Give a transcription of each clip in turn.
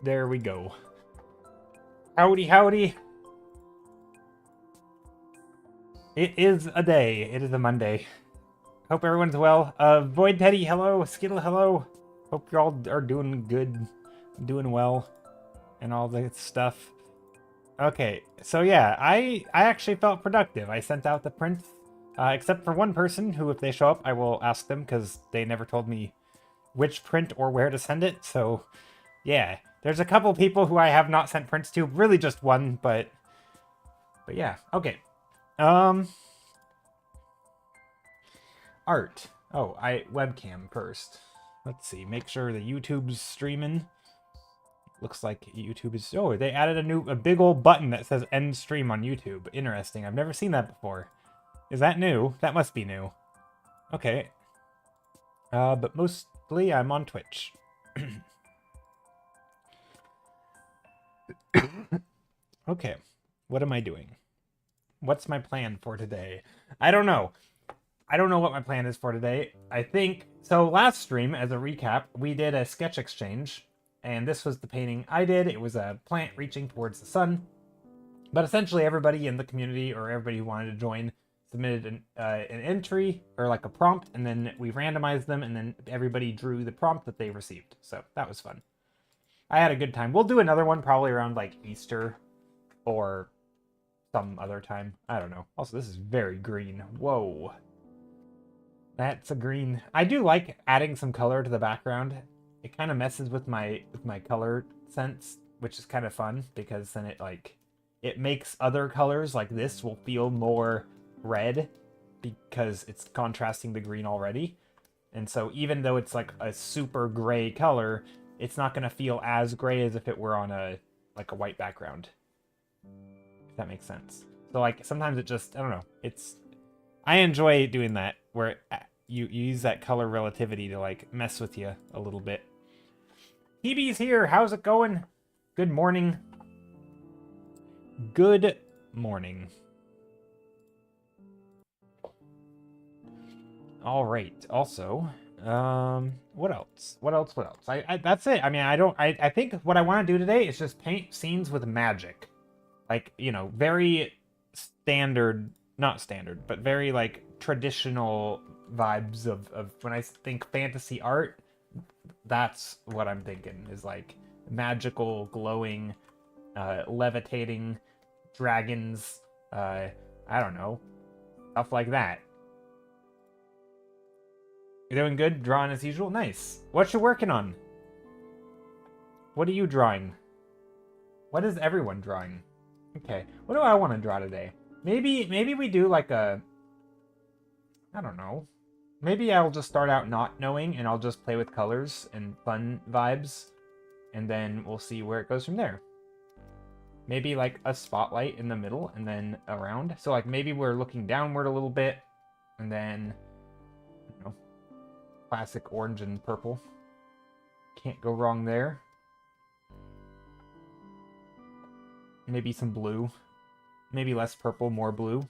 There we go. Howdy, howdy. It is a day. It is a Monday. Hope everyone's well. Void Teddy, hello. Skittle, hello. Hope you all are doing good, doing well, and all that stuff. Okay, so yeah, I actually felt productive. I sent out the prints, except for one person who, if they show up, I will ask them because they never told me which print or where to send it. So yeah, there's a couple people who I have not sent prints to. Really, just one, but yeah. Okay. Um, art. Oh, I webcam first. Let's see. Make sure the YouTube's streaming. Looks like YouTube is. Oh, they added a big old button that says end stream on YouTube. Interesting. I've never seen that before. Is that new? That must be new. Okay. But mostly I'm on Twitch. Okay. What am I doing? What's my plan for today? I don't know. I don't know what my plan is for today. I think so. Last stream, as a recap, we did a sketch exchange, and this was the painting I did. It was a plant reaching towards the sun, but essentially everybody in the community or everybody who wanted to join submitted an entry or like a prompt, and then we randomized them, and then everybody drew the prompt that they received. So that was fun. I had a good time. We'll do another one probably around like Easter or some other time. I don't know. Also, this is very green. Whoa. That's a green. I do like adding some color to the background. It kind of messes with my color sense, which is kind of fun because then it makes other colors like this will feel more red because it's contrasting the green already. And so even though it's like a super gray color, it's not going to feel as gray as if it were on a white background. If that makes sense. So like sometimes it just, I don't know. I enjoy doing that where you use that color relativity to like mess with you a little bit. TB's here. How's it going? Good morning. Good morning. All right. Also, what else? What else? That's it. I mean, I think what I want to do today is just paint scenes with magic. Like, you know, very standard, not standard, but very like traditional vibes of when I think fantasy art, that's what I'm thinking is like magical, glowing, levitating dragons, I don't know, stuff like that. You doing good? Drawing as usual? Nice. What you working on? What are you drawing? What is everyone drawing? Okay. What do I want to draw today? Maybe we do like a... I don't know. Maybe I'll just start out not knowing and I'll just play with colors and fun vibes. And then we'll see where it goes from there. Maybe like a spotlight in the middle and then around. So like maybe we're looking downward a little bit. And then, you know, classic orange and purple. Can't go wrong there. Maybe some blue. Maybe less purple, more blue.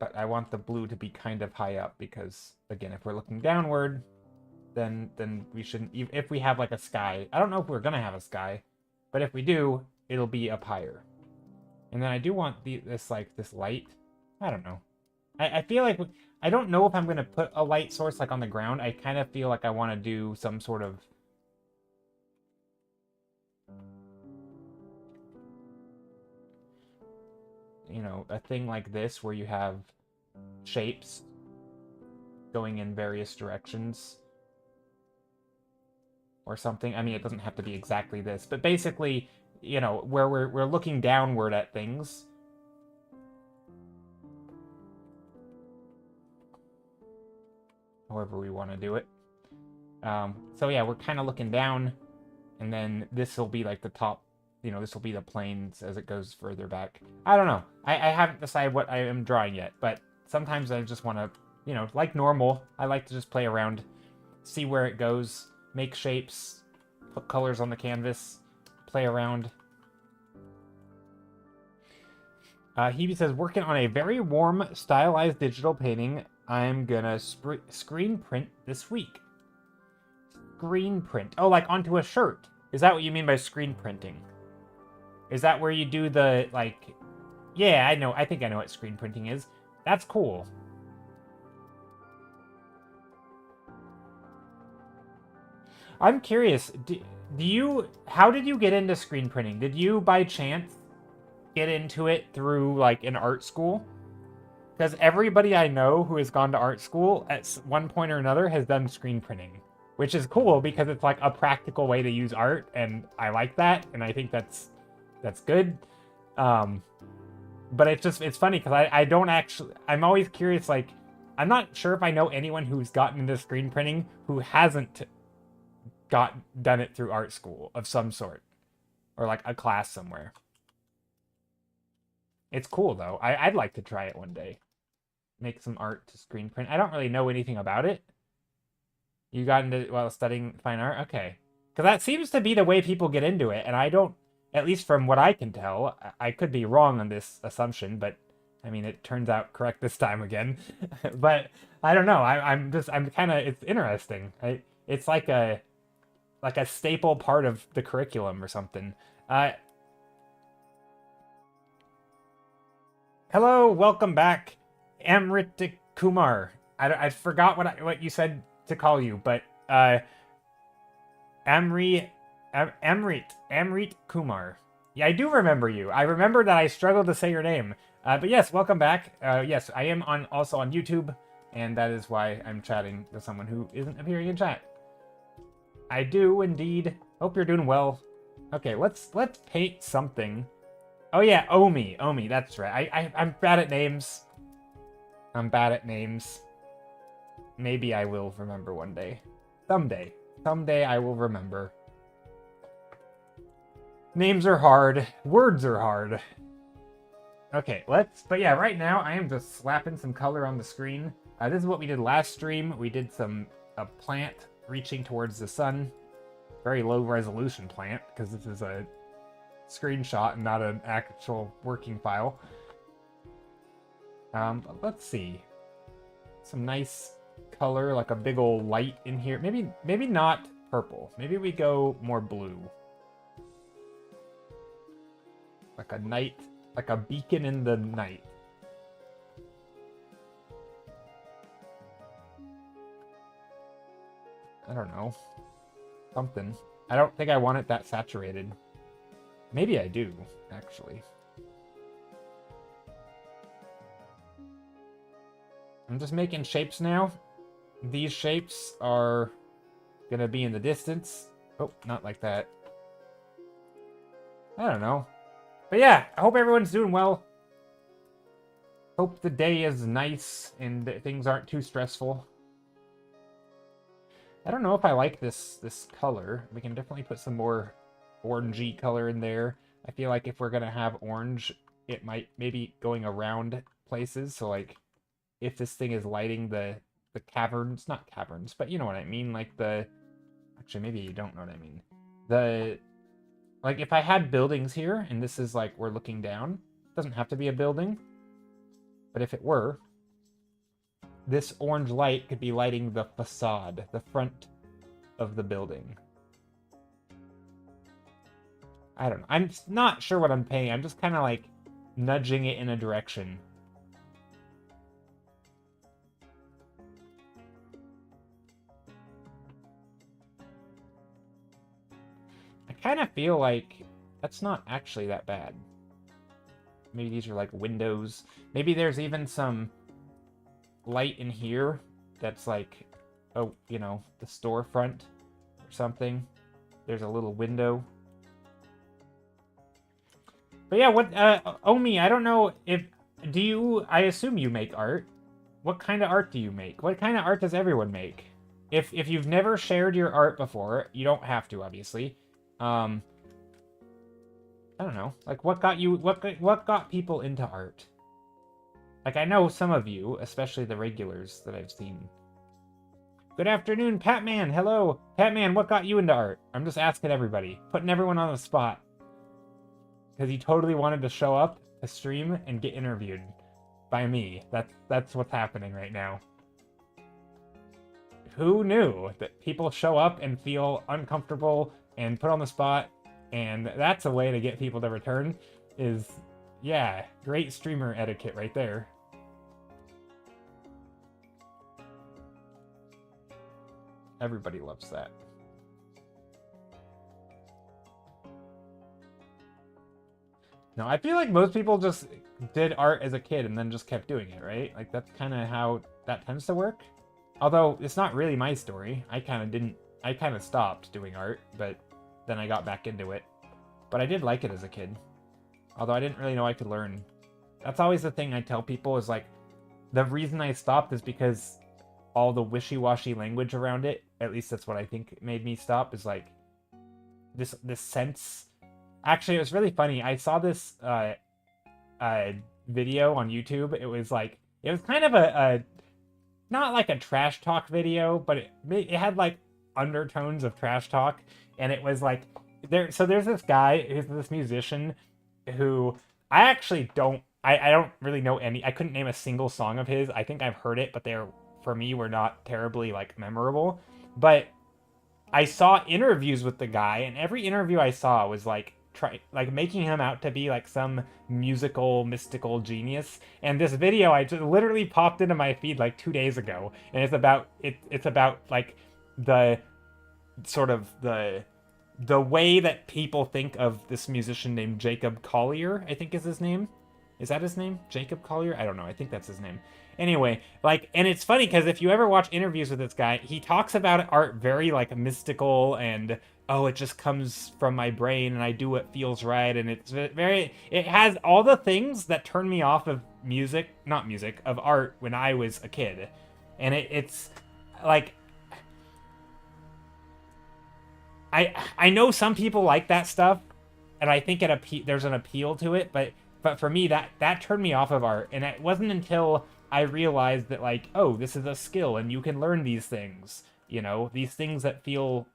But I want the blue to be kind of high up because, again, if we're looking downward, then we shouldn't... If we have like a sky... I don't know if we're going to have a sky, but if we do, it'll be up higher. And then I do want this light. I don't know. I feel like... I don't know if I'm going to put a light source like on the ground. I kind of feel like I want to do some sort of... you know, a thing like this where you have shapes going in various directions or something. I mean, it doesn't have to be exactly this, but basically, you know, where we're looking downward at things. However we want to do it. So yeah, we're kind of looking down, and then this will be like the top. You know, this will be the planes as it goes further back. I don't know. I haven't decided what I am drawing yet, but sometimes I just want to, you know, like normal, I like to just play around, see where it goes, make shapes, put colors on the canvas, play around. Hebe says, working on a very warm, stylized digital painting I'm gonna screen print this week. screen print. Oh, like onto a shirt. Is that what you mean by screen printing? Is that where you do the, like... Yeah, I know. I think I know what screen printing is. That's cool. I'm curious. Do you... How did you get into screen printing? Did you, by chance, get into it through, like, an art school? Because everybody I know who has gone to art school at one point or another has done screen printing. Which is cool because it's, like, a practical way to use art, and I like that, and I think that's good. But it's funny because I don't actually... I'm always curious, like... I'm not sure if I know anyone who's gotten into screen printing who hasn't done it through art school of some sort. Or, like, a class somewhere. It's cool, though. I'd like to try it one day. Make some art to screen print. I don't really know anything about it. You got into it while studying fine art? Okay. Because that seems to be the way people get into it, and I don't... At least from what I can tell, I could be wrong on this assumption, but I mean, it turns out correct this time again. But I don't know. I'm kind of, it's interesting. It's like a staple part of the curriculum or something. Hello, welcome back, Amrit Kumar. I forgot what you said to call you, but Amrit Kumar. Yeah, I do remember you. I remember that I struggled to say your name. But yes, welcome back. Yes, I am also on YouTube, and that is why I'm chatting to someone who isn't appearing in chat. I do indeed. Hope you're doing well. Okay, let's paint something. Oh yeah, Omi, that's right. I'm bad at names. Maybe I will remember one day. Someday I will remember. Names are hard. Words are hard. Okay, but yeah, right now I am just slapping some color on the screen. This is what we did last stream. We did a plant reaching towards the sun. Very low resolution plant, because this is a screenshot and not an actual working file. Let's see. Some nice color, like a big old light in here. Maybe not purple. Maybe we go more blue. Like a night, like a beacon in the night. I don't know. Something. I don't think I want it that saturated. Maybe I do, actually. I'm just making shapes now. These shapes are gonna be in the distance. Oh, not like that. I don't know. But yeah, I hope everyone's doing well. Hope the day is nice and that things aren't too stressful. I don't know if I like this color. We can definitely put some more orangey color in there. I feel like if we're gonna have orange, it might maybe going around places. So like, if this thing is lighting the caverns, not caverns, but you know what I mean, like actually maybe you don't know what I mean. Like if I had buildings here and this is like we're looking down, it doesn't have to be a building, but if it were, this orange light could be lighting the facade, the front of the building. I don't know. I'm not sure what I'm painting. I'm just kind of like nudging it in a direction. I kind of feel like that's not actually that bad. Maybe these are like windows. Maybe there's even some light in here that's like, oh, you know, the storefront or something. There's a little window. But yeah, what, Omi, I don't know if, I assume you make art. What kind of art do you make? What kind of art does everyone make? If you've never shared your art before, you don't have to, obviously. I don't know. Like, what got people into art? Like, I know some of you, especially the regulars that I've seen. Good afternoon, Patman. Hello. Patman, what got you into art? I'm just asking everybody. Putting everyone on the spot. Because he totally wanted to show up, to stream, and get interviewed by me. That's what's happening right now. who knew that people show up and feel uncomfortable and put on the spot, and that's a way to get people to return. Is, yeah, great streamer etiquette right there. Everybody loves that. No, I feel like most people just did art as a kid and then just kept doing it, right? Like, that's kind of how that tends to work. Although, it's not really my story. I kind of stopped doing art, but then I got back into it. But I did like it as a kid. Although I didn't really know I could learn. That's always the thing I tell people is, like, the reason I stopped is because all the wishy-washy language around it, at least that's what I think made me stop, is, like, this sense... Actually, it was really funny. I saw this video on YouTube. It was kind of a not like a trash talk video, but it had like undertones of trash talk, and it was like there's this guy who's this musician who I actually don't really know any. I couldn't name a single song of his. I think I've heard it, but for me were not terribly like memorable. But I saw interviews with the guy, and every interview I saw was like making him out to be like some musical mystical genius. And this video I just literally popped into my feed like 2 days ago, and it's about like the sort of the way that people think of this musician named Jacob Collier, I think is his name. Is that his name? Jacob Collier? I don't know. I think that's his name. Anyway, like, and it's funny because if you ever watch interviews with this guy, he talks about art very like mystical and, oh, it just comes from my brain and I do what feels right. And it has all the things that turn me off of of art when I was a kid. And it's like, I know some people like that stuff, and I think there's an appeal to it, but for me, that turned me off of art. And it wasn't until I realized that, like, oh, this is a skill, and you can learn these things. You know, these things that feel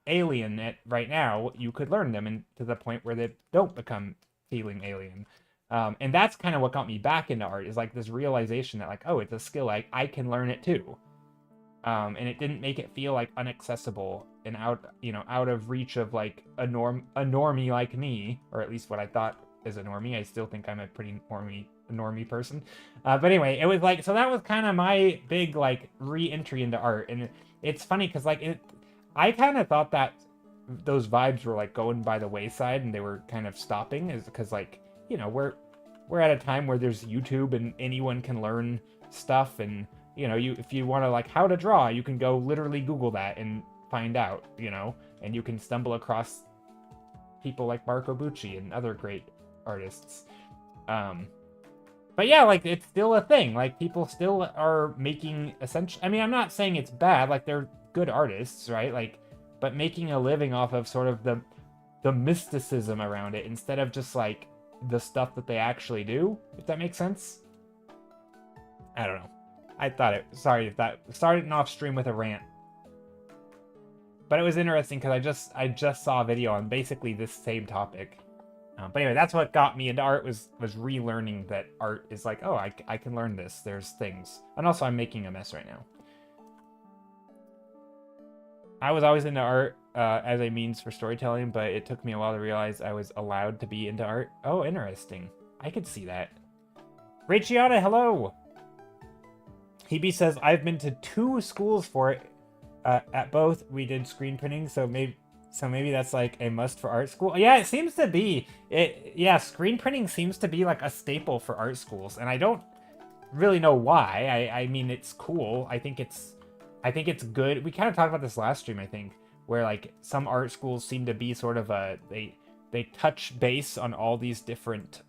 alien right now, you could learn them, and to the point where they don't become feeling alien. And that's kind of what got me back into art, is like this realization that, like, oh, it's a skill, I can learn it too. And it didn't make it feel like inaccessible and out of reach of like a normie like me, or at least what I thought is a normie. I still think I'm a pretty normie person. But anyway, it was like, so that was kind of my big like re-entry into art. And it's funny because like I kind of thought that those vibes were like going by the wayside and they were kind of stopping, is because like, you know, we're at a time where there's YouTube and anyone can learn stuff. And you know, if you want to like how to draw, you can go literally Google that and find out, you know, and you can stumble across people like Marco Bucci and other great artists. But yeah, like it's still a thing. Like people still are making I mean, I'm not saying it's bad. Like they're good artists, right? Like, but making a living off of sort of the mysticism around it instead of just like the stuff that they actually do, if that makes sense. I don't know. I thought sorry if that started off stream with a rant, but it was interesting because I just saw a video on basically this same topic. But anyway, that's what got me into art, was relearning that art is like, oh, I can learn this. There's things, and also I'm making a mess right now. I was always into art as a means for storytelling, but it took me a while to realize I was allowed to be into art. Oh, interesting. I could see that. Rachiata, hello. Hebe says, I've been to 2 schools for it. At both, we did screen printing, so maybe that's like a must for art school. Yeah, it seems to be. Yeah, screen printing seems to be like a staple for art schools, and I don't really know why. I mean, it's cool. I think it's good. We kind of talked about this last stream, I think, where like some art schools seem to be sort of they touch base on all these different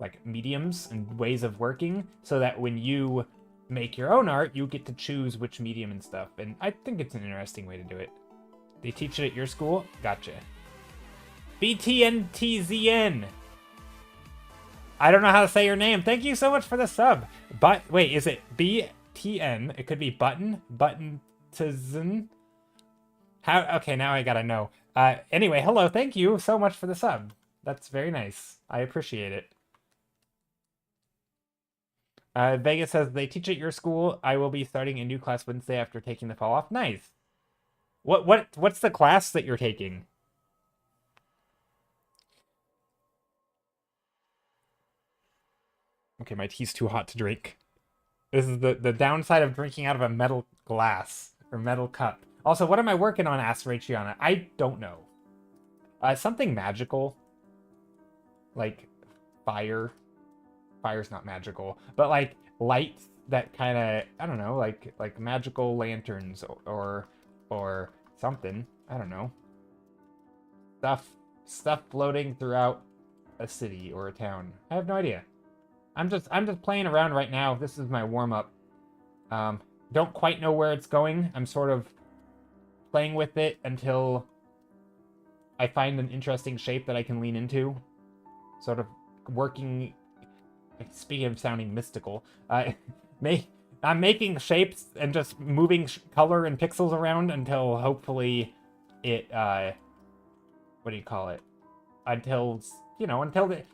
like mediums and ways of working, so that when you make your own art, you get to choose which medium and stuff. And I think it's an interesting way to do it. They teach it at your school? Gotcha. BTNTZN. I don't know how to say your name. Thank you so much for the sub. But wait, is it BTN? It could be button to zen. How? Okay, now I gotta know. Anyway, hello. Thank you so much for the sub. That's very nice. I appreciate it. Vegas says, they teach at your school. I will be starting a new class Wednesday after taking the fall off. Nice. What's the class that you're taking? Okay, my tea's too hot to drink. This is the downside of drinking out of a metal glass or metal cup. Also, what am I working on, Asperaciana? I don't know. Something magical. Like fire. Fire's not magical, but like lights that kind of, I don't know, like magical lanterns or something. I don't know. Stuff floating throughout a city or a town. I have no idea. I'm just playing around right now. This is my warm-up. Don't quite know where it's going. I'm sort of playing with it until I find an interesting shape that I can lean into. Sort of working, speaking of sounding mystical, I'm making shapes and just moving color and pixels around until hopefully it, what do you call it? Until, you know,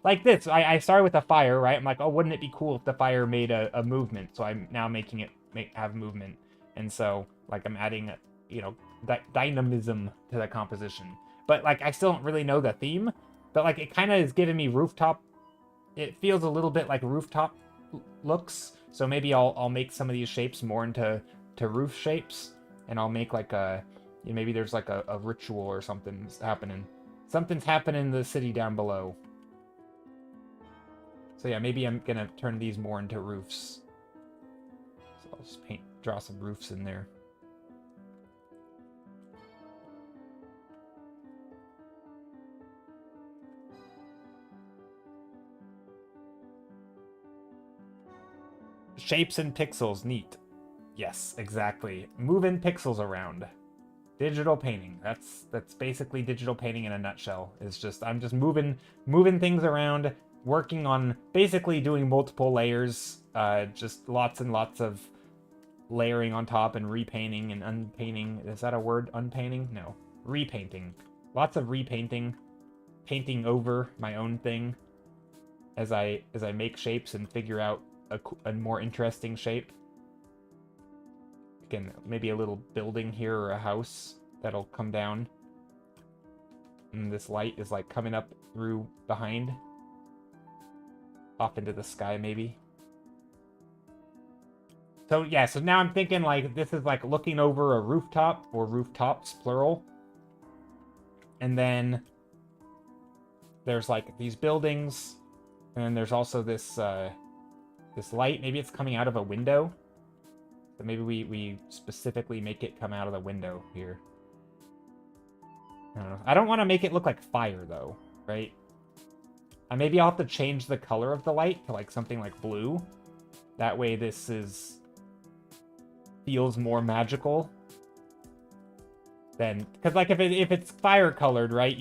like this. I started with a fire, right? I'm like, oh, wouldn't it be cool if the fire made a movement? So I'm now making it have movement. And so, like, I'm adding, you know, dynamism to the composition. But, like, I still don't really know the theme. But, like, it kind of is giving me rooftop. It feels a little bit like rooftop looks. So maybe I'll make some of these shapes more into roof shapes. And I'll make, like, you know, maybe there's, like, a ritual or something happening. Something's happening in the city down below. So yeah, maybe I'm gonna turn these more into roofs. So I'll just draw some roofs in there. Shapes and pixels, neat. Yes, exactly. Moving pixels around. Digital painting. That's basically digital painting in a nutshell. It's just I'm just moving things around, working on basically doing multiple layers, just lots and lots of layering on top and repainting and unpainting. Is that a word? Unpainting? No. Repainting. Lots of repainting, painting over my own thing as I make shapes and figure out a more interesting shape. Again, maybe a little building here or a house that'll come down. And this light is like coming up through behind. Off into the sky, maybe. So yeah, so now I'm thinking like this is like looking over a rooftop, or rooftops, plural. And then there's like these buildings. And then there's also this this light. Maybe it's coming out of a window. So maybe we specifically make it come out of the window here. I don't know. I don't want to make it look like fire, though, right? Maybe I'll have to change the color of the light to, like, something like blue. That way this feels more magical. Then, because, like, if it's fire-colored, right,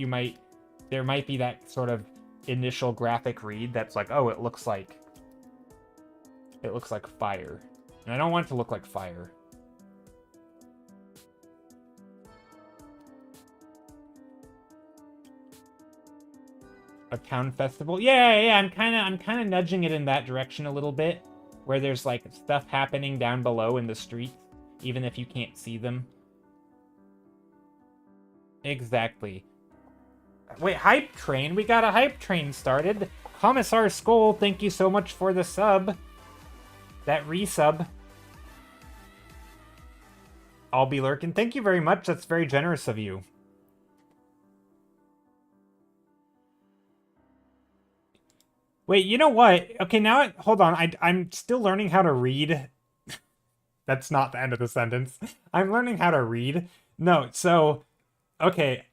there might be that sort of initial graphic read that's like, oh, it looks like fire. And I don't want it to look like fire. A town festival? Yeah, I'm kind of nudging it in that direction a little bit, where there's like stuff happening down below in the streets, even if you can't see them. Exactly. Wait, Hype Train? We got a Hype Train started. Commissar Skull, thank you so much for the sub. That resub. I'll be lurking. Thank you very much. That's very generous of you. Wait, you know what? Okay, now, hold on. I'm still learning how to read. That's not the end of the sentence. I'm learning how to read. No, so, okay.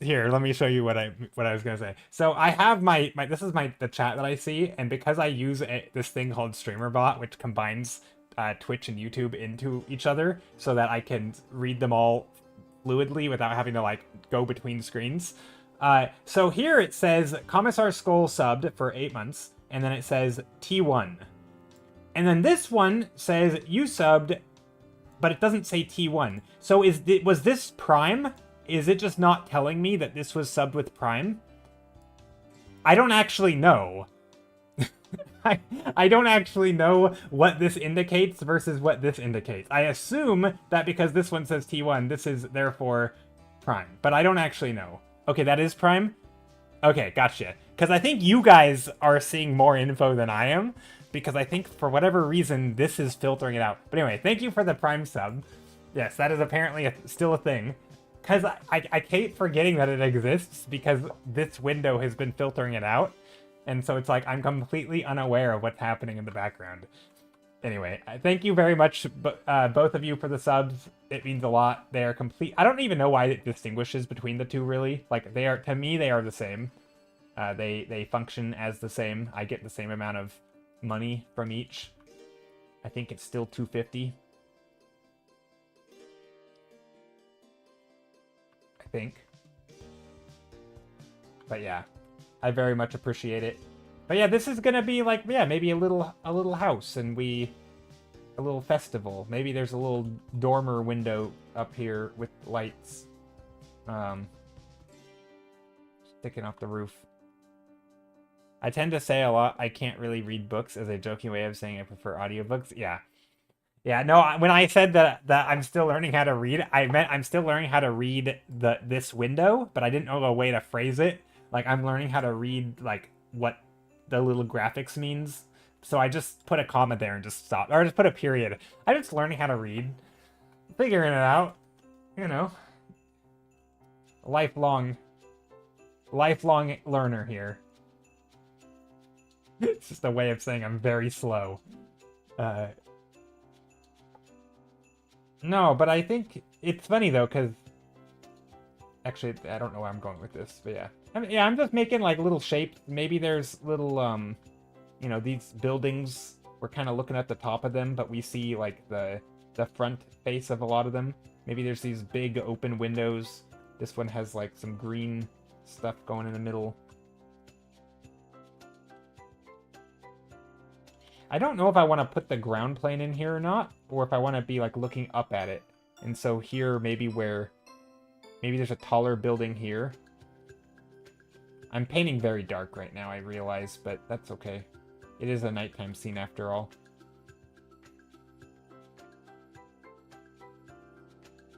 Here, let me show you what I was gonna say. So I have my this is the chat that I see, and because I use this thing called StreamerBot, which combines Twitch and YouTube into each other, so that I can read them all fluidly without having to like go between screens. So here it says Commissar Skull subbed for 8 months, and then it says T1, and then this one says you subbed, but it doesn't say T1. So was this Prime? Is it just not telling me that this was subbed with Prime? I don't actually know. I don't actually know what this indicates versus what this indicates. I assume that because this one says T1, this is therefore prime, but I don't actually know. Okay, that is prime? Okay, gotcha. Because I think you guys are seeing more info than I am, because I think for whatever reason, this is filtering it out. But anyway, thank you for the prime sub. Yes, that is apparently still a thing. Because I keep forgetting that it exists because this window has been filtering it out. And so it's like I'm completely unaware of what's happening in the background. Anyway, thank you very much, both of you, for the subs. It means a lot. They are complete. I don't even know why it distinguishes between the two, really. Like, they are, to me, they are the same. They function as the same. I get the same amount of money from each. I think it's still 250. I think. But yeah, I very much appreciate it. But yeah, this is gonna be like, yeah, maybe a little house, and a little festival. Maybe there's a little dormer window up here with lights, sticking off the roof. I tend to say a lot, I can't really read books, as a joking way of saying I prefer audiobooks. Yeah. Yeah, no, when I said that I'm still learning how to read, I meant I'm still learning how to read this window, but I didn't know a way to phrase it. Like, I'm learning how to read, like, what the little graphics means. So I just put a comma there and just stopped. Or just put a period. I'm just learning how to read. Figuring it out. You know. Lifelong learner here. It's just a way of saying I'm very slow. No, but I think it's funny, though, because... Actually, I don't know where I'm going with this, but yeah. I'm just making, like, little shapes. Maybe there's little, you know, these buildings. We're kind of looking at the top of them, but we see, like, the front face of a lot of them. Maybe there's these big open windows. This one has, like, some green stuff going in the middle. I don't know if I want to put the ground plane in here or not, or if I want to be, like, looking up at it. And so here, maybe there's a taller building here. I'm painting very dark right now, I realize, but that's okay. It is a nighttime scene after all.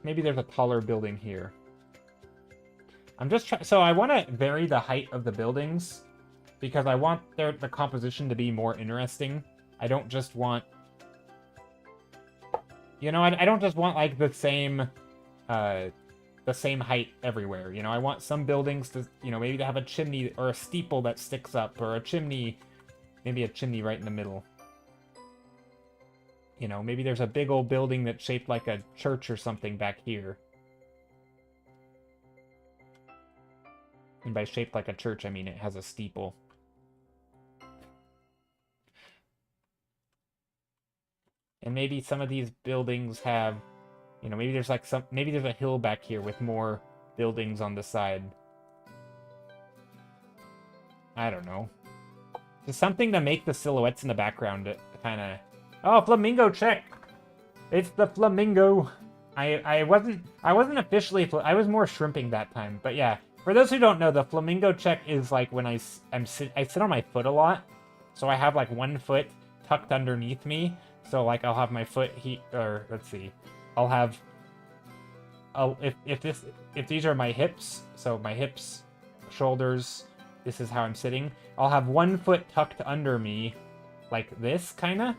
Maybe there's a taller building here. I'm just trying... So I want to vary the height of the buildings, because I want the composition to be more interesting. I don't just want... You know, I don't just want, like, the same height everywhere. You know, I want some buildings to, you know, maybe to have a chimney or a steeple that sticks up, or a chimney, maybe a chimney right in the middle. You know, maybe there's a big old building that's shaped like a church or something back here. And by shaped like a church, I mean it has a steeple. And maybe some of these buildings have, you know, maybe there's like maybe there's a hill back here with more buildings on the side. I don't know. Just something to make the silhouettes in the background kind of... Oh, flamingo check! It's the flamingo! I wasn't officially... I was more shrimping that time, but yeah. For those who don't know, the flamingo check is like when I sit on my foot a lot. So I have like one foot tucked underneath me. So, like, I'll have my foot or let's see, I'll have, if these are my hips, so my hips, shoulders, this is how I'm sitting, I'll have one foot tucked under me, like this, kinda.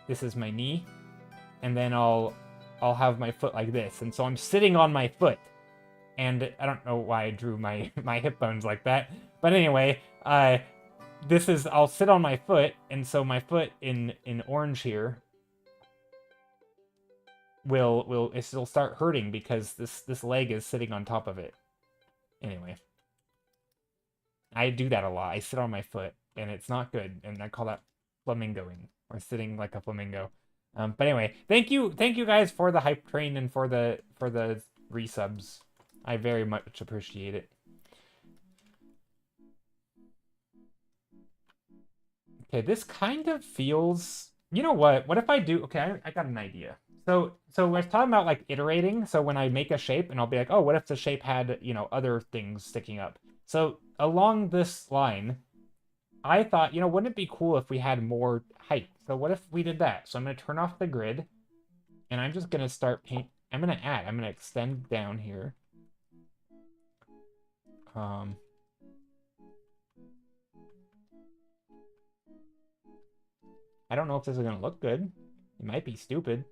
This is my knee, and then I'll have my foot like this, and so I'm sitting on my foot, and I don't know why I drew my hip bones like that, but anyway, I'll sit on my foot, and so my foot in orange here it'll start hurting because this leg is sitting on top of it. Anyway, I do that a lot. I sit on my foot, and it's not good, and I call that flamingoing, or sitting like a flamingo. But anyway, thank you guys for the hype train and for the resubs. I very much appreciate it. Okay, this kind of feels... You know what? What if I do... Okay, I got an idea. So we're talking about, like, iterating. So when I make a shape, and I'll be like, oh, what if the shape had, you know, other things sticking up? So along this line, I thought, wouldn't it be cool if we had more height? So what if we did that? So I'm going to turn off the grid, and I'm just going to start paint. I'm going to extend down here. Um, I don't know if this is going to look good. It might be stupid.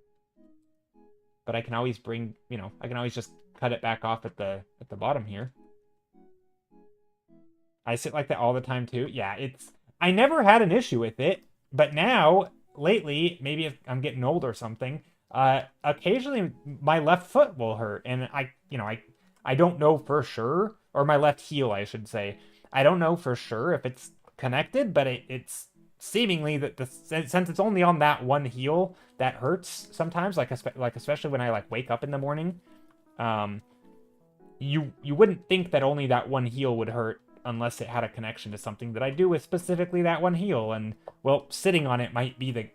But I can always bring, I can always just cut it back off at the bottom here. I sit like that all the time too. Yeah, I never had an issue with it, but now lately, maybe if I'm getting old or something, occasionally my left foot will hurt, and I don't know for sure, or my left heel, I should say. I don't know for sure if it's connected, but it's seemingly that since it's only on that one heel that hurts sometimes, like especially when I like wake up in the morning. You wouldn't think that only that one heel would hurt unless it had a connection to something that I do with specifically that one heel, and well, sitting on it might be the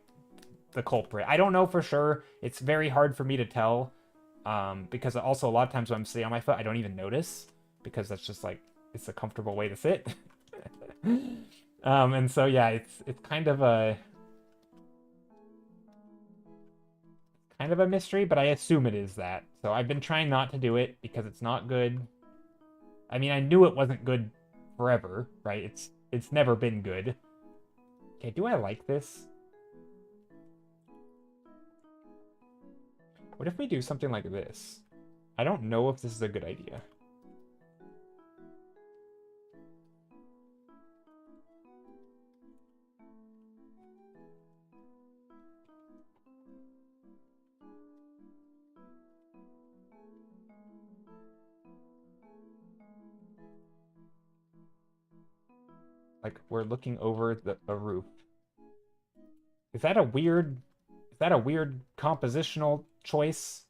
culprit. I don't know for sure. It's very hard for me to tell, because also a lot of times when I'm sitting on my foot, I don't even notice because that's just like it's a comfortable way to sit. And so yeah, it's kind of a mystery, but I assume it is that. So I've been trying not to do it because it's not good. I mean, I knew it wasn't good forever, right? It's never been good. Okay, do I like this? What if we do something like this? I don't know if this is a good idea. Like we're looking over the roof. Is that a weird compositional choice?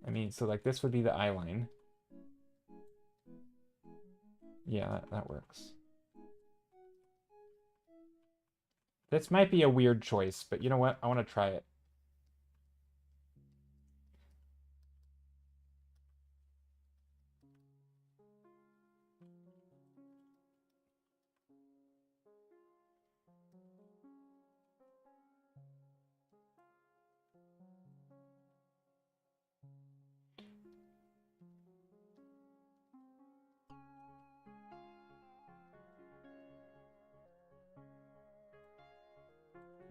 I mean, so like this would be the eye line. Yeah, that works. This might be a weird choice, but you know what? I want to try it.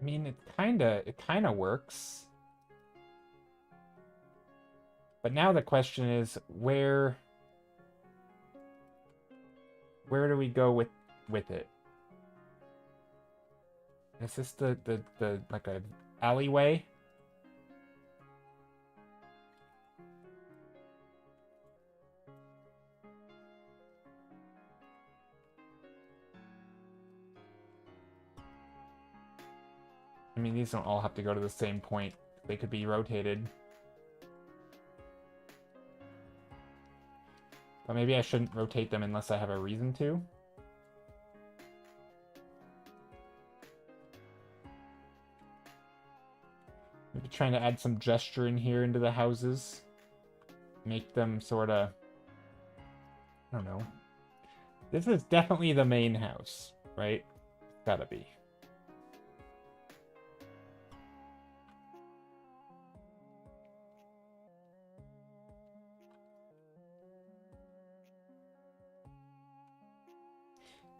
I mean, it kind of works. But now the question is where do we go with it? Is this the like a alleyway? I mean, these don't all have to go to the same point. They could be rotated. But maybe I shouldn't rotate them unless I have a reason to. Maybe trying to add some gesture in here into the houses. Make them sort of... I don't know. This is definitely the main house, right? Gotta be.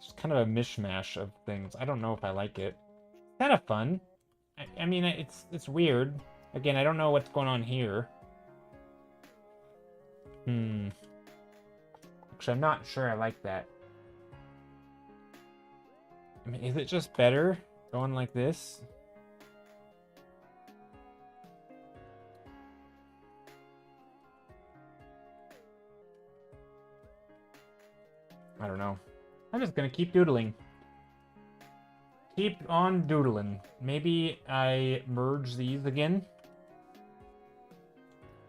It's kind of a mishmash of things. I don't know if I like it. It's kind of fun. I mean, it's weird. Again, I don't know what's going on here. Actually, I'm not sure I like that. I mean, is it just better going like this? I don't know. I'm just gonna keep doodling. Keep on doodling. Maybe I merge these again.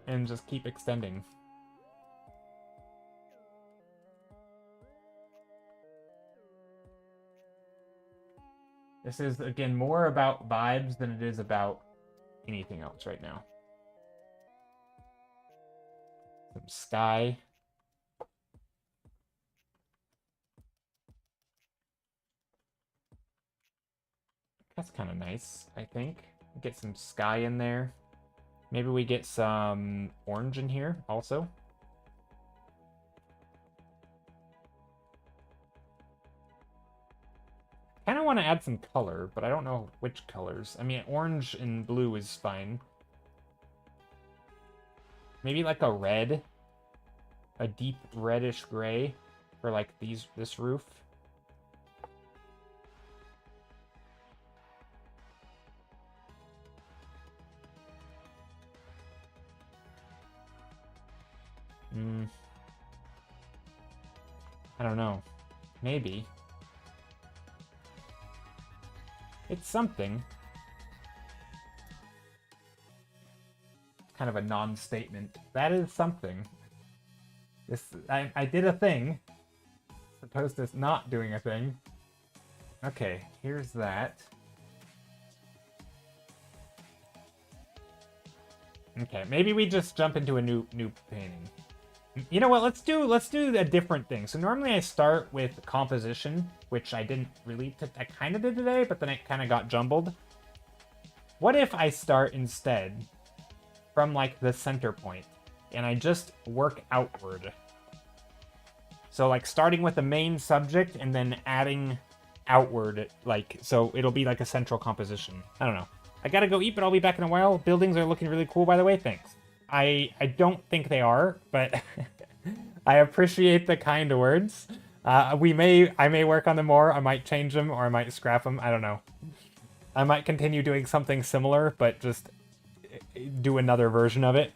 And just keep extending. This is, again, more about vibes than it is about anything else right now. Some sky. That's kind of nice, I think. Get some sky in there. Maybe we get some orange in here also. Kind of want to add some color, but I don't know which colors. I mean, orange and blue is fine. Maybe like a red. A deep reddish gray for like this roof. I don't know. Maybe. It's something. Kind of a non-statement. That is something. I did a thing. As opposed to not doing a thing. Okay, here's that. Okay, maybe we just jump into a new painting. You know what? Let's do a different thing. So normally I start with composition, which I didn't really. I kind of did today, but then it kind of got jumbled. What if I start instead from like the center point, and I just work outward? So like starting with the main subject and then adding outward, like so it'll be like a central composition. I don't know. I gotta go eat, but I'll be back in a while. Buildings are looking really cool, by the way. Thanks. I don't think they are, but I appreciate the kind words. I may work on them more. I might change them, or I might scrap them. I don't know. I might continue doing something similar, but just do another version of it.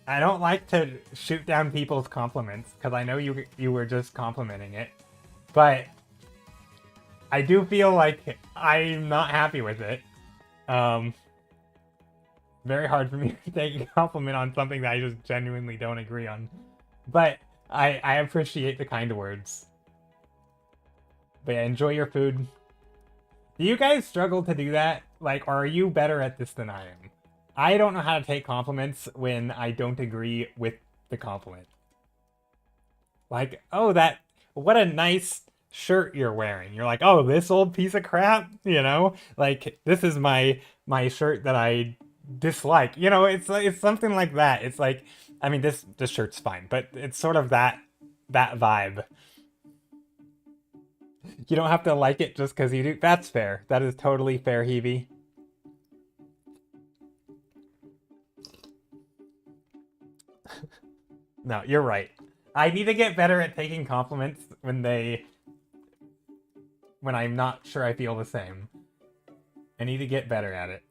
I don't like to shoot down people's compliments, because I know you were just complimenting it. But I do feel like I'm not happy with it. Very hard for me to take a compliment on something that I just genuinely don't agree on. But I appreciate the kind words. But yeah, enjoy your food. Do you guys struggle to do that? Like, or are you better at this than I am? I don't know how to take compliments when I don't agree with the compliment. Like, oh, what a nice shirt you're wearing. You're like, oh, this old piece of crap, you know? Like, this is my shirt that I dislike. You know, it's something like that. It's like, I mean, this shirt's fine, but it's sort of that vibe. You don't have to like it just because you do. That's fair. That is totally fair, Hebe. No, you're right. I need to get better at taking compliments when I'm not sure I feel the same. I need to get better at it.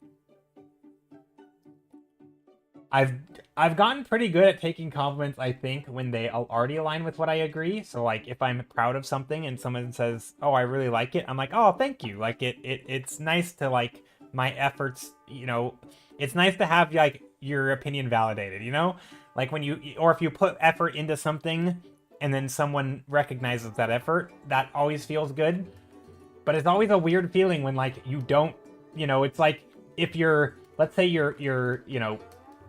I've gotten pretty good at taking compliments, I think, when they already align with what I agree. So like if I'm proud of something and someone says, "Oh, I really like it." I'm like, "Oh, thank you." Like it's nice to like my efforts, you know, it's nice to have like your opinion validated, you know? Like when if you put effort into something and then someone recognizes that effort, that always feels good. But it's always a weird feeling when like you don't, you know, it's like if let's say you're, you know,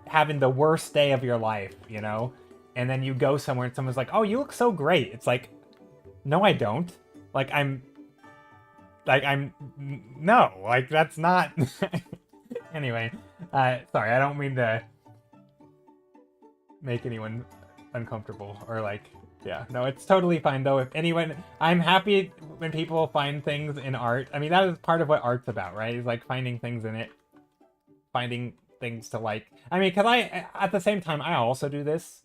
having the worst day of your life, you know, and then you go somewhere and someone's like, "Oh, you look so great." It's like, no, I don't. Like no, like that's not. Anyway, sorry, I don't mean to make anyone uncomfortable or like, yeah, no, it's totally fine though. If anyone, I'm happy when people find things in art. I mean, that is part of what art's about, right? Is like finding things in it, finding things to like. I mean, because at the same time, I also do this.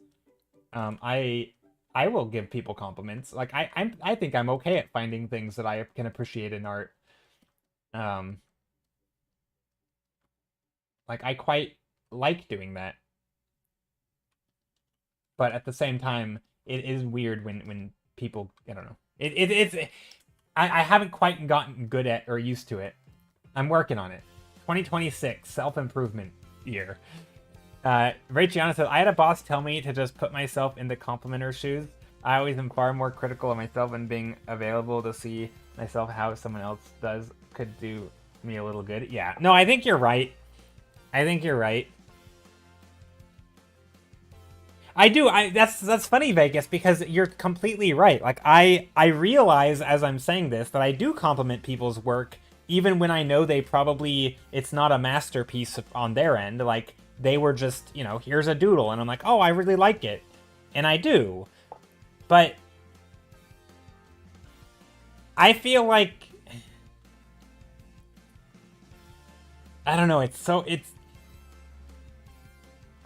I will give people compliments. Like I think I'm okay at finding things that I can appreciate in art. Like I quite like doing that. But at the same time, it is weird when people, I don't know. I haven't quite gotten good at or used to it. I'm working on it. 2026, self-improvement year. Raychiana says, I had a boss tell me to just put myself in the complimenter shoes. I always am far more critical of myself, and being available to see myself how someone else does could do me a little good. Yeah, no, I think you're right. I think you're right. I do. That's funny, Vegas, because you're completely right. Like I realize as I'm saying this that I do compliment people's work even when I know they probably it's not a masterpiece on their end. Like they were just, here's a doodle and I'm like, "Oh, I really like it." And I do. But I feel like I don't know, it's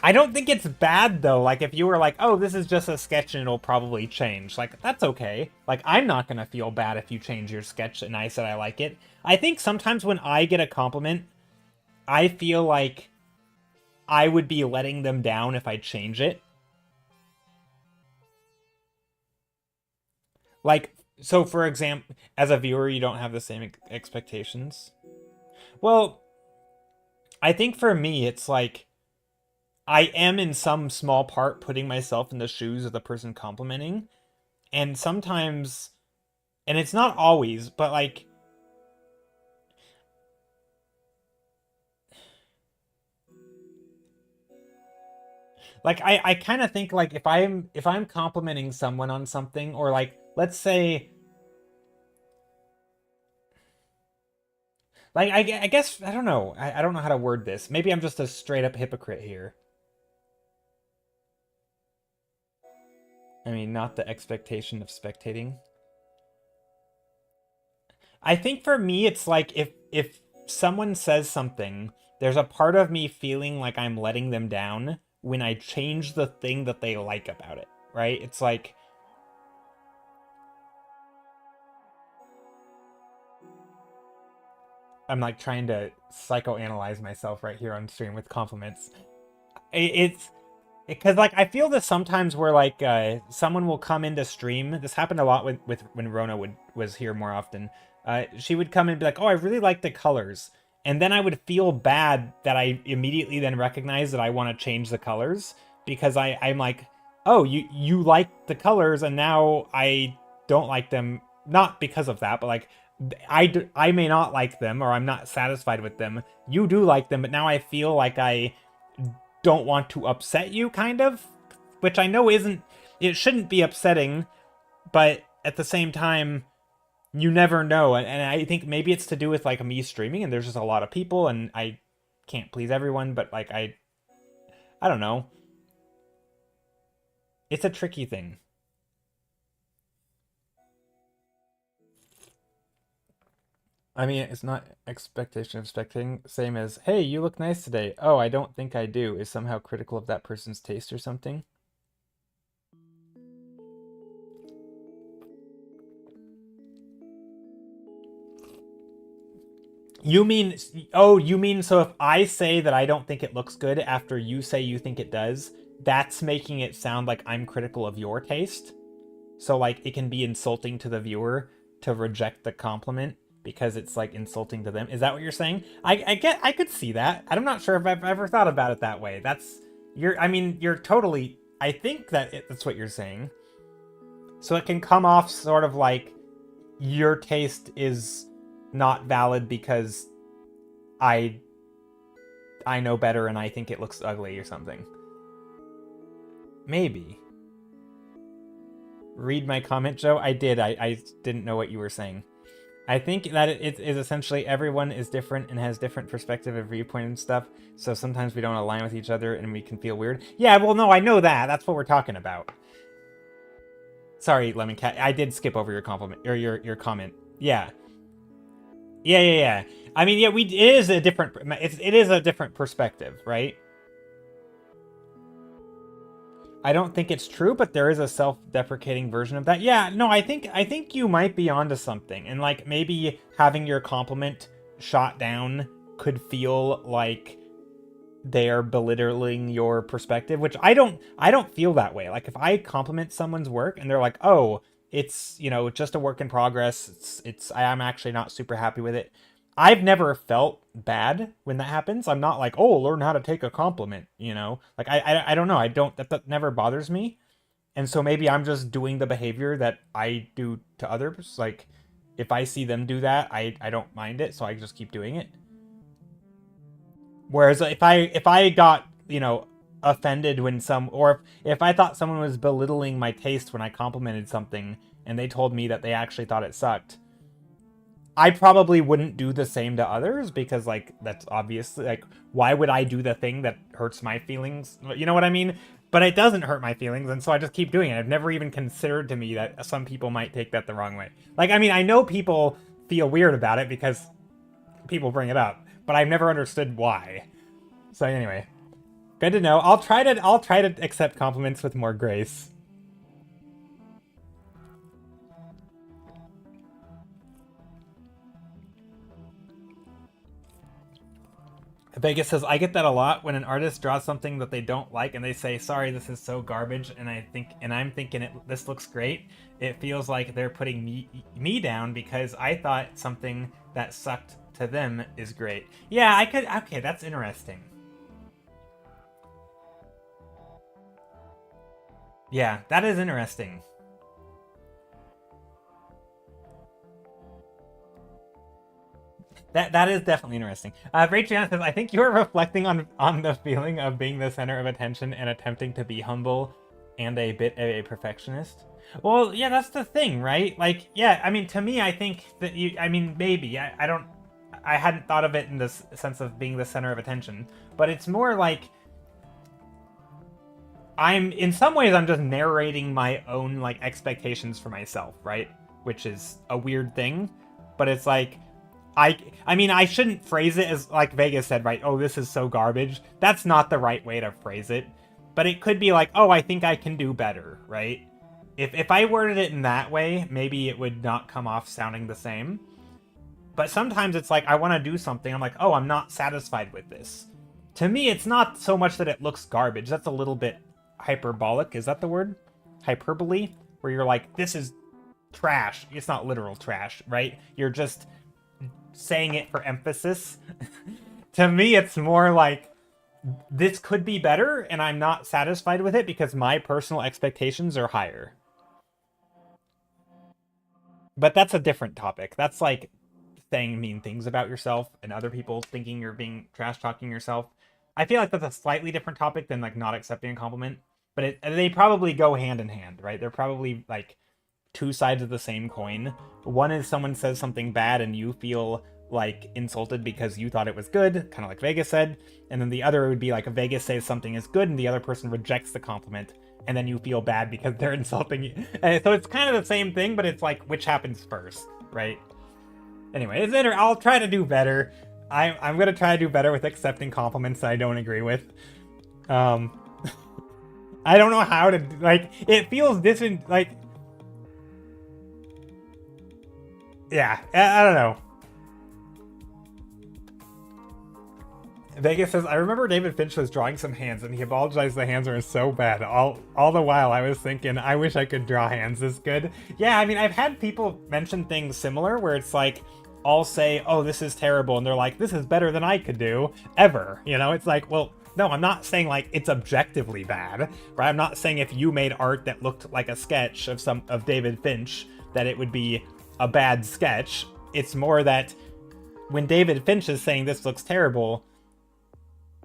I don't think it's bad though. Like if you were like, "Oh, this is just a sketch and it'll probably change." Like that's okay. Like I'm not going to feel bad if you change your sketch and I said I like it. I think sometimes when I get a compliment, I feel like I would be letting them down if I change it. Like so for example, as a viewer, you don't have the same expectations. Well, I think for me it's like I am in some small part putting myself in the shoes of the person complimenting. And sometimes, and it's not always, but like I kind of think like if I'm complimenting someone on something, or like let's say like I guess I don't know, I don't know how to word this. Maybe I'm just a straight up hypocrite here. I mean, not the expectation of spectating. I think for me, it's like if someone says something, there's a part of me feeling like I'm letting them down when I change the thing that they like about it, right? It's like I'm like trying to psychoanalyze myself right here on stream with compliments. It's because like I feel this sometimes where like someone will come into stream. This happened a lot with when Rona was here more often. She would come and be like, "Oh, I really like the colors," and then I would feel bad that I immediately then recognize that I want to change the colors because I'm like, "Oh, you like the colors, and now I don't like them." Not because of that, but like I may not like them or I'm not satisfied with them. You do like them, but now I feel like I don't want to upset you, kind of, which I know isn't, it shouldn't be upsetting, but at the same time, you never know. And I think maybe it's to do with like me streaming and there's just a lot of people and I can't please everyone, but like I don't know. It's a tricky thing. I mean, it's not expectation of expecting, same as, hey, you look nice today. Oh, I don't think I do, is somehow critical of that person's taste or something. You mean, oh, you mean so if I say that I don't think it looks good after you say you think it does, that's making it sound like I'm critical of your taste? So, like, it can be insulting to the viewer to reject the compliment because it's, like, insulting to them. Is that what you're saying? I could see that. I'm not sure if I've ever thought about it that way. I mean, you're totally, I think that's what you're saying. So it can come off sort of like your taste is not valid because I I know better and I think it looks ugly or something. Maybe. Read my comment, Joe? I did. I didn't know what you were saying. I think that it is essentially everyone is different and has different perspective and viewpoint and stuff, so sometimes we don't align with each other and we can feel weird. Yeah, well, no, I know that. That's what we're talking about. Sorry, Lemon Cat. I did skip over your compliment or your comment. Yeah. Yeah. I mean, yeah, it is a different it is a different perspective, right? I don't think it's true, but there is a self-deprecating version of that. Yeah, no, I think you might be onto something. And like maybe having your compliment shot down could feel like they're belittling your perspective, which I don't feel that way. Like if I compliment someone's work and they're like, "Oh, it's, just a work in progress. It's I'm actually not super happy with it." I've never felt bad when that happens. I'm not like, "Oh, learn how to take a compliment." Like I don't know. I don't that never bothers me. And so maybe I'm just doing the behavior that I do to others. Like if I see them do that, I don't mind it, so I just keep doing it. Whereas if I got, offended when or if I thought someone was belittling my taste when I complimented something and they told me that they actually thought it sucked, I probably wouldn't do the same to others because, like, that's obviously, like, why would I do the thing that hurts my feelings? You know what I mean? But it doesn't hurt my feelings, and so I just keep doing it. I've never even considered to me that some people might take that the wrong way. Like, I mean, I know people feel weird about it because people bring it up, but I've never understood why. So anyway, good to know. I'll try to accept compliments with more grace. Vegas says, I get that a lot when an artist draws something that they don't like and they say, sorry, this is so garbage, and I'm thinking this looks great. It feels like they're putting me down because I thought something that sucked to them is great. Yeah, okay, that's interesting. Yeah, that is interesting. That is definitely interesting. Rachel says, I think you're reflecting on the feeling of being the center of attention and attempting to be humble and a bit of a perfectionist. Well, yeah, that's the thing, right? Like, yeah, I mean, to me, I think that I mean, maybe. I hadn't thought of it in this sense of being the center of attention, but it's more like in some ways, I'm just narrating my own, like, expectations for myself, right? Which is a weird thing, but it's like, I mean, I shouldn't phrase it as, like Vegas said, right? Oh, this is so garbage. That's not the right way to phrase it. But it could be like, oh, I think I can do better, right? If I worded it in that way, maybe it would not come off sounding the same. But sometimes it's like, I want to do something. I'm like, oh, I'm not satisfied with this. To me, it's not so much that it looks garbage. That's a little bit hyperbolic. Is that the word? Hyperbole? Where you're like, this is trash. It's not literal trash, right? You're just saying it for emphasis. To me, it's more like, this could be better, and I'm not satisfied with it because my personal expectations are higher. But that's a different topic. That's like saying mean things about yourself and other people thinking you're being trash talking yourself. I feel like that's a slightly different topic than like not accepting a compliment. But they probably go hand in hand, right? They're probably like two sides of the same coin. One is someone says something bad and you feel like insulted because you thought it was good, kind of like Vegas said. And then the other would be like Vegas says something is good and the other person rejects the compliment. And then you feel bad because they're insulting you. And so it's kind of the same thing, but it's like, which happens first, right? Anyway, I'll try to do better. I'm going to try to do better with accepting compliments that I don't agree with. I don't know how to, like, it feels distant, like, yeah, I don't know. Vegas says, I remember David Finch was drawing some hands and he apologized the hands were so bad. All the while I was thinking, I wish I could draw hands this good. Yeah, I mean, I've had people mention things similar where it's like, I'll say, oh, this is terrible. And they're like, this is better than I could do ever. You know, it's like, well, no, I'm not saying like it's objectively bad, right? I'm not saying if you made art that looked like a sketch of David Finch, that it would be a bad sketch. It's more that when David Finch is saying this looks terrible,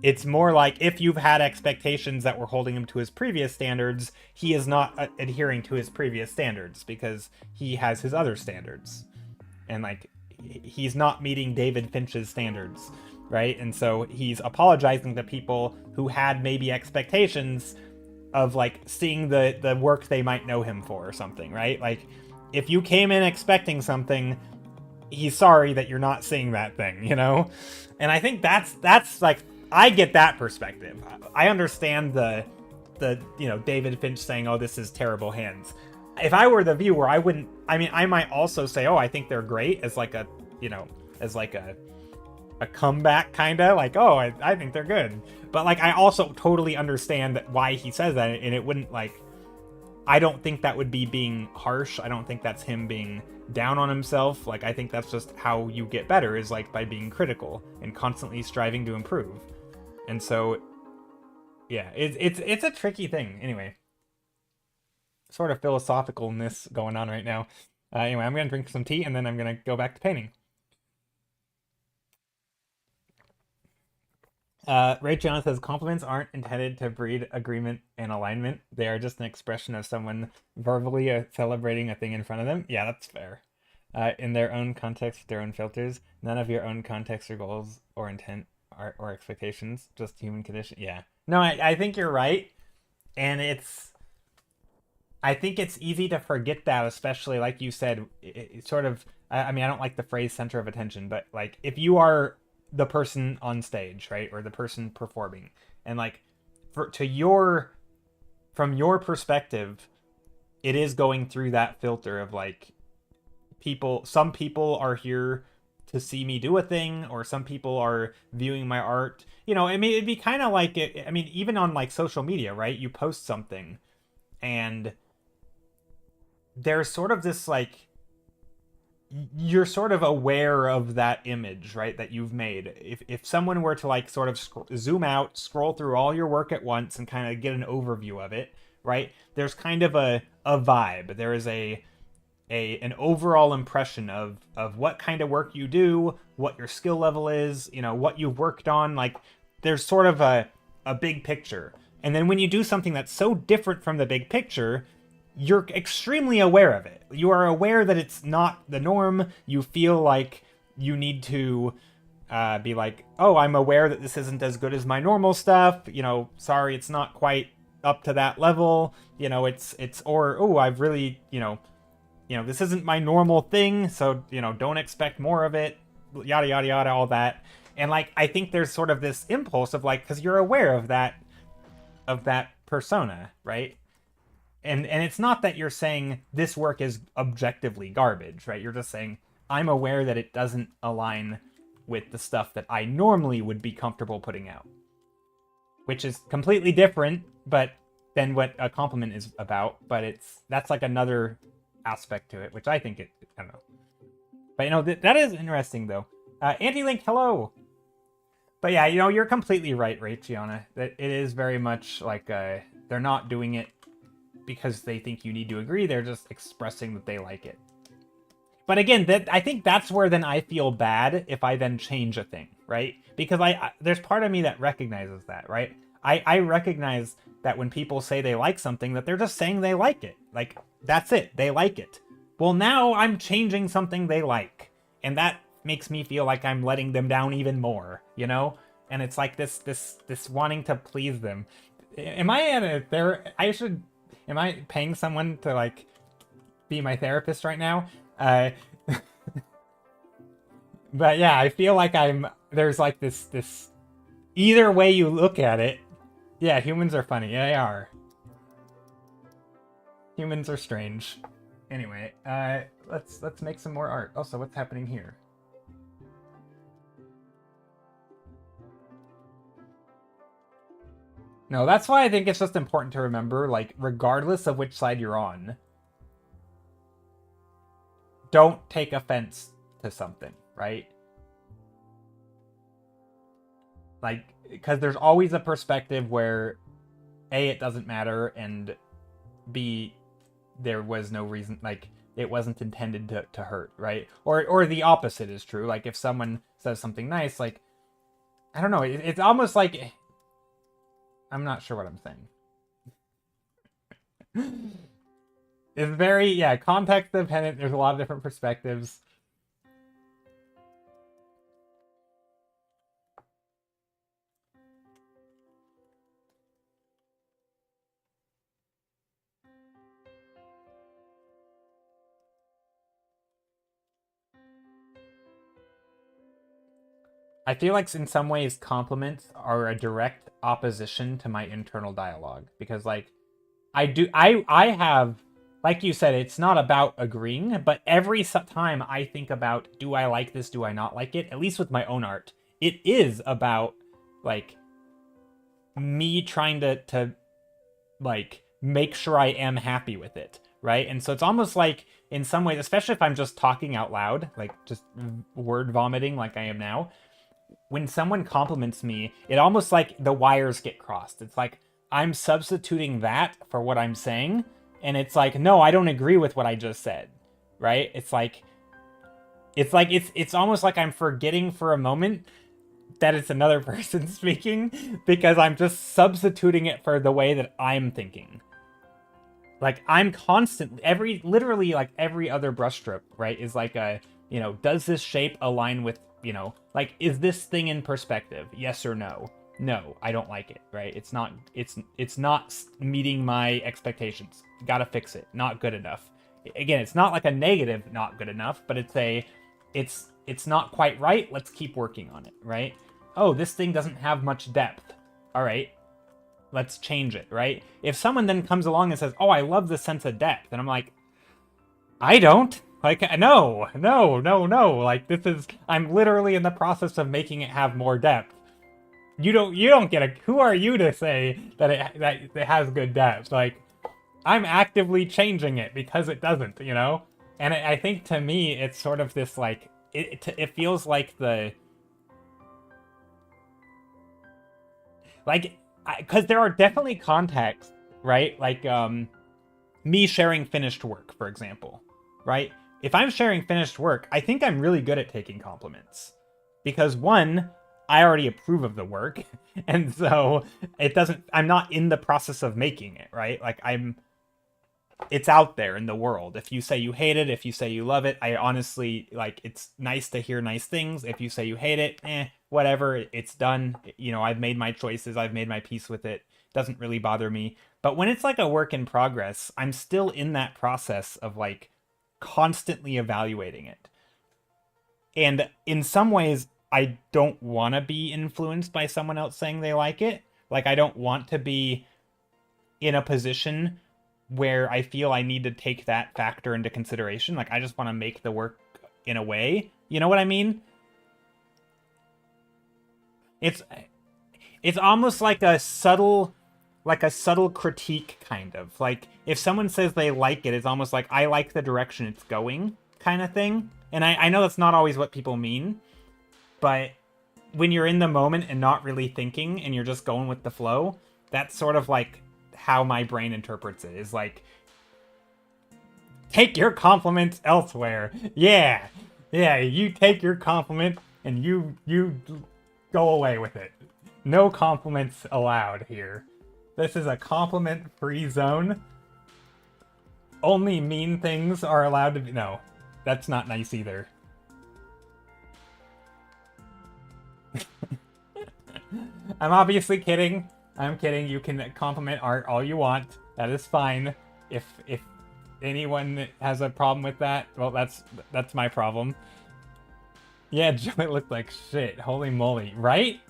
it's more like if you've had expectations that were holding him to his previous standards, he is not adhering to his previous standards because he has his other standards. And like, he's not meeting David Finch's standards, right? And so he's apologizing to people who had maybe expectations of like seeing the work they might know him for or something, right? Like, if you came in expecting something, he's sorry that you're not seeing that thing, you know? And I think that's like, I get that perspective. I understand the David Finch saying, oh, this is terrible hands. If I were the viewer, I wouldn't, I mean, I might also say, oh, I think they're great as like a comeback kind of, like, oh, I think they're good. But like, I also totally understand why he says that, and it wouldn't like, I don't think that would be being harsh. I don't think that's him being down on himself. Like, I think that's just how you get better, is like by being critical and constantly striving to improve. And so, yeah, it's a tricky thing. Anyway, sort of philosophicalness going on right now. Anyway, I'm gonna drink some tea and then I'm gonna go back to painting. Raytheon says compliments aren't intended to breed agreement and alignment. They are just an expression of someone verbally celebrating a thing in front of them. Yeah, that's fair. In their own context, their own filters. None of your own context or goals or intent or expectations. Just human condition. Yeah. No, I think you're right. And I think it's easy to forget that, especially like you said, it sort of, I mean, I don't like the phrase center of attention, but like if you are the person on stage, right, or the person performing, and like from your perspective, it is going through that filter of like some people are here to see me do a thing, or some people are viewing my art. I mean, it'd be kind of like I mean, even on like social media, right? You post something and there's sort of this like you're sort of aware of that image, right, that you've made. If someone were to like sort of zoom out, scroll through all your work at once and kind of get an overview of it, right, there's kind of a vibe. There is an overall impression of what kind of work you do, what your skill level is, what you've worked on. Like there's sort of a big picture. And then when you do something that's so different from the big picture, you're extremely aware of it. You are aware that it's not the norm. You feel like you need to be like, oh, I'm aware that this isn't as good as my normal stuff. Sorry, it's not quite up to that level. Or, oh, I've really, this isn't my normal thing. So, don't expect more of it. Yada, yada, yada, all that. And like, I think there's sort of this impulse of like, because you're aware of that persona, right? And it's not that you're saying this work is objectively garbage, right? You're just saying, I'm aware that it doesn't align with the stuff that I normally would be comfortable putting out. Which is completely different, but than what a compliment is about. But that's like another aspect to it, which I think I don't know. But that is interesting though. Anti-Link, hello! But yeah, you're completely right, Gianna. That it is very much like they're not doing it because they think you need to agree. They're just expressing that they like it. But again, I think that's where then I feel bad if I then change a thing, right? Because there's part of me that recognizes that, right? I recognize that when people say they like something, that they're just saying they like it. Like, that's it. They like it. Well, now I'm changing something they like. And that makes me feel like I'm letting them down even more, And it's like this wanting to please them. Am I paying someone to like be my therapist right now? But yeah, I feel like there's like this either way you look at it. Yeah, humans are funny. Yeah, they are. Humans are strange. Anyway, let's make some more art. Also, what's happening here? No, that's why I think it's just important to remember, like, regardless of which side you're on, don't take offense to something, right? Like, because there's always a perspective where A, it doesn't matter, and B, there was no reason, like, it wasn't intended to hurt, right? Or the opposite is true. Like, if someone says something nice, like, I don't know, it's almost like... I'm not sure what I'm saying. It's very, yeah, context dependent. There's a lot of different perspectives. I feel like in some ways compliments are a direct opposition to my internal dialogue, because like I have, like you said, it's not about agreeing, but every time I think about, do I like this, do I not like it, at least with my own art, it is about like me trying to like make sure I am happy with it, right? And so it's almost like in some ways, especially if I'm just talking out loud, like just word vomiting like I am now, when someone compliments me, it almost like the wires get crossed. It's like I'm substituting that for what I'm saying, and it's like, no, I don't agree with what I just said, right? It's almost like I'm forgetting for a moment that it's another person speaking because I'm just substituting it for the way that I'm thinking. Like, I'm constantly, literally like every other brushstroke, right, is like a, you know, does this shape align with, you know, like, is this thing in perspective? Yes or no? No, I don't like it, right? It's not meeting my expectations. Gotta fix it. Not good enough. Again, it's not like a negative not good enough, but it's not quite right. Let's keep working on it, right? Oh, this thing doesn't have much depth. All right, let's change it, right? If someone then comes along and says, oh, I love the sense of depth, and I'm like, I don't. Like, no. Like, I'm literally in the process of making it have more depth. You don't get who are you to say that it has good depth? Like, I'm actively changing it because it doesn't, you know? And I think to me, it's sort of this, like, it feels like because there are definitely contexts, right? Like, me sharing finished work, for example, right? If I'm sharing finished work, I think I'm really good at taking compliments. Because one, I already approve of the work, and so I'm not in the process of making it, right? Like, it's out there in the world. If you say you hate it, if you say you love it, I honestly, like, it's nice to hear nice things. If you say you hate it, whatever, it's done. You know, I've made my choices, I've made my peace with it. Doesn't really bother me. But when it's like a work in progress, I'm still in that process of, like, constantly evaluating it. And in some ways, I don't want to be influenced by someone else saying they like it. Like, I don't want to be in a position where I feel I need to take that factor into consideration. Like, I just want to make the work in a way. You know what I mean? It's almost like a subtle critique, kind of. Like, if someone says they like it, it's almost like, I like the direction it's going, kind of thing. And I know that's not always what people mean, but when you're in the moment and not really thinking and you're just going with the flow, that's sort of like how my brain interprets it. Is like, take your compliments elsewhere. Yeah, you take your compliment and you go away with it. No compliments allowed here. This is a compliment-free zone. Only mean things are allowed to be... No, that's not nice either. I'm obviously kidding. I'm kidding. You can compliment art all you want. That is fine. If anyone has a problem with that, well, that's my problem. Yeah, Joey looked like shit. Holy moly, right?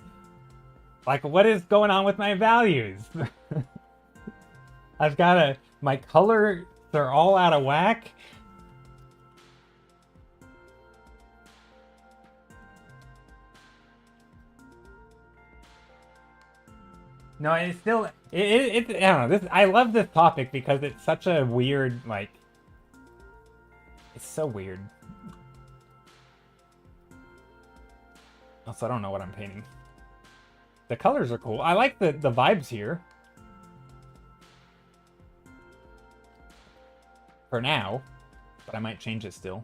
Like, what is going on with my values? I've got my colors are all out of whack. No, it's still, I don't know, I love this topic because it's such a weird, like, it's so weird. Also, I don't know what I'm painting. The colors are cool. I like the vibes here. For now, but I might change it still.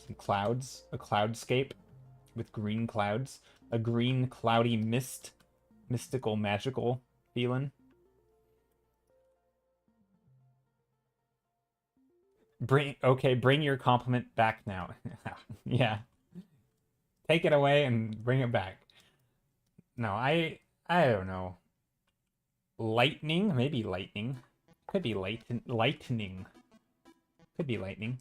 Some clouds, a cloudscape with green clouds, a green cloudy mist, mystical, magical feeling. Bring your compliment back now. Yeah. Take it away and bring it back. No, I don't know. Lightning? Maybe lightning. Could be lightning. Could be lightning.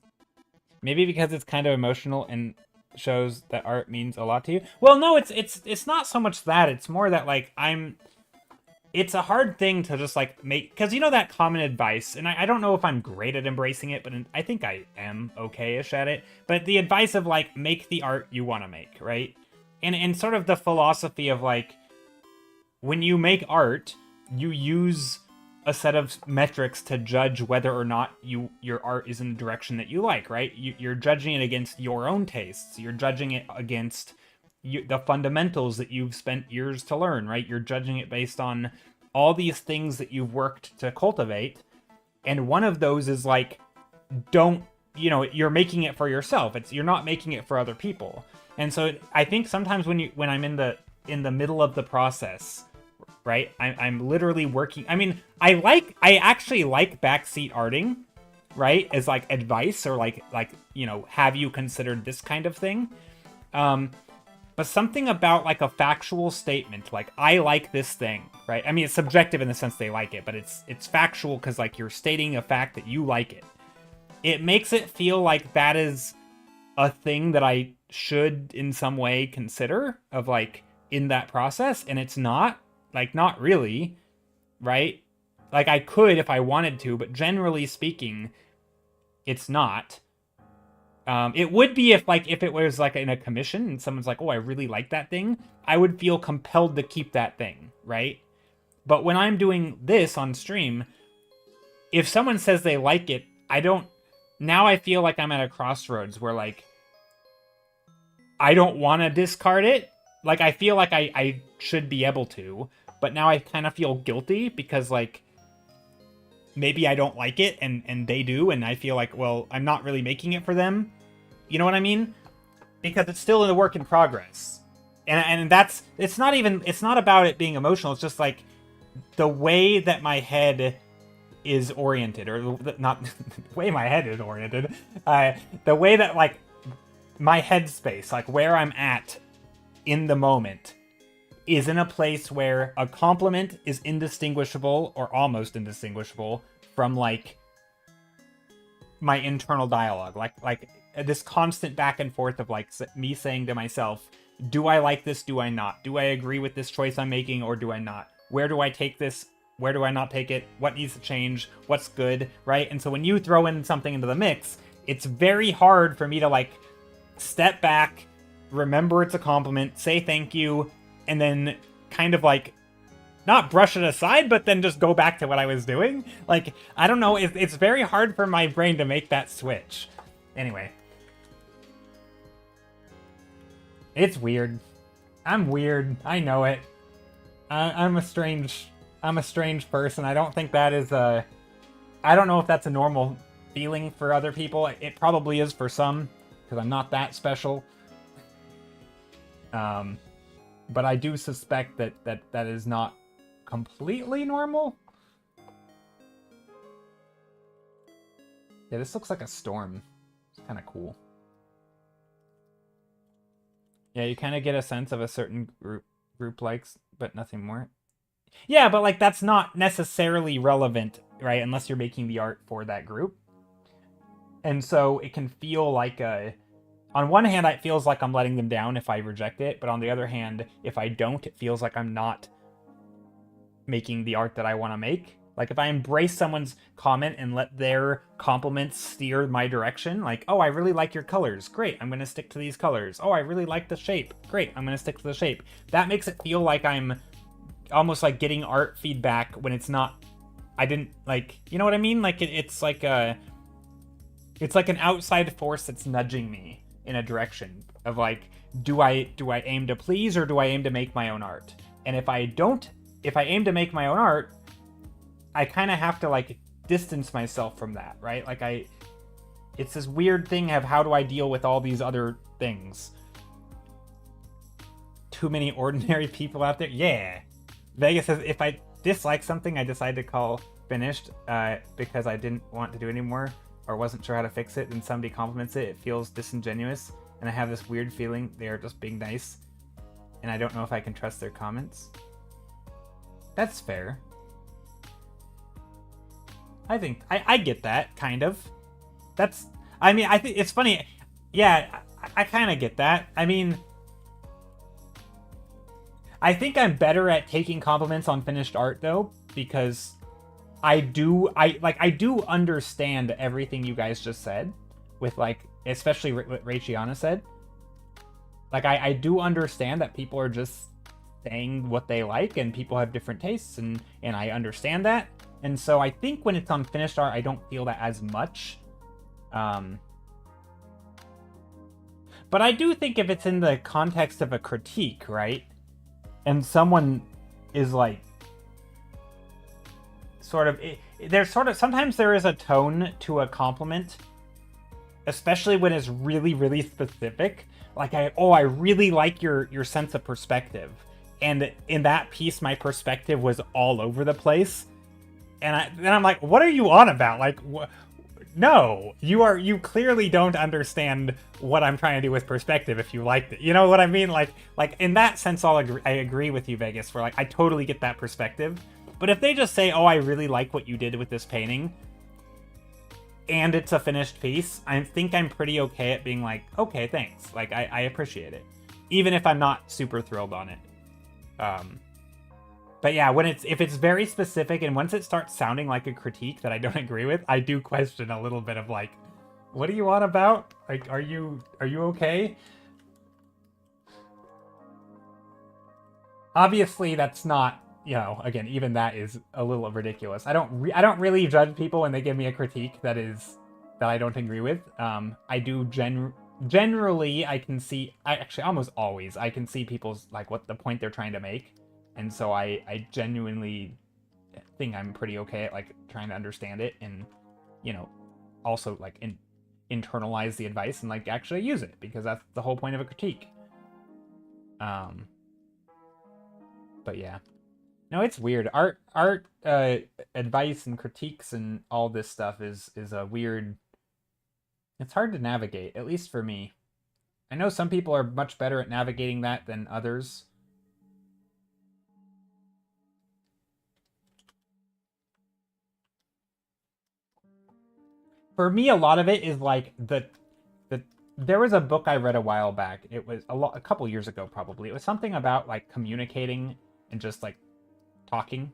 Maybe because it's kind of emotional and shows that art means a lot to you. Well, no, it's not so much that. It's more that, like, it's a hard thing to just, like, make, because, you know, that common advice, and I don't know if I'm great at embracing it, but I think I am okay-ish at it, but the advice of, like, make the art you want to make, right? And sort of the philosophy of, like, when you make art, you use a set of metrics to judge whether or not your art is in the direction that you like, right? You're judging it against your own tastes. You're judging it against the fundamentals that you've spent years to learn, right? You're judging it based on all these things that you've worked to cultivate. And one of those is, like, don't you're making it for yourself. You're not making it for other people. And so I think sometimes when I'm in the middle of the process, right, I'm literally working. I mean, I actually like backseat arting, right, as like advice, or like have you considered this kind of thing? But something about like a factual statement, like I like this thing, right? I mean, it's subjective in the sense they like it, but it's factual because like you're stating a fact that you like it. It makes it feel like that is a thing that I should in some way consider of like in that process, and it's not. Like, not really, right? Like, I could if I wanted to, but generally speaking, it's not. It would be if it was like in a commission and someone's like, oh, I really like that thing, I would feel compelled to keep that thing, right? But when I'm doing this on stream, if someone says they like it, now I feel like I'm at a crossroads where like, I don't want to discard it. Like, I feel like I should be able to, but now I kind of feel guilty because, like, maybe I don't like it and they do, and I feel like, well, I'm not really making it for them. You know what I mean? Because it's still a work in progress. And it's not about it being emotional. It's just, like, the way that my head is oriented, or not the way my head is oriented, the way that, like, my headspace, like, where I'm at in the moment, is in a place where a compliment is indistinguishable or almost indistinguishable from like my internal dialogue, like this constant back and forth of like me saying to myself, do I like this, do I not, do I agree with this choice I'm making, or do I not, where do I take this, where do I not take it, what needs to change, what's good, right? And so when you throw in something into the mix, it's very hard for me to like step back, remember it's a compliment, say thank you, and then kind of like not brush it aside, but then just go back to what I was doing. Like, I don't know, it's very hard for my brain to make that switch. Anyway. It's weird. I'm weird. I know it. I'm a strange person. I don't think that is I don't know if that's a normal feeling for other people. It probably is for some, because I'm not that special. But I do suspect that is not completely normal. Yeah, this looks like a storm. It's kind of cool. Yeah, you kind of get a sense of a certain group likes, but nothing more. Yeah, but like that's not necessarily relevant, right? Unless you're making the art for that group. And so it can feel like on one hand, it feels like I'm letting them down if I reject it, but on the other hand, if I don't, it feels like I'm not making the art that I want to make. Like, if I embrace someone's comment and let their compliments steer my direction, like, oh, I really like your colors, great, I'm going to stick to these colors. Oh, I really like the shape, great, I'm going to stick to the shape. That makes it feel like I'm almost like getting art feedback when it's not, I didn't, like, you know what I mean? Like, it's like an outside force that's nudging me in a direction of like, do I aim to please, or do I aim to make my own art? And if I aim to make my own art, I kind of have to like distance myself from that, right? Like it's this weird thing of how do I deal with all these other things? Too many ordinary people out there? Yeah. Vegas says, if I dislike something, I decide to call finished because I didn't want to do anymore or wasn't sure how to fix it, and somebody compliments it, it feels disingenuous, and I have this weird feeling they are just being nice, and I don't know if I can trust their comments. That's fair. I think I get that, kind of. I think it's funny. Yeah, I kind of get that. I mean, I think I'm better at taking compliments on finished art though, because I do understand everything you guys just said, with like, especially what Raichiana said. Like, I do understand that people are just saying what they like, and people have different tastes, and I understand that. And so I think when it's on finished art, I don't feel that as much. But I do think if it's in the context of a critique, right? And someone is like, sometimes there is a tone to a compliment especially when it's really, really specific. Like I really like your sense of perspective. And in that piece, my perspective was all over the place. And then I'm like, what are you on about? Like, no, you clearly don't understand what I'm trying to do with perspective if you liked it. You know what I mean? Like in that sense, I agree with you, Vegas, where like I totally get that perspective. But if they just say, oh, I really like what you did with this painting, and it's a finished piece, I think I'm pretty okay at being like, okay, thanks. Like, I appreciate it. Even if I'm not super thrilled on it. But yeah, if it's very specific, and once it starts sounding like a critique that I don't agree with, I do question a little bit of like, what are you on about? Like, are you okay? Obviously, that's not, you know, again, even that is a little ridiculous. I don't really judge people when they give me a critique that I don't agree with. I do generally I can see, I actually almost always I can see people's like what the point they're trying to make, and so I genuinely think I'm pretty okay at like trying to understand it, and you know, also like internalize the advice and like actually use it, because that's the whole point of a critique. But yeah. No, it's weird. Art advice and critiques and all this stuff is a weird. It's hard to navigate, at least for me. I know some people are much better at navigating that than others. For me, a lot of it is like there was a book I read a while back. It was a couple years ago probably. It was something about like communicating and just like talking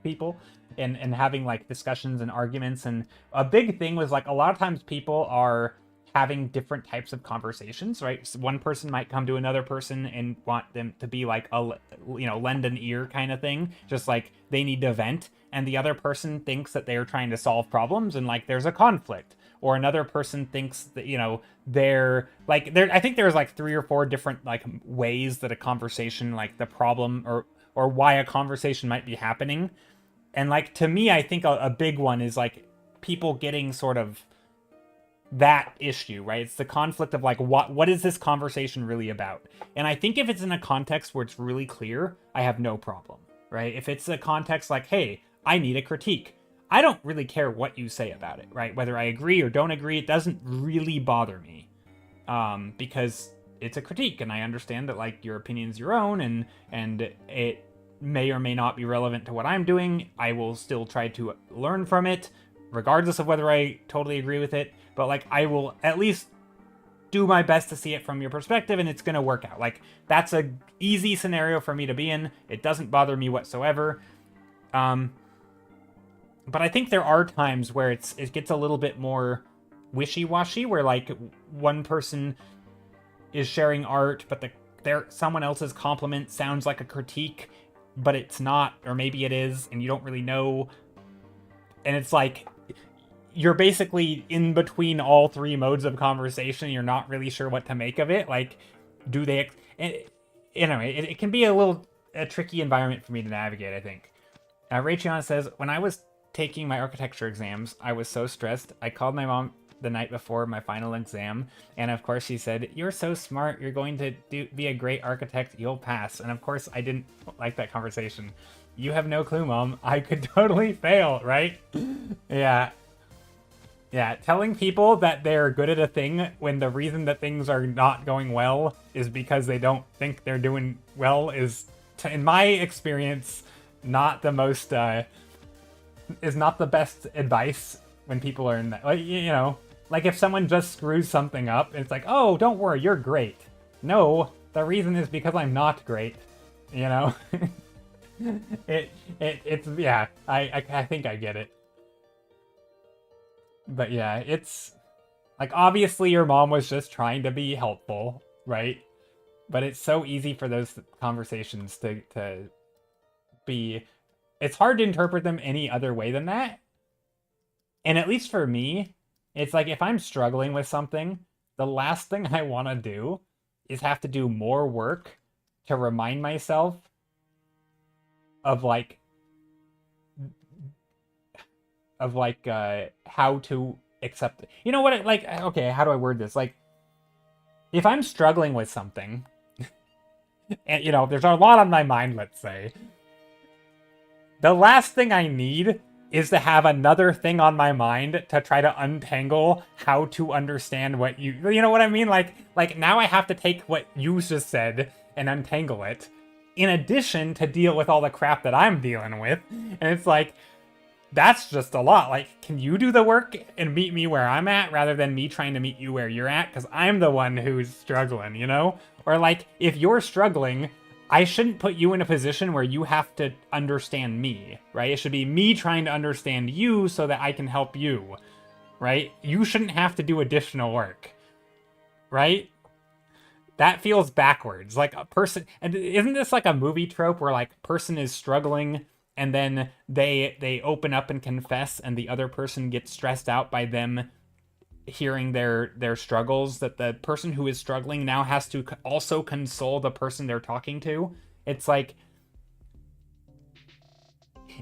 people and having like discussions and arguments. And a big thing was like a lot of times people are having different types of conversations, right? So one person might come to another person and want them to be like a, you know, lend an ear kind of thing, just like they need to vent, and the other person thinks that they're trying to solve problems and like there's a conflict. Or another person thinks that, you know, they're like there I think there's like 3 or 4 different like ways that a conversation, like the problem or why a conversation might be happening. And like to me, I think a big one is like people getting sort of that issue, right? It's the conflict of like what is this conversation really about? And I think if it's in a context where it's really clear, I have no problem, right? If it's a context like, hey, I need a critique, I don't really care what you say about it, right? Whether I agree or don't agree, it doesn't really bother me, because it's a critique, and I understand that like your opinion's your own, and it may or may not be relevant to what I'm doing. I will still try to learn from it, regardless of whether I totally agree with it. But like, I will at least do my best to see it from your perspective, and it's gonna work out. Like, that's a easy scenario for me to be in. It doesn't bother me whatsoever. But I think there are times where it gets a little bit more wishy-washy, where like one person is sharing art, but someone else's compliment sounds like a critique, but it's not, or maybe it is, and you don't really know. And it's like you're basically in between all 3 modes of conversation. You're not really sure what to make of it. Like, do they? Anyway, it can be a tricky environment for me to navigate, I think. Raychion says, when I was taking my architecture exams, I was so stressed. I called my mom the night before my final exam, and of course she said, "You're so smart. You're going to be a great architect. You'll pass." And of course I didn't like that conversation. You have no clue, Mom. I could totally fail, right? Yeah. Yeah, telling people that they're good at a thing when the reason that things are not going well is because they don't think they're doing well is, in my experience, not the most, is not the best advice when people are in that. Like, you know, like if someone just screws something up, it's like, oh, don't worry, you're great. No, the reason is because I'm not great, you know? It's, yeah, I think I get it. But yeah, it's like, obviously your mom was just trying to be helpful, right? But it's so easy for those conversations to be, it's hard to interpret them any other way than that. And at least for me, it's like if I'm struggling with something, the last thing I want to do is have to do more work to remind myself of like how to accept it. You know what? Like, okay, how do I word this? Like, if I'm struggling with something, and you know, there's a lot on my mind, let's say, the last thing I need is to have another thing on my mind to try to untangle how to understand what you know what I mean? Like now I have to take what you just said and untangle it, in addition to deal with all the crap that I'm dealing with. And it's like, that's just a lot. Like, can you do the work and meet me where I'm at rather than me trying to meet you where you're at? Because I'm the one who's struggling, you know? Or like, if you're struggling, I shouldn't put you in a position where you have to understand me, right? It should be me trying to understand you so that I can help you, right? You shouldn't have to do additional work, right? That feels backwards. Like a person, and isn't this like a movie trope where like person is struggling and then they open up and confess and the other person gets stressed out by them hearing their struggles, that the person who is struggling now has to also console the person they're talking to. It's like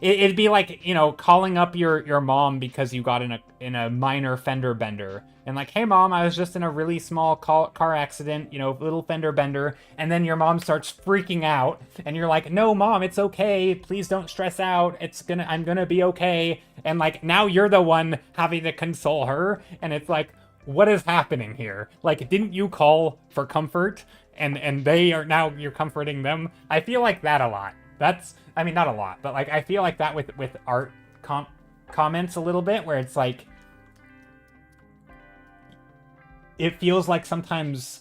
it'd be like, you know, calling up your mom because you got in a minor fender bender, and like, hey mom, I was just in a really small car accident, you know, little fender bender, and then your mom starts freaking out, and you're like, no mom, it's okay, please don't stress out, I'm gonna be okay, and like now you're the one having to console her, and it's like, what is happening here? Like, didn't you call for comfort, and they are now you're comforting them? I feel like that a lot. That's, I mean, not a lot, but like I feel like that with art comments a little bit, where it's like, it feels like sometimes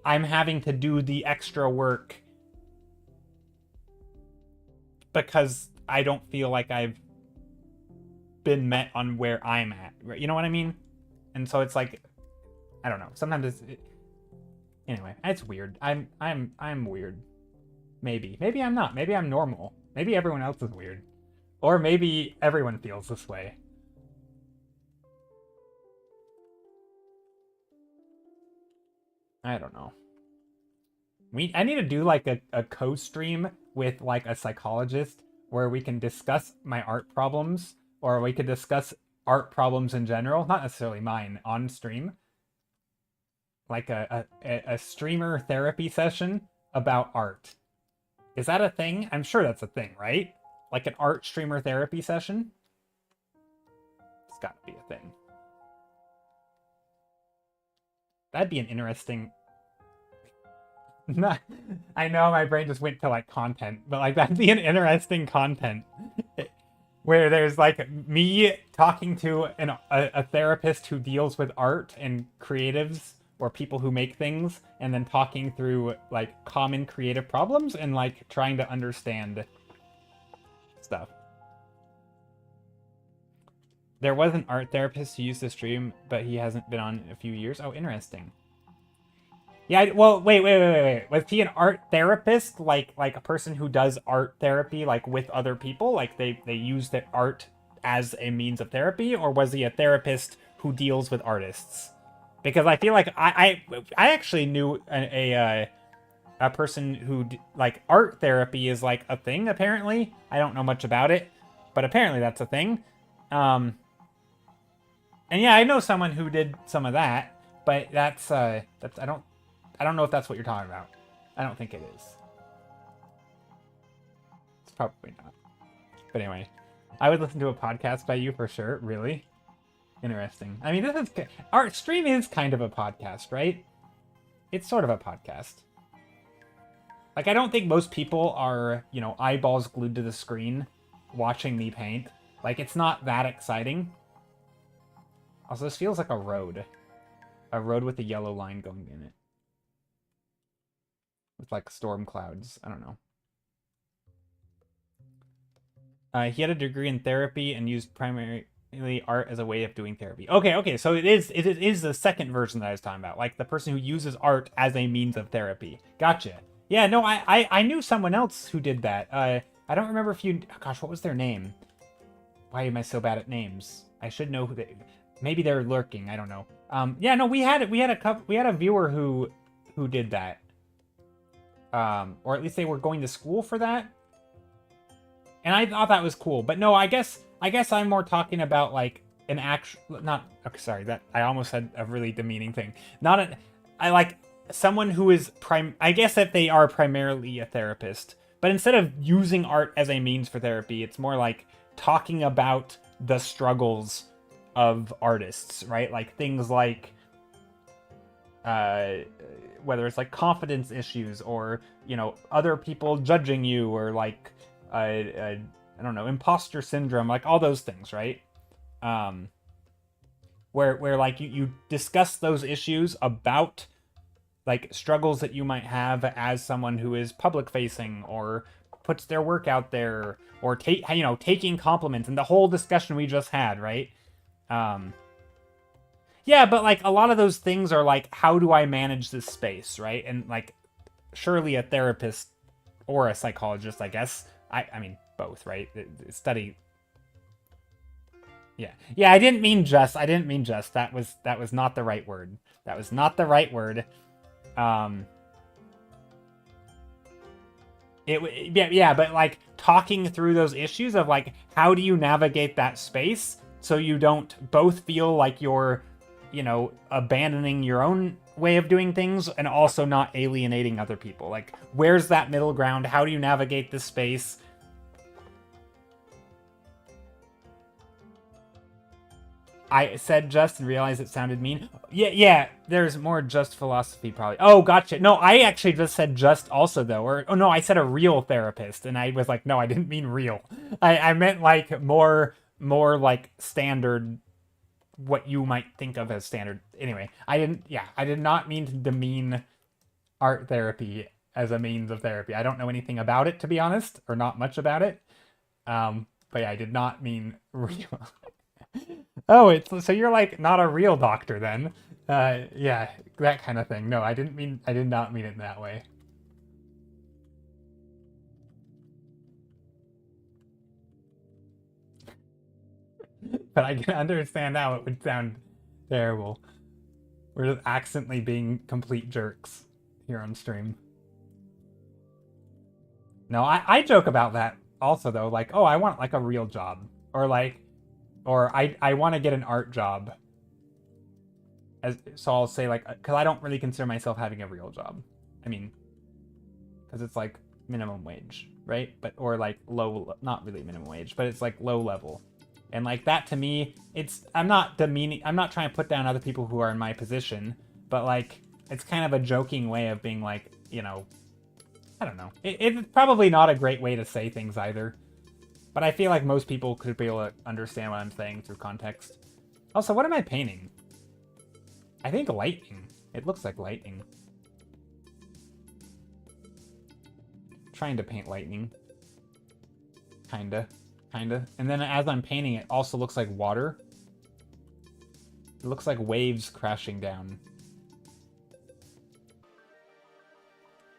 I'm having to do the extra work because I don't feel like I've been met on where I'm at. Right? You know what I mean? And so it's like, I don't know. Sometimes anyway, it's weird. I'm weird. Maybe I'm not. Maybe I'm normal. Maybe everyone else is weird, or maybe everyone feels this way. I don't know. I need to do like a co-stream with like a psychologist where we can discuss my art problems, or we could discuss art problems in general, not necessarily mine, on stream. Like a streamer therapy session about art. Is that a thing? I'm sure that's a thing, right? Like an art streamer therapy session? It's gotta be a thing. That'd be an interesting... I know my brain just went to like content, but like that'd be an interesting content. Where there's like me talking to a therapist who deals with art and creatives or people who make things, and then talking through like common creative problems and like trying to understand stuff. There was an art therapist who used to stream, but he hasn't been on in a few years. Oh, interesting. Yeah, well, wait. Was he an art therapist, like a person who does art therapy, like with other people, like they use the art as a means of therapy, or was he a therapist who deals with artists? Because I feel like I actually knew a person who like art therapy is like a thing. Apparently, I don't know much about it, but apparently that's a thing. And yeah, I know someone who did some of that, but that's I don't know if that's what you're talking about. I don't think it is. It's probably not. But anyway, I would listen to a podcast by you for sure. Really? Interesting. I mean, this is... Our stream is kind of a podcast, right? It's sort of a podcast. Like, I don't think most people are, you know, eyeballs glued to the screen watching me paint. Like, it's not that exciting. Also, this feels like a road. A road with a yellow line going in it. With like storm clouds. I don't know. He had a degree in therapy and used primarily art as a way of doing therapy. Okay, so it is the second version that I was talking about. Like the person who uses art as a means of therapy. Gotcha. Yeah, no, I knew someone else who did that. I don't remember if you... Gosh, what was their name? Why am I so bad at names? I should know who they... Maybe they're lurking. I don't know. Yeah, no, we had a viewer who did that. Or at least they were going to school for that. And I thought that was cool. But no, I guess I'm more talking about like an actual, not, okay, sorry, that I almost said a really demeaning thing. Not an, I like someone who is I guess that they are primarily a therapist, but instead of using art as a means for therapy, it's more like talking about the struggles of artists, right? Like things like whether it's like confidence issues or, you know, other people judging you, or like I don't know, imposter syndrome, like all those things, right? Where like you discuss those issues about like struggles that you might have as someone who is public facing or puts their work out there, or taking compliments, and the whole discussion we just had, right? Yeah, but like a lot of those things are like, how do I manage this space, right? And like surely a therapist or a psychologist, I guess, I mean both, right? Study. Yeah, I didn't mean just. That was not the right word. That was not the right word. Yeah, but like talking through those issues of like, how do you navigate that space so you don't both feel like you're, you know, abandoning your own way of doing things and also not alienating other people. Like, where's that middle ground? How do you navigate this space? I said just and realized it sounded mean. Yeah, there's more just philosophy probably. Oh, gotcha. No, I actually just said just also though. Or, oh no, I said a real therapist. And I was like, no, I didn't mean real. I meant like more like standard, what you might think of as standard. Anyway, I did not mean to demean art therapy as a means of therapy. I don't know anything about it, to be honest, or not much about it. But yeah, I did not mean real. Oh, it's so you're like not a real doctor then. Yeah, that kind of thing. No, I did not mean it that way. But I can understand how it would sound terrible. We're just accidentally being complete jerks here on stream. No, I joke about that also though, like, oh, I want like a real job. Or I want to get an art job. So I'll say like, because I don't really consider myself having a real job. I mean, because it's like minimum wage, right? But or like low, not really minimum wage, but it's like low level. And like that to me, I'm not demeaning, I'm not trying to put down other people who are in my position, but like it's kind of a joking way of being like, you know, I don't know. It's probably not a great way to say things either. But I feel like most people could be able to understand what I'm saying through context. Also, what am I painting? I think lightning. It looks like lightning. Trying to paint lightning. Kinda. And then as I'm painting, it also looks like water. It looks like waves crashing down.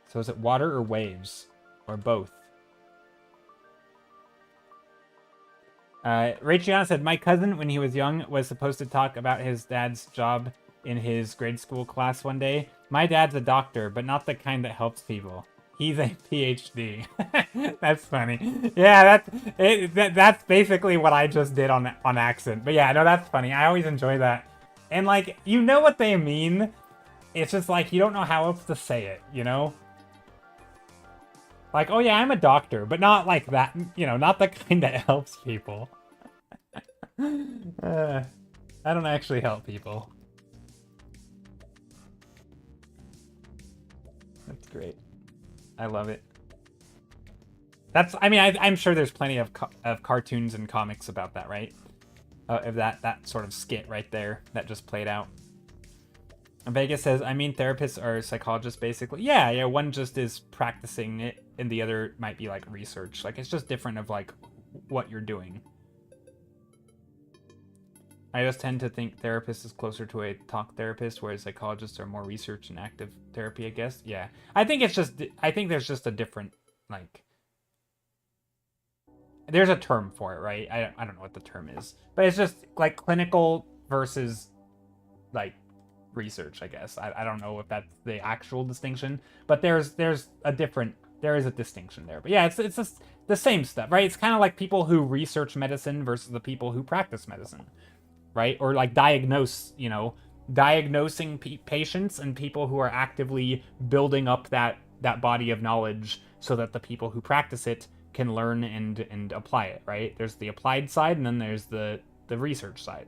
So is it water or waves? Or both? Raychiana said, my cousin, when he was young, was supposed to talk about his dad's job in his grade school class one day. My dad's a doctor, but not the kind that helps people. He's a PhD. That's funny. Yeah, that's basically what I just did on accent. But yeah, no, that's funny. I always enjoy that. And like, you know what they mean. It's just like, you don't know how else to say it, you know? Like, oh yeah, I'm a doctor, but not like that, you know, not the kind that helps people. I don't actually help people. That's great. I love it. I mean, I'm sure there's plenty of cartoons and comics about that, right? Of that sort of skit right there that just played out. Vegas says, I mean, therapists are psychologists, basically. Yeah, one just is practicing it, and the other might be, like, research. Like, it's just different of, like, what you're doing. I just tend to think therapist is closer to a talk therapist, whereas psychologists are more research and active therapy, I guess. Yeah. I think there's just a different, like... There's a term for it, right? I don't know what the term is. But it's just, like, clinical versus, like, research, I guess. I don't know if that's the actual distinction, but there is a distinction there. But yeah, it's just the same stuff, right? It's kind of like people who research medicine versus the people who practice medicine. right? Or like diagnose, diagnosing patients and people who are actively building up that body of knowledge so that the people who practice it can learn and apply it, right? There's the applied side and then there's the research side.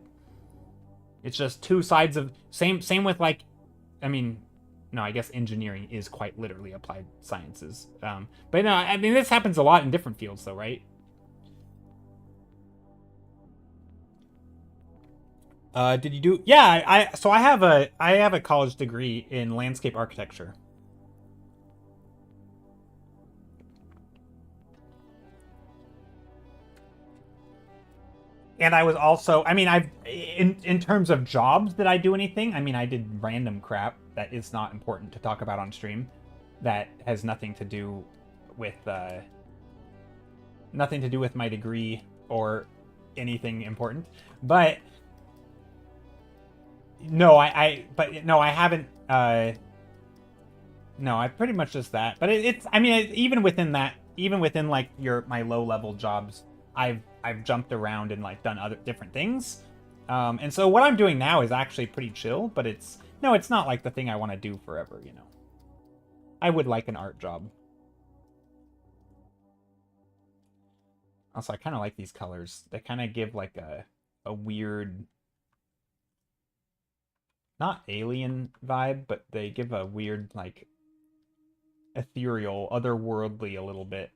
It's just two sides of same with like, I mean, no, I guess engineering is quite literally applied sciences. But no, I mean this happens a lot in different fields though, right? Did you do? Yeah, so I have a college degree in landscape architecture. And I was also, I mean, I've in terms of jobs, did I do anything? I mean, I did random crap that is not important to talk about on stream, that has with nothing to do with my degree or anything important. But no, but no, I haven't. No, I pretty much just that. But it's, I mean, even within that, even within like my low level jobs, I've jumped around and like done other different things. And so what I'm doing now is actually pretty chill, but it's not like the thing I want to do forever, you know. I would like an art job. Also, I kind of like these colors. They kind of give like a weird, not alien vibe, but they give a weird like ethereal, otherworldly a little bit.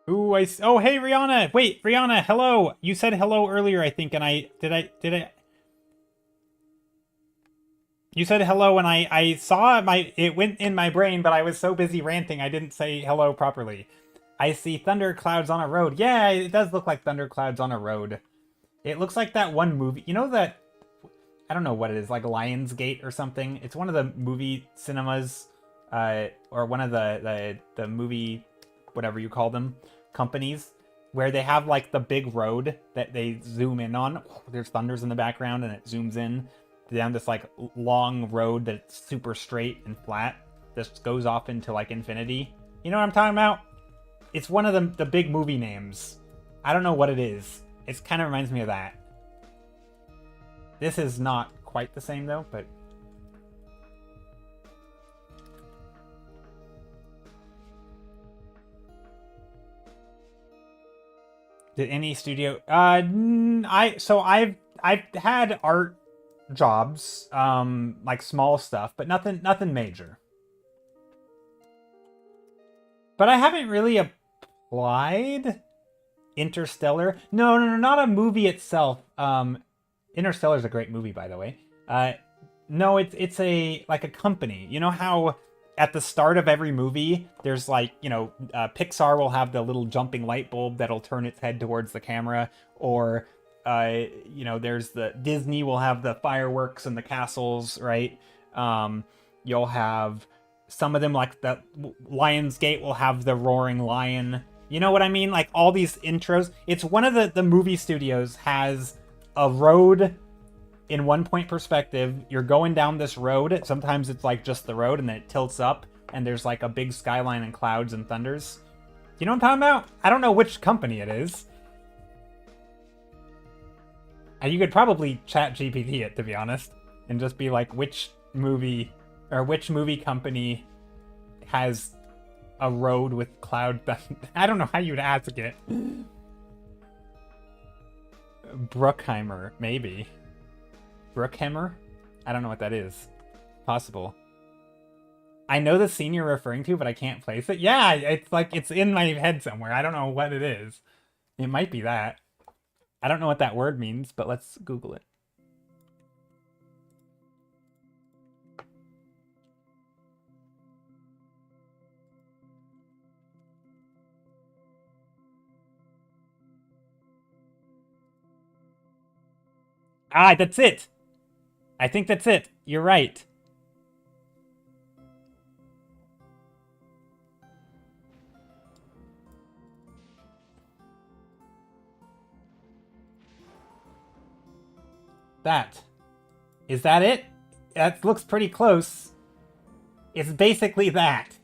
Ooh, oh hey Rihanna. Wait, Rihanna, hello. You said hello earlier, I think, and I you said hello and I saw it went in my brain, but I was so busy ranting I didn't say hello properly. I see thunder clouds on a road. Yeah, it does look like thunder clouds on a road. It looks like that one movie. You know that, I don't know what it is, like Lionsgate or something. It's one of the movie cinemas, or one of the movie, whatever you call them, companies, where they have like the big road that they zoom in on. There's thunders in the background and it zooms in down this like long road that's super straight and flat. This goes off into like infinity. You know what I'm talking about? It's one of the big movie names. I don't know what it is. It kind of reminds me of that. This is not quite the same though, but did any studio I've had art jobs, like small stuff, but nothing major. But I haven't really applied. Interstellar. No, not a movie itself. Interstellar is a great movie, by the way. No, it's a like a company. You know how at the start of every movie, there's like, Pixar will have the little jumping light bulb that'll turn its head towards the camera, or there's the Disney will have the fireworks and the castles, right? You'll have some of them like the Lionsgate will have the roaring lion. You know what I mean? Like all these intros. It's one of the movie studios has a road in 1 point perspective. You're going down this road. Sometimes it's like just the road and then it tilts up and there's like a big skyline and clouds and thunders. You know what I'm talking about? I don't know which company it is. And you could probably chat GPT it, to be honest, and just be like, which movie company has a road with cloud thunder? I don't know how you'd ask it. Bruckheimer, maybe. Bruckheimer? I don't know what that is. Possible. I know the scene you're referring to, but I can't place it. Yeah, it's like it's in my head somewhere. I don't know what it is. It might be that. I don't know what that word means, but let's Google it. Ah, that's it. I think that's it. You're right. That. Is that it? That looks pretty close. It's basically that.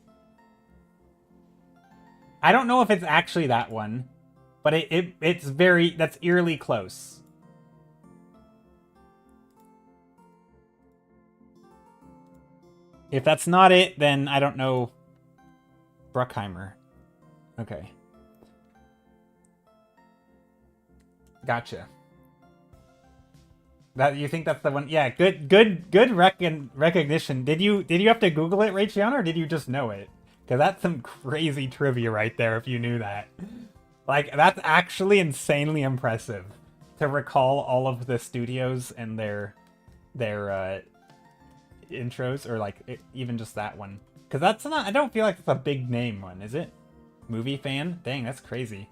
I don't know if it's actually that one, but that's eerily close. If that's not it, then I don't know. Bruckheimer. Okay. Gotcha. That you think that's the one? Yeah, good recognition. Did you have to Google it, Raytheon, or did you just know it? Because that's some crazy trivia right there. If you knew that, like that's actually insanely impressive to recall all of the studios and their intros, or like even just that one. Because that's not. I don't feel like it's a big name one, is it? Movie fan? Dang, that's crazy.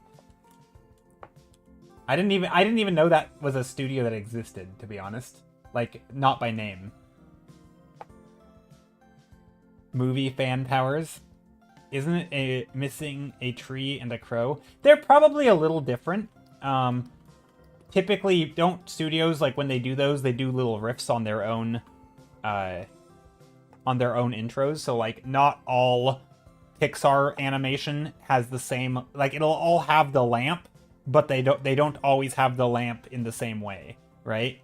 I didn't even know that was a studio that existed, to be honest. Like, not by name. Movie fan powers. Isn't it missing a tree and a crow? They're probably a little different. Typically, don't studios, like, when they do those, they do little riffs on their own intros. So, like, not all Pixar animation has the same... Like, it'll all have the lamp, but they don't always have the lamp in the same way, right?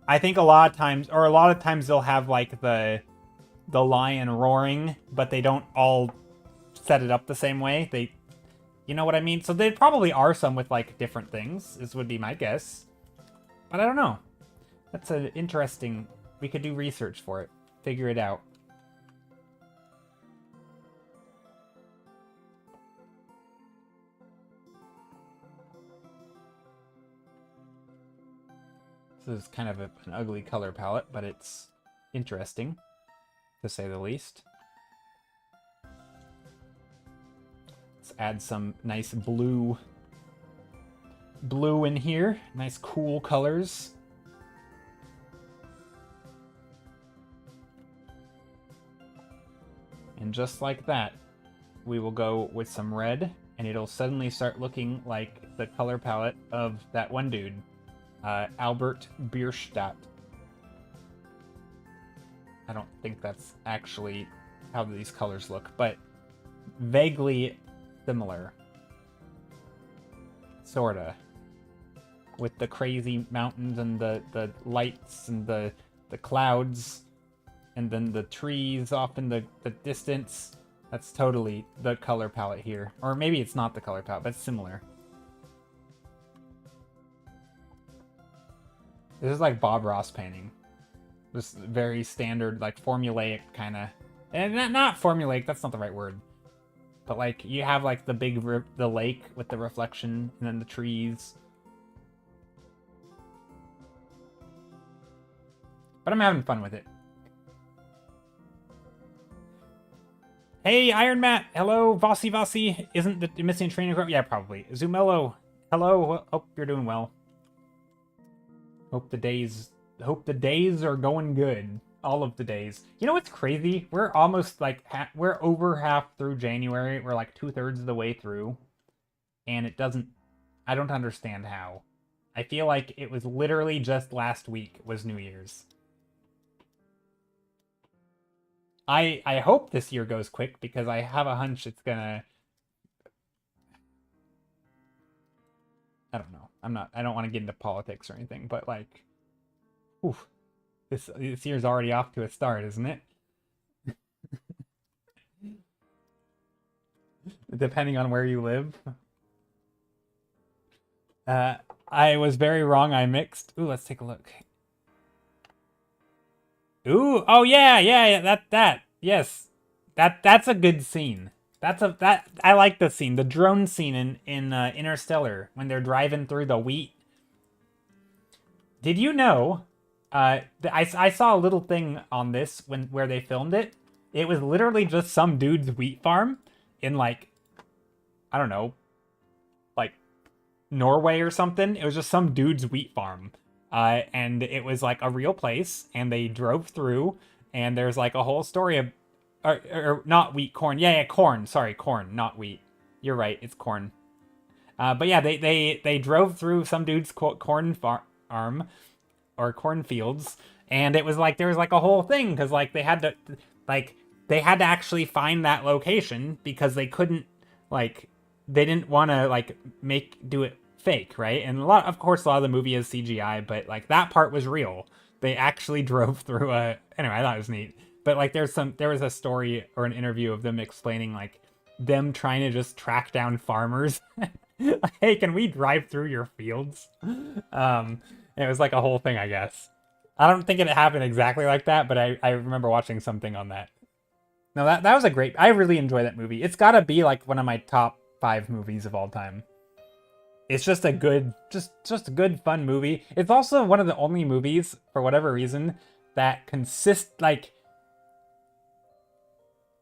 I think a lot of times they'll have like the lion roaring, but they don't all set it up the same way. You know what I mean? So there probably are some with like different things. This would be my guess, but I don't know. That's an interesting. We could do research for it, figure it out. This is kind of an ugly color palette, but it's interesting, to say the least. Let's add some nice blue in here. Nice cool colors. And just like that, we will go with some red, and it'll suddenly start looking like the color palette of that one dude. Albert Bierstadt. I don't think that's actually how these colors look, but vaguely similar. Sorta. With the crazy mountains and the lights and the clouds, and then the trees off in the distance. That's totally the color palette here. Or maybe it's not the color palette, but it's similar. This is like Bob Ross painting. Just very standard, like formulaic kind of, and not formulaic. That's not the right word. But like you have like the lake with the reflection, and then the trees. But I'm having fun with it. Hey, Iron Matt. Hello, Vossi. Isn't the missing training group? Yeah, probably. Zumello. Hello. Hope you're doing well. Hope the days are going good. All of the days. You know what's crazy? We're almost like we're over half through January. We're like 2/3 of the way through, and it doesn't. I don't understand how. I feel like it was literally just last week was New Year's. I hope this year goes quick because I have a hunch it's gonna. I don't know. I don't want to get into politics or anything, but like, oof, this year's already off to a start, isn't it? Depending on where you live. I was very wrong. I mixed. Ooh, let's take a look. Ooh, oh yeah. Yes, that's a good scene. I like the scene, the drone scene in Interstellar when they're driving through the wheat. Did you know? I saw a little thing on this where they filmed it. It was literally just some dude's wheat farm in like, I don't know, like Norway or something. It was just some dude's wheat farm, and it was like a real place. And they drove through, and there's like a whole story of. Or not wheat, corn. Yeah, corn. Sorry, corn, not wheat. You're right, it's corn. But yeah, they drove through some dude's corn farm or cornfields, and it was like there was like a whole thing because like they had to actually find that location because they couldn't. Like, they didn't want to like do it fake, right? And a lot of the movie is CGI, but like that part was real. They actually drove through a. Anyway, I thought it was neat. But like, there was a story or an interview of them explaining like them trying to just track down farmers. Hey, can we drive through your fields? It was like a whole thing, I guess. I don't think it happened exactly like that, but I remember watching something on that. No, that was a great. I really enjoy that movie. It's got to be like one of my top 5 movies of all time. It's just a good, just a good fun movie. It's also one of the only movies, for whatever reason, that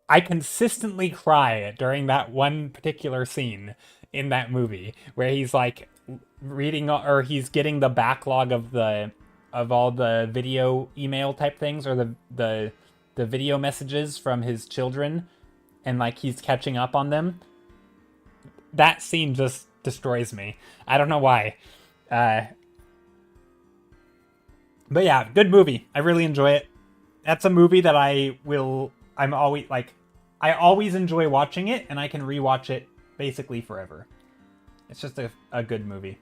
I consistently cry during that one particular scene in that movie where he's like reading or he's getting the backlog of all the video email type things or the video messages from his children, and like he's catching up on them. That scene just destroys me. I don't know why. But yeah, good movie. I really enjoy it. That's a movie that I'm always like, I always enjoy watching it, and I can rewatch it basically forever. It's just a good movie.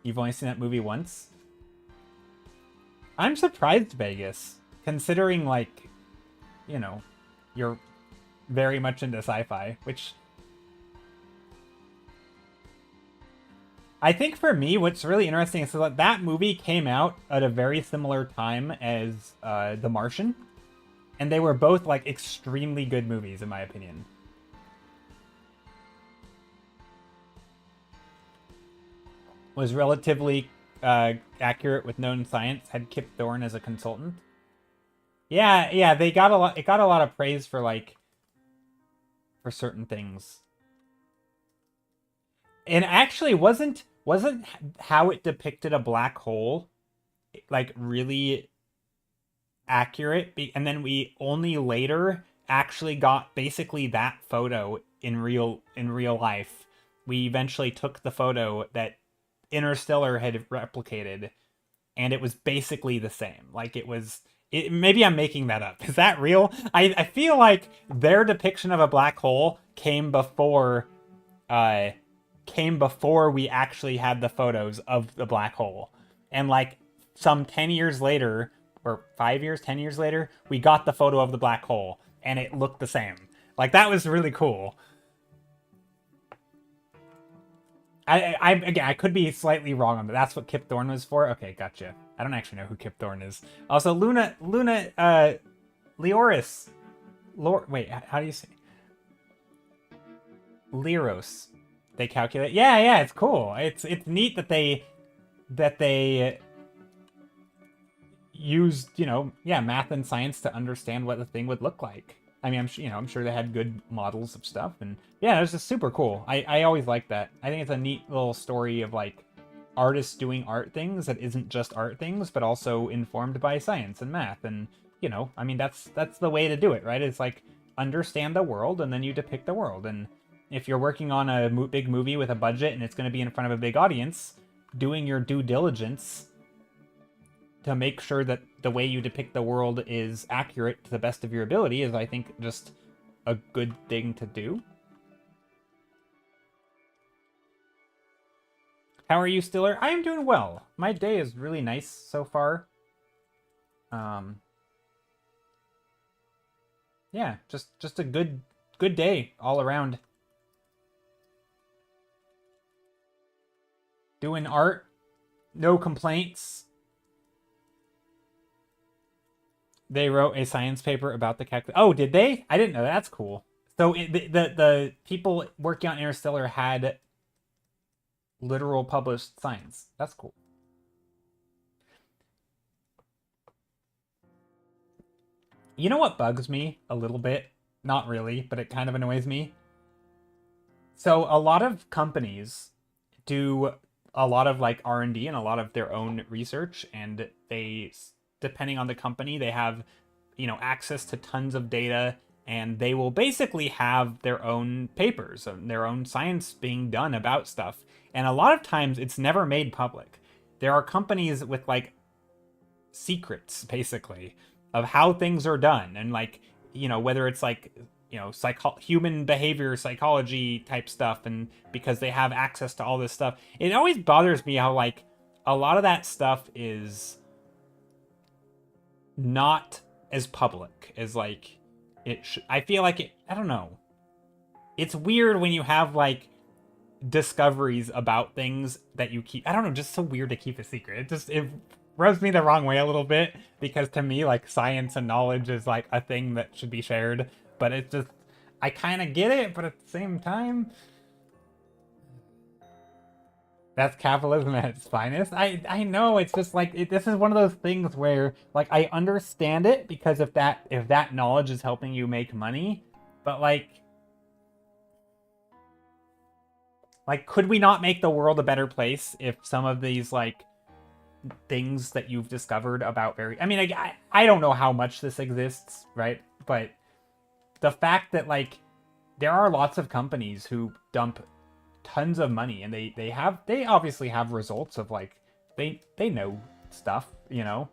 You've only seen that movie once? I'm surprised, Vegas, considering like, you know, you're very much into sci-fi, which I think for me, what's really interesting is that that movie came out at a very similar time as The Martian, and they were both like extremely good movies in my opinion. Was relatively accurate with known science. Had Kip Thorne as a consultant. Yeah, they got a lot. It got a lot of praise for like for certain things. And actually, wasn't how it depicted a black hole like really accurate? And then we only later actually got basically that photo in real life. We eventually took the photo that Interstellar had replicated, and it was basically the same. Like it was. Maybe I'm making that up. Is that real? I feel like their depiction of a black hole came before we actually had the photos of the black hole. And like some 10 years later, or 5 years, 10 years later, we got the photo of the black hole and it looked the same. Like that was really cool. Again, I could be slightly wrong on that. That's what Kip Thorne was for? Okay, gotcha. I don't actually know who Kip Thorne is. Also, Luna, Leoris. Wait, how do you say? Leros. They calculate. Yeah, it's cool. It's neat that they used, math and science to understand what the thing would look like. I mean, I'm sure they had good models of stuff, and yeah, it was just super cool. I always like that. I think it's a neat little story of like artists doing art things that isn't just art things, but also informed by science and math. And I mean, that's the way to do it, right? It's like understand the world, and then you depict the world. And if you're working on a big movie with a budget and it's going to be in front of a big audience, doing your due diligence to make sure that the way you depict the world is accurate to the best of your ability is, I think, just a good thing to do. How are you, Stiller? I am doing well. My day is really nice so far. Yeah, just a good day all around. Doing art, no complaints. They wrote a science paper about the calculus. Oh, did they? I didn't know. That's cool. So the people working on Interstellar had literal published science. That's cool. You know what bugs me a little bit? Not really, but it kind of annoys me. So a lot of companies do a lot of like R&D and a lot of their own research, and they, depending on the company, they have, access to tons of data, and they will basically have their own papers and their own science being done about stuff. And a lot of times it's never made public. There are companies with like secrets basically of how things are done, and like, whether it's like human behavior psychology type stuff, and because they have access to all this stuff. It always bothers me how like a lot of that stuff is not as public as like I feel like I don't know. It's weird when you have like discoveries about things that you keep. I don't know, just so weird to keep a secret. It rubs me the wrong way a little bit, because to me like science and knowledge is like a thing that should be shared, but it's just I kind of get it, but at the same time that's capitalism at its finest. I know, it's just like this is one of those things where like I understand it, because if that knowledge is helping you make money, but like could we not make the world a better place if some of these like things that you've discovered about I mean, I don't know how much this exists, right? But the fact that like there are lots of companies who dump tons of money, and they obviously have results of like they know stuff, and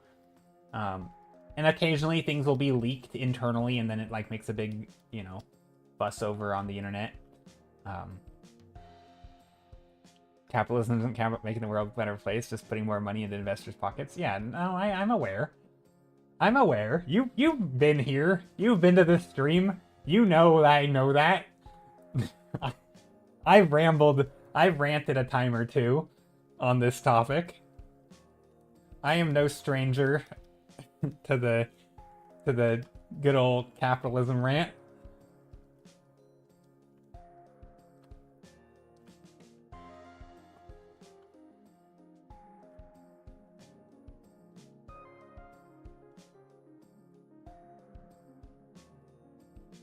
occasionally things will be leaked internally, and then it like makes a big fuss over on the internet. Capitalism doesn't care about making the world a better place, just putting more money into investors' pockets. Yeah, no, I'm aware. I'm aware. You've been here. You've been to this stream. You know that I know that. I've rambled. I've ranted a time or two on this topic. I am no stranger to the good old capitalism rant.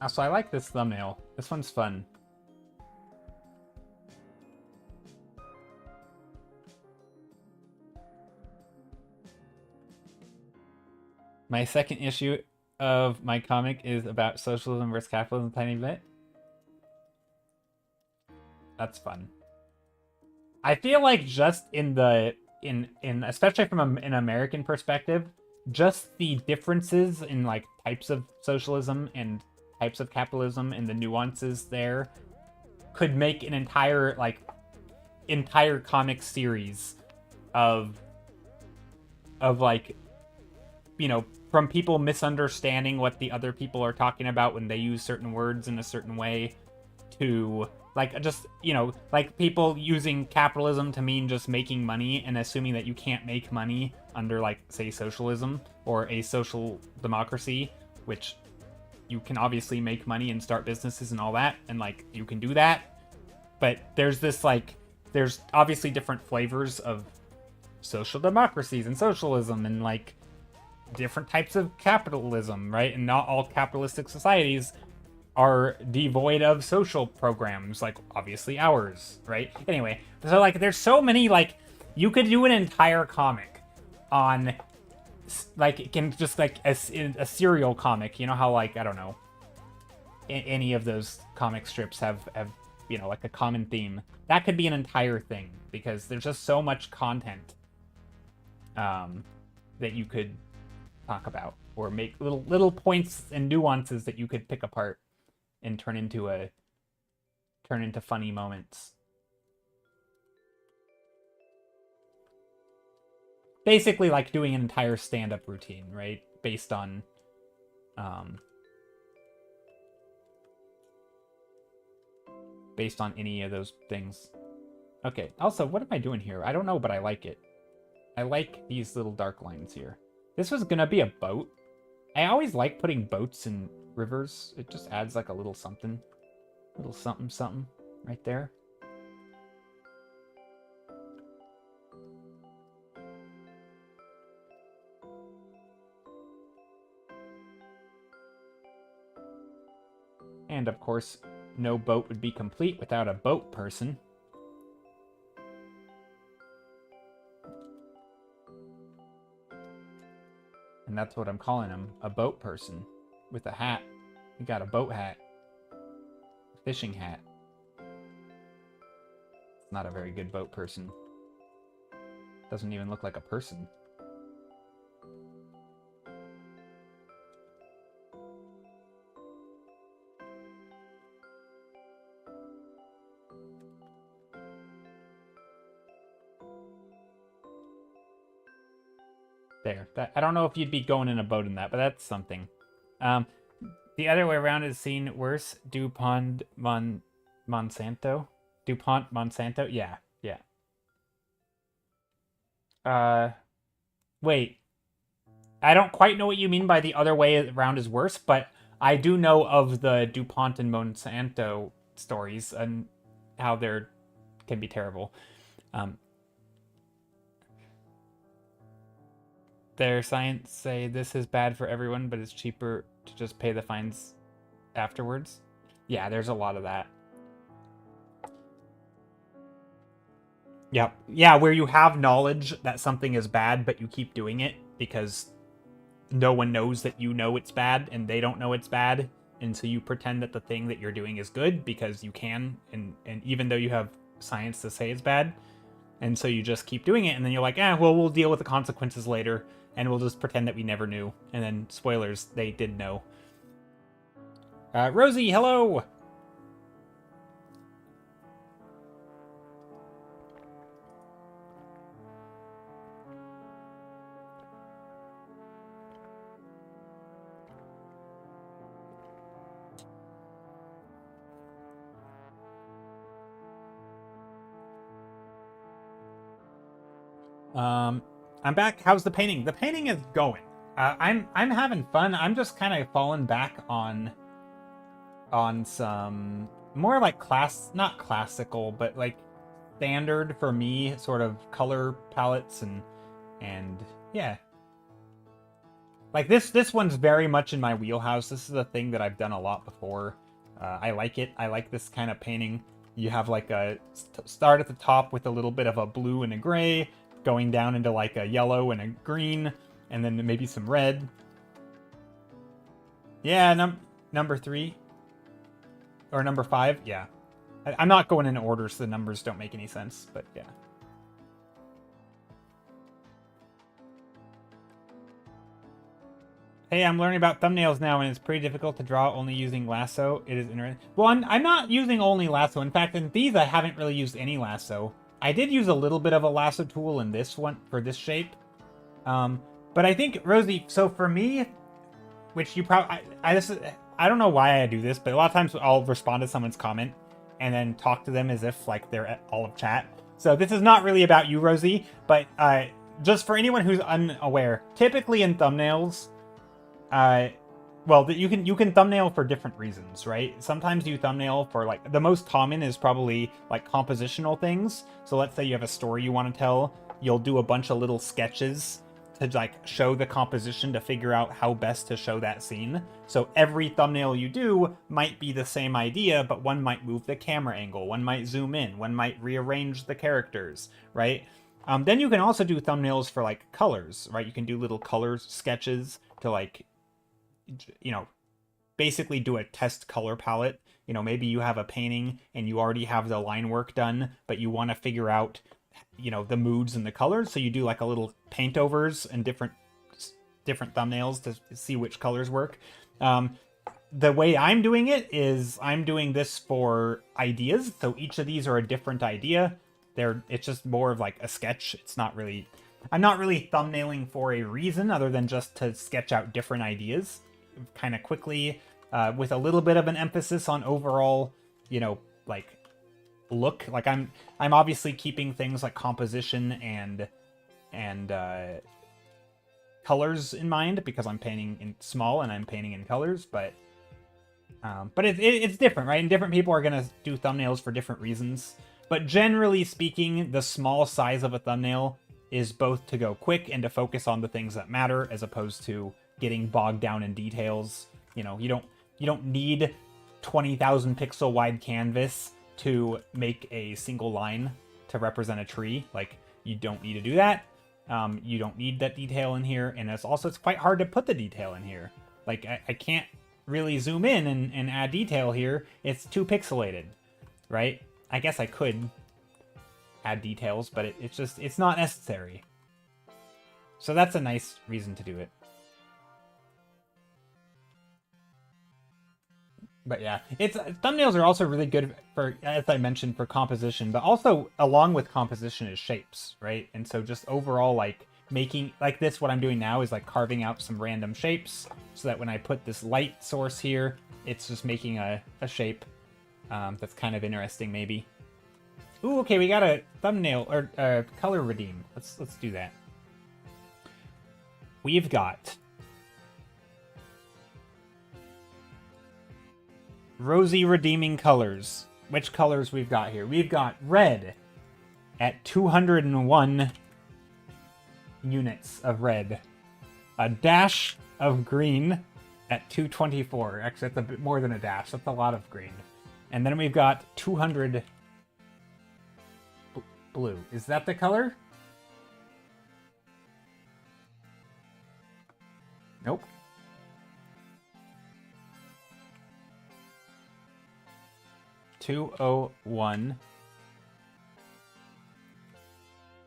So I like this thumbnail. This one's fun. My second issue of my comic is about socialism versus capitalism a tiny bit. That's fun. I feel like just in especially from an American perspective, just the differences in like types of socialism and types of capitalism and the nuances there could make an entire comic series of like, from people misunderstanding what the other people are talking about when they use certain words in a certain way, to like just like people using capitalism to mean just making money and assuming that you can't make money under like say socialism or a social democracy, which you can obviously make money and start businesses and all that, and like you can do that, but there's obviously different flavors of social democracies and socialism and like different types of capitalism, right? And not all capitalistic societies are devoid of social programs, like obviously ours, right? Anyway, so like there's so many, like you could do an entire comic on like it can just like a serial comic, how like I don't know, any of those comic strips have like a common theme. That could be an entire thing, because there's just so much content that you could talk about, or make little points and nuances that you could pick apart and turn into funny moments. Basically like doing an entire stand-up routine, right? Based on any of those things. Okay, also, what am I doing here? I don't know, but I like it. I like these little dark lines here. This was gonna be a boat. I always like putting boats in rivers. It just adds like a little something right there. And of course, no boat would be complete without a boat person. And that's what I'm calling him, a boat person. With a hat. He got a boat hat. A fishing hat. It's not a very good boat person. Doesn't even look like a person. There. I don't know if you'd be going in a boat in that, but that's something. The other way around is seen worse. Monsanto? DuPont Monsanto? Yeah, yeah. Wait. I don't quite know what you mean by the other way around is worse, but I do know of the DuPont and Monsanto stories and how they're can be terrible. Um, their science say this is bad for everyone, but it's cheaper to just pay the fines afterwards. Yeah, there's a lot of that. Yep. Yeah, where you have knowledge that something is bad, but you keep doing it because no one knows that you know it's bad and they don't know it's bad. And so you pretend that the thing that you're doing is good because you can, and even though you have science to say it's bad. And so you just keep doing it, and then you're like, well, we'll deal with the consequences later, and we'll just pretend that we never knew. And then, spoilers, they did know. Rosie, hello! I'm back. How's the painting? The painting is going. I'm having fun. I'm just kind of falling back on some more like not classical, but like standard for me sort of color palettes and yeah. Like this one's very much in my wheelhouse. This is a thing that I've done a lot before. I like it. I like this kind of painting. You have like a start at the top with a little bit of a blue and a gray, going down into like a yellow and a green, and then maybe some red. Yeah, number 3. Or number 5, yeah. I'm not going in order, so the numbers don't make any sense, but yeah. Hey, I'm learning about thumbnails now, and it's pretty difficult to draw only using lasso. It is interesting. Well, I'm not using only lasso. In fact, in these, I haven't really used any lasso. I did use a little bit of a lasso tool in this one for this shape. But I think, Rosie, so for me, which you probably... I don't know why I do this, but a lot of times I'll respond to someone's comment and then talk to them as if, like, they're all of chat. So this is not really about you, Rosie, but just for anyone who's unaware, typically in thumbnails... well, you can thumbnail for different reasons, right? Sometimes you thumbnail for, like, the most common is probably, like, compositional things. So let's say you have a story you want to tell. You'll do a bunch of little sketches to, like, show the composition to figure out how best to show that scene. So every thumbnail you do might be the same idea, but one might move the camera angle, one might zoom in, one might rearrange the characters, right? Then you can also do thumbnails for, like, colors, right? You can do little color sketches to, like, you know, basically do a test color palette. You know, maybe you have a painting and you already have the line work done, but you want to figure out, you know, the moods and the colors. So you do like a little paint overs and different thumbnails to see which colors work. The way I'm doing it is I'm doing this for ideas. So each of these are a different idea. It's just more of like a sketch. I'm not really thumbnailing for a reason other than just to sketch out different ideas kind of quickly, with a little bit of an emphasis on overall, you know, like look. Like I'm obviously keeping things like composition and colors in mind because I'm painting in small and I'm painting in colors, but it's different, right? And different people are gonna do thumbnails for different reasons. But generally speaking, the small size of a thumbnail is both to go quick and to focus on the things that matter, as opposed to getting bogged down in details. You know, you don't need 20,000 pixel wide canvas to make a single line to represent a tree. Like, you don't need to do that. You don't need that detail in here, and it's quite hard to put the detail in here. Like, I can't really zoom in and add detail here. It's too pixelated, right? I guess I could add details, but it's not necessary. So that's a nice reason to do it. But yeah, thumbnails are also really good for, as I mentioned, for composition, but also along with composition is shapes, right? And so just overall, like, making, like this, what I'm doing now is like carving out some random shapes so that when I put this light source here, it's just making a shape that's kind of interesting maybe. Ooh, okay, we got a thumbnail, or color redeem. Let's do that. We've got Rosy redeeming colors. Which colors we've got here? We've got red at 201 units of red. A dash of green at 224. Actually, that's a bit more than a dash. That's a lot of green. And then we've got 200 blue. Is that the color? Nope. $201,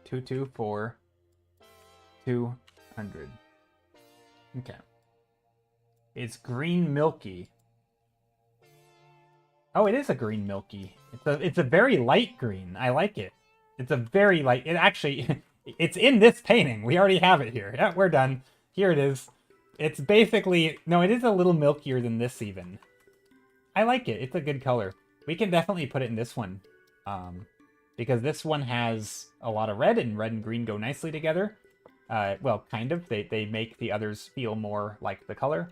224, 200. Okay. It's green milky. Oh, it is a green milky. It's a very light green. I like it. It's a very light. It actually, it's in this painting. We already have it here. Yeah, we're done. Here it is. It's basically, no, it is a little milkier than this even. I like it. It's a good color. We can definitely put it in this one, because this one has a lot of red, and red and green go nicely together. Well, kind of. They make the others feel more like the color.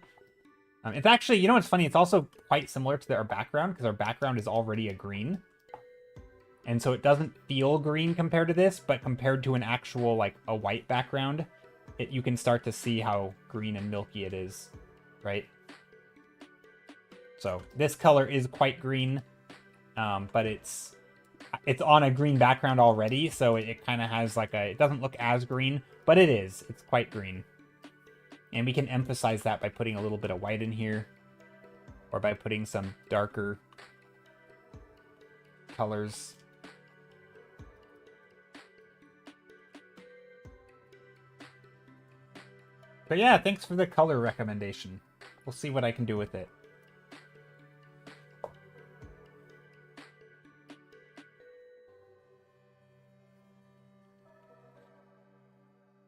It's actually, you know what's funny? It's also quite similar to our background, because our background is already a green. And so it doesn't feel green compared to this, but compared to an actual, like, a white background, you can start to see how green and milky it is, right? So this color is quite green. But it's on a green background already, so it kind of has like it doesn't look as green, but it is. It's quite green. And we can emphasize that by putting a little bit of white in here, or by putting some darker colors. But yeah, thanks for the color recommendation. We'll see what I can do with it.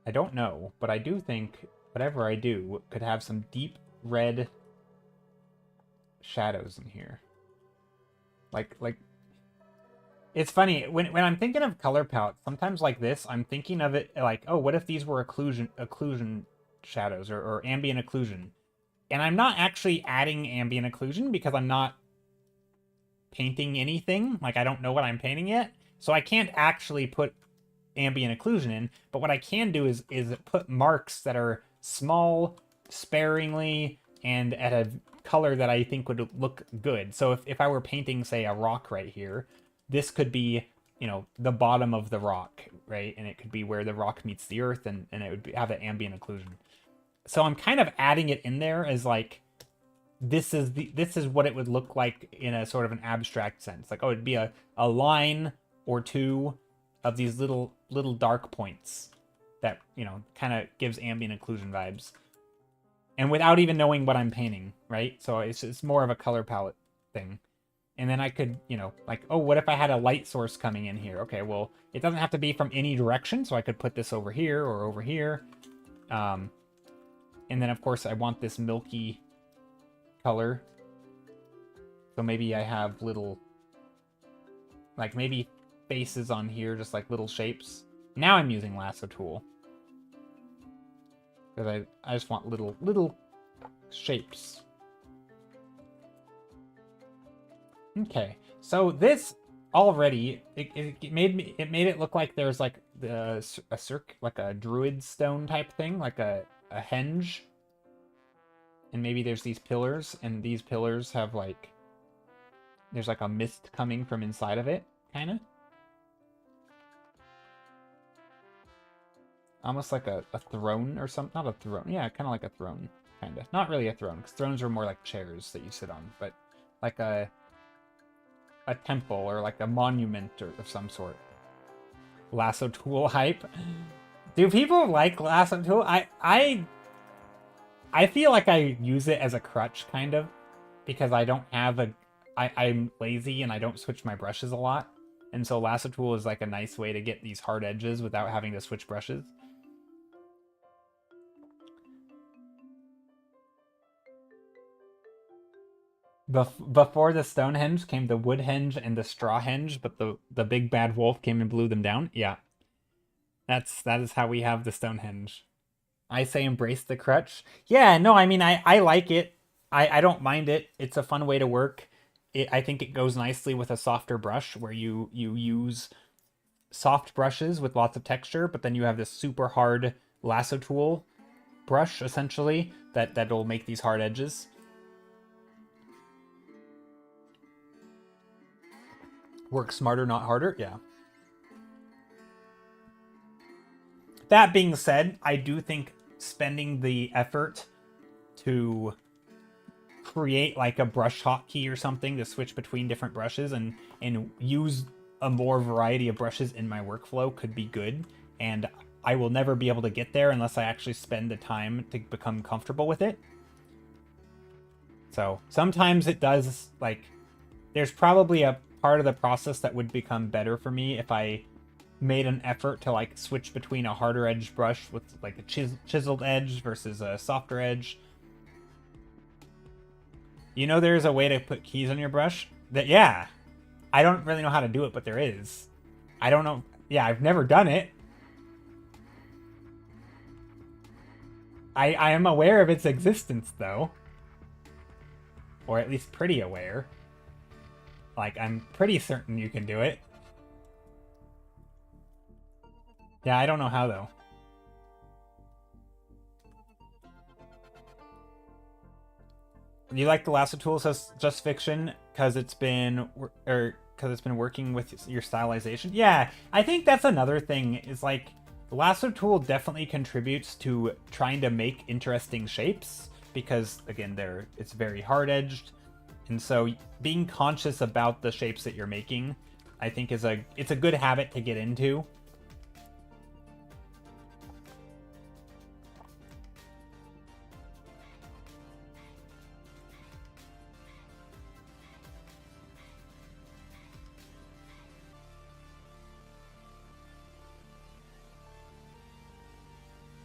I don't know, but I do think whatever I do could have some deep red shadows in here. Like it's funny when I'm thinking of color palettes, sometimes like this, I'm thinking of it like, oh, what if these were occlusion shadows or ambient occlusion? And I'm not actually adding ambient occlusion because I'm not painting anything. Like, I don't know what I'm painting yet, so I can't actually put ambient occlusion in, but what I can do is put marks that are small, sparingly, and at a color that I think would look good. So if I were painting, say, a rock right here, this could be, you know, the bottom of the rock, right? And it could be where the rock meets the earth, and it would have an ambient occlusion. So I'm kind of adding it in there as like, this is what it would look like in a sort of an abstract sense. Like, oh, it'd be a line or two of these little dark points that, you know, kind of gives ambient occlusion vibes. And without even knowing what I'm painting, right? So it's more of a color palette thing. And then I could, you know, like, oh, what if I had a light source coming in here? Okay, well, it doesn't have to be from any direction, so I could put this over here or over here. And then, of course, I want this milky color. So maybe I have little, like, maybe faces on here, just like little shapes. Now I'm using lasso tool, because I just want little shapes. Okay, so this already it made it look like there's like like a druid stone type thing, like a henge, and maybe there's these pillars, and these pillars have like, there's like a mist coming from inside of it, kind of. Almost like a throne or something. Not a throne. Yeah, kind of like a throne. Kind of. Not really a throne, because thrones are more like chairs that you sit on. But like a temple or like a monument or of some sort. Lasso tool hype. Do people like lasso tool? I feel like I use it as a crutch, kind of. Because I don't have I'm lazy and I don't switch my brushes a lot. And so lasso tool is like a nice way to get these hard edges without having to switch brushes. Before the Stonehenge came the Woodhenge and the Strawhenge, but the big bad wolf came and blew them down. Yeah, that is how we have the Stonehenge. I say embrace the crutch. Yeah, no, I mean I like it. I don't mind it. It's a fun way to work. I think it goes nicely with a softer brush where you use soft brushes with lots of texture, but then you have this super hard lasso tool brush essentially that'll make these hard edges. Work smarter, not harder. Yeah. That being said, I do think spending the effort to create like a brush hotkey or something to switch between different brushes and use a more variety of brushes in my workflow could be good. And I will never be able to get there unless I actually spend the time to become comfortable with it. So sometimes it does, like, there's probably a part of the process that would become better for me if I made an effort to like switch between a harder edge brush with like a chiseled edge versus a softer edge. You know, there's a way to put keys on your brush that, yeah, I don't really know how to do it, but there is. I don't know. Yeah, I've never done it. I am aware of its existence though, or at least pretty aware. Like, I'm pretty certain you can do it. Yeah, I don't know how though. You like the lasso tool, says Just Fiction, because it's been working with your stylization. Yeah, I think that's another thing. Is like the lasso tool definitely contributes to trying to make interesting shapes because again, it's very hard edged, and so being conscious about the shapes that you're making, I think it's a good habit to get into.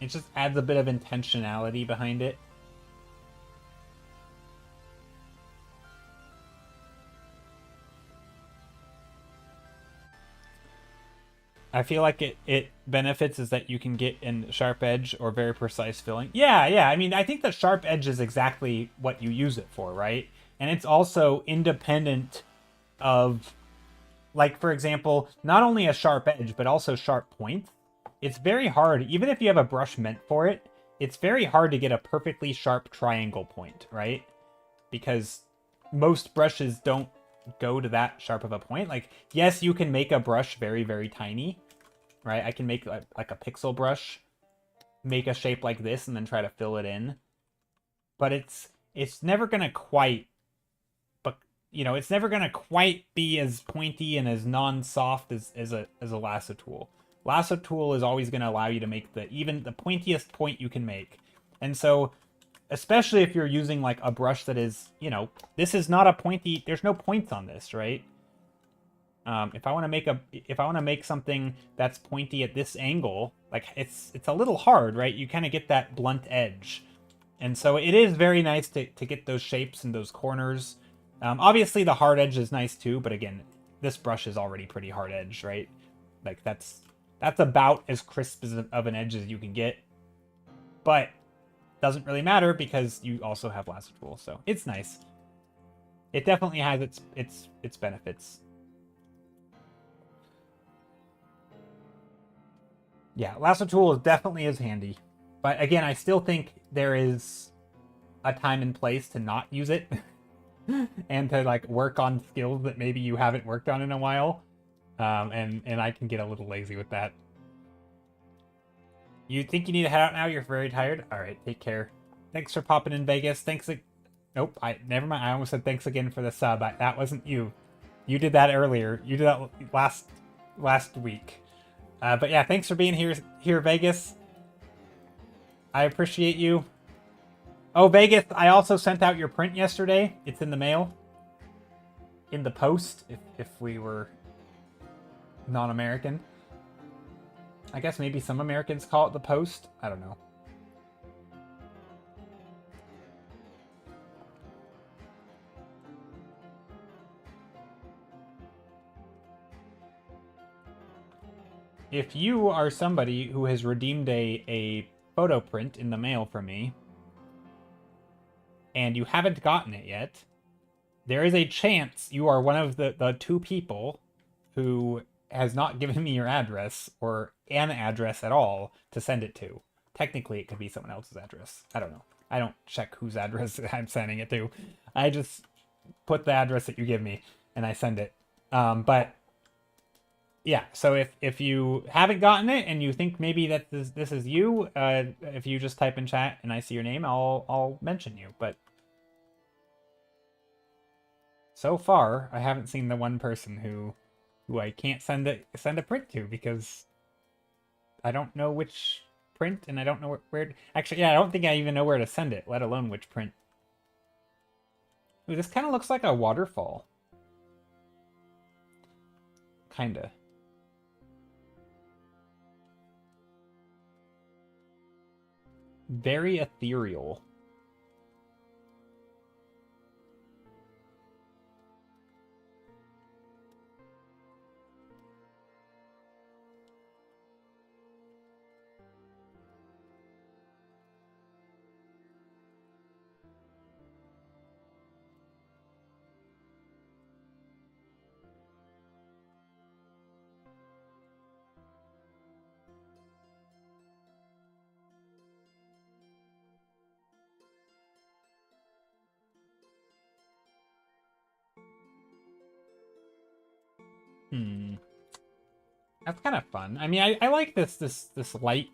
It just adds a bit of intentionality behind it. I feel like it benefits is that you can get in sharp edge or very precise filling. Yeah, yeah. I mean, I think the sharp edge is exactly what you use it for, right? And it's also independent of, like, for example, not only a sharp edge, but also sharp points. It's very hard, even if you have a brush meant for it, it's very hard to get a perfectly sharp triangle point, right? Because most brushes don't go to that sharp of a point. Like, yes, you can make a brush very, very tiny, right? I can make like a pixel brush, make a shape like this, and then try to fill it in. But it's never gonna quite, but you know, it's never gonna quite be as pointy and as non-soft as a lasso tool. Lasso tool is always gonna allow you to make even the pointiest point you can make, and so especially if you're using like a brush that is, you know, this is not a pointy, there's no points on this, right? If I want to make something that's pointy at this angle, like it's a little hard, right? You kind of get that blunt edge. And so it is very nice to get those shapes and those corners. Obviously the hard edge is nice too, but again, this brush is already pretty hard edge, right? Like that's about as crisp of an edge as you can get. But doesn't really matter because you also have lasso tool, so it's nice. It definitely has its benefits. Yeah, lasso tool definitely is handy. But again, I still think there is a time and place to not use it and to like work on skills that maybe you haven't worked on in a while. And I can get a little lazy with that. You think you need to head out now? You're very tired? Alright, take care. Thanks for popping in, Vegas. Thanks. Nope, never mind. I almost said thanks again for the sub. That wasn't you. You did that earlier. You did that last week. But yeah, thanks for being here, Vegas. I appreciate you. Oh, Vegas, I also sent out your print yesterday. It's in the mail. In the post, if we were non-American. I guess maybe some Americans call it the post. I don't know. if you are somebody who has redeemed a photo print in the mail from me, and you haven't gotten it yet, there is a chance you are one of the two people who has not given me your address or an address at all to send it to. Technically, it could be someone else's address. I don't know. I don't check whose address I'm sending it to. I just put the address that you give me and I send it. But yeah, so if you haven't gotten it and you think maybe that this is you, if you just type in chat and I see your name, I'll mention you. But so far, I haven't seen the one person who I can't send a print to because I don't know which print and I don't know where. Actually, yeah, I don't think I even know where to send it, let alone which print. Ooh, this kind of looks like a waterfall. Kinda. Very ethereal. That's kind of fun. I mean, I like this light,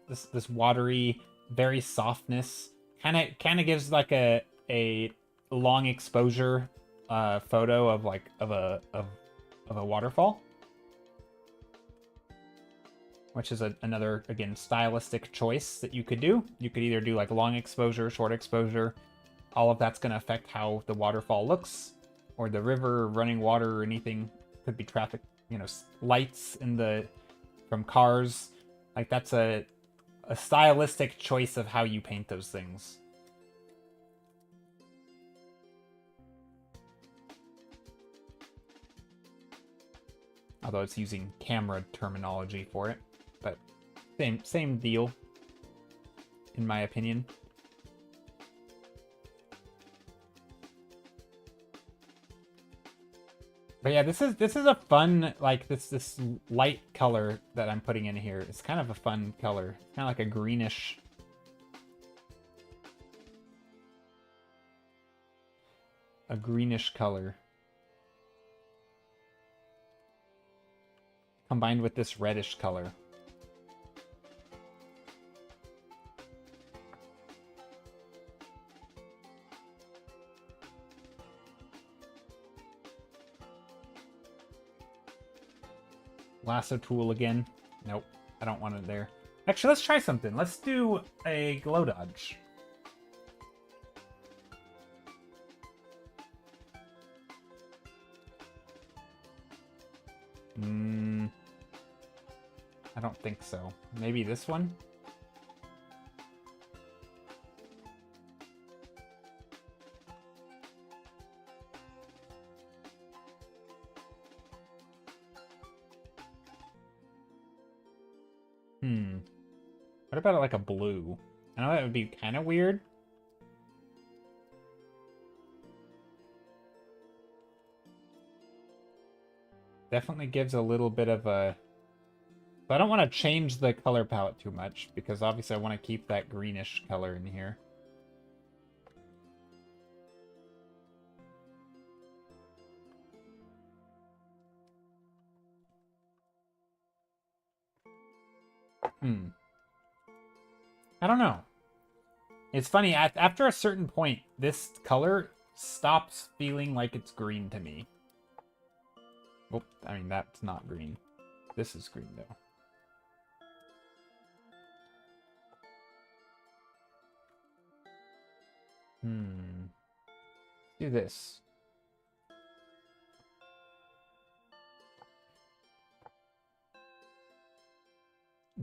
this watery, very softness. Kind of gives like a long exposure photo of like of a waterfall, which is another again stylistic choice that you could do. You could either do like long exposure, short exposure. All of that's going to affect how the waterfall looks, or the river, running water, or anything. Could be traffic, you know, lights in the from cars. Like that's a stylistic choice of how you paint those things. Although it's using camera terminology for it, but same deal, in my opinion. But yeah, this is a fun, like this light color that I'm putting in here. It's kind of a fun color. It's kind of like a greenish. A greenish color. Combined with this reddish color. Lasso tool again. Nope, I don't want it there. Actually, let's try something. Let's do a glow dodge. I don't think so. Maybe this one? What about like a blue? I know that would be kind of weird. Definitely gives a little bit of a... But I don't want to change the color palette too much, because obviously I want to keep that greenish color in here. I don't know. It's funny, after a certain point, this color stops feeling like it's green to me. Oh, I mean, that's not green. This is green, though. Do this.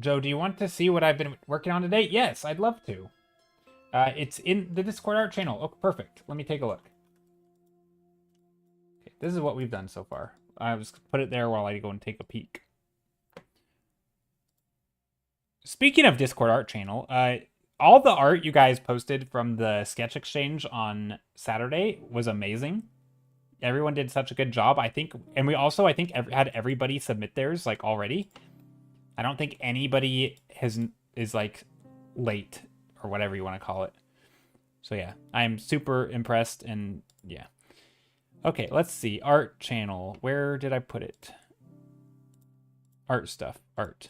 Joe, do you want to see what I've been working on today? Yes, I'd love to. It's in the Discord art channel. Oh, perfect. Let me take a look. Okay, this is what we've done so far. I'll just put it there while I go and take a peek. Speaking of Discord art channel, all the art you guys posted from the sketch exchange on Saturday was amazing. Everyone did such a good job, I think, and we also had everybody submit theirs like already. I don't think anybody is like late or whatever you want to call it. So yeah, I'm super impressed, and yeah. Okay, let's see. Art channel. Where did I put it? Art stuff. Art.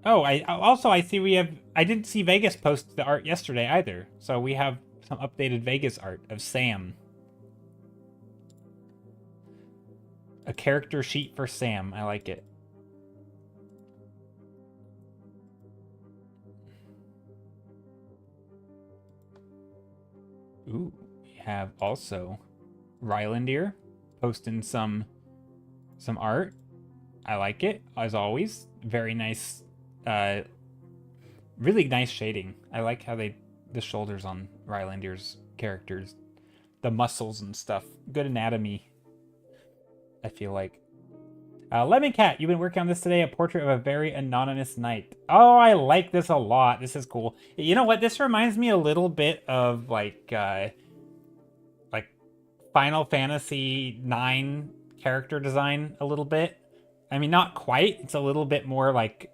Oh, I see we have. I didn't see Vegas post the art yesterday either. So we have some updated Vegas art of Sam. A character sheet for Sam. I like it. Ooh, we have also Rylandir posting some art. I like it, as always. Very nice, really nice shading. I like how the shoulders on Rylandir's characters, the muscles and stuff. Good anatomy, I feel like. Lemon Cat, you've been working on this today, a portrait of a very anonymous knight. Oh, I like this a lot. This is cool. You know what? This reminds me a little bit of like Final Fantasy IX character design a little bit. I mean, not quite. It's a little bit more like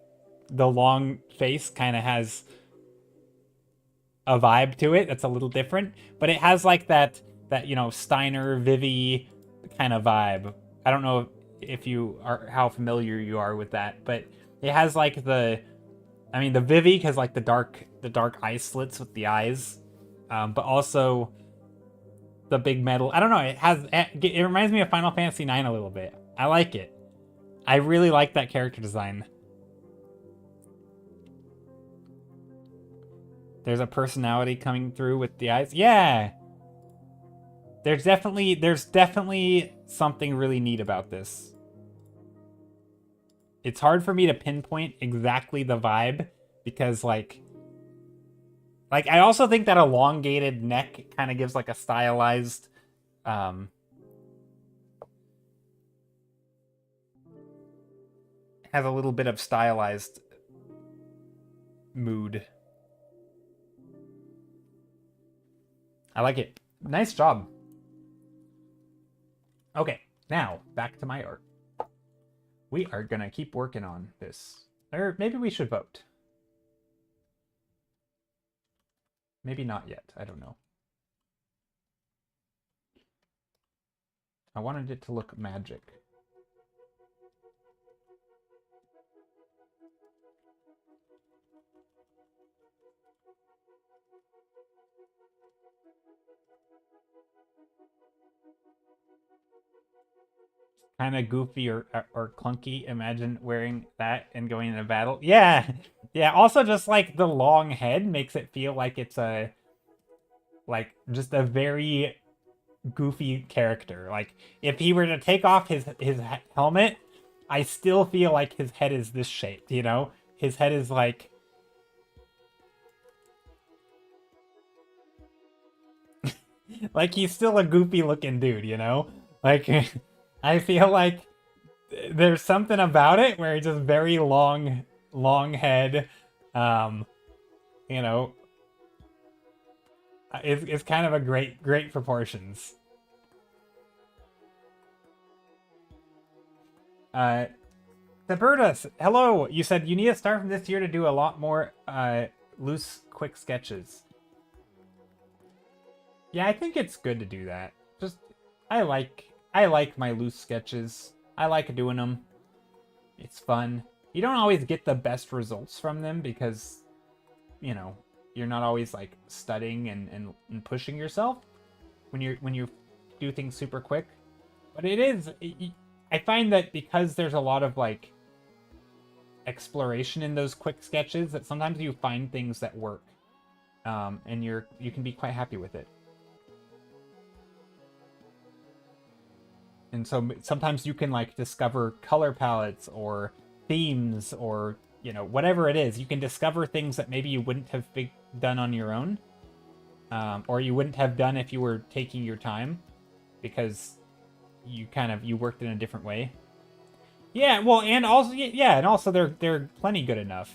the long face kind of has a vibe to it that's a little different, but it has like that Steiner Vivi kind of vibe. I don't know if you are how familiar you are with that, but it has like the Vivi because like the dark eye slits with the eyes, but also the big metal. I don't know. It reminds me of Final Fantasy IX a little bit. I like it. I really like that character design. There's a personality coming through with the eyes. Yeah. There's definitely something really neat about this. It's hard for me to pinpoint exactly the vibe because like I also think that elongated neck kind of gives like a stylized has a little bit of stylized mood. I like it. Nice job. Okay, now back to my art. We are gonna keep working on this. Or maybe we should vote. Maybe not yet. I don't know. I wanted it to look magic. Kind of goofy or clunky. Imagine wearing that and going into battle. Yeah, yeah. Also, just like the long head makes it feel like it's just a very goofy character. Like if he were to take off his helmet, I still feel like his head is this shaped. You know, his head is like. Like he's still a goofy looking dude, you know? Like I feel like there's something about it where it's just very long head. You know, it's kind of a great proportions. Robertus, hello. You said you need to start from this year to do a lot more loose, quick sketches. Yeah, I think it's good to do that. Just I like my loose sketches. I like doing them. It's fun. You don't always get the best results from them because, you know, you're not always like studying and pushing yourself when you do things super quick. But I find that because there's a lot of like exploration in those quick sketches that sometimes you find things that work, and you can be quite happy with it. And so sometimes you can like discover color palettes or themes or, you know, whatever it is. You can discover things that maybe you wouldn't have done on your own, or you wouldn't have done if you were taking your time, because you worked in a different way. Yeah, well, and also yeah, and also they're plenty good enough.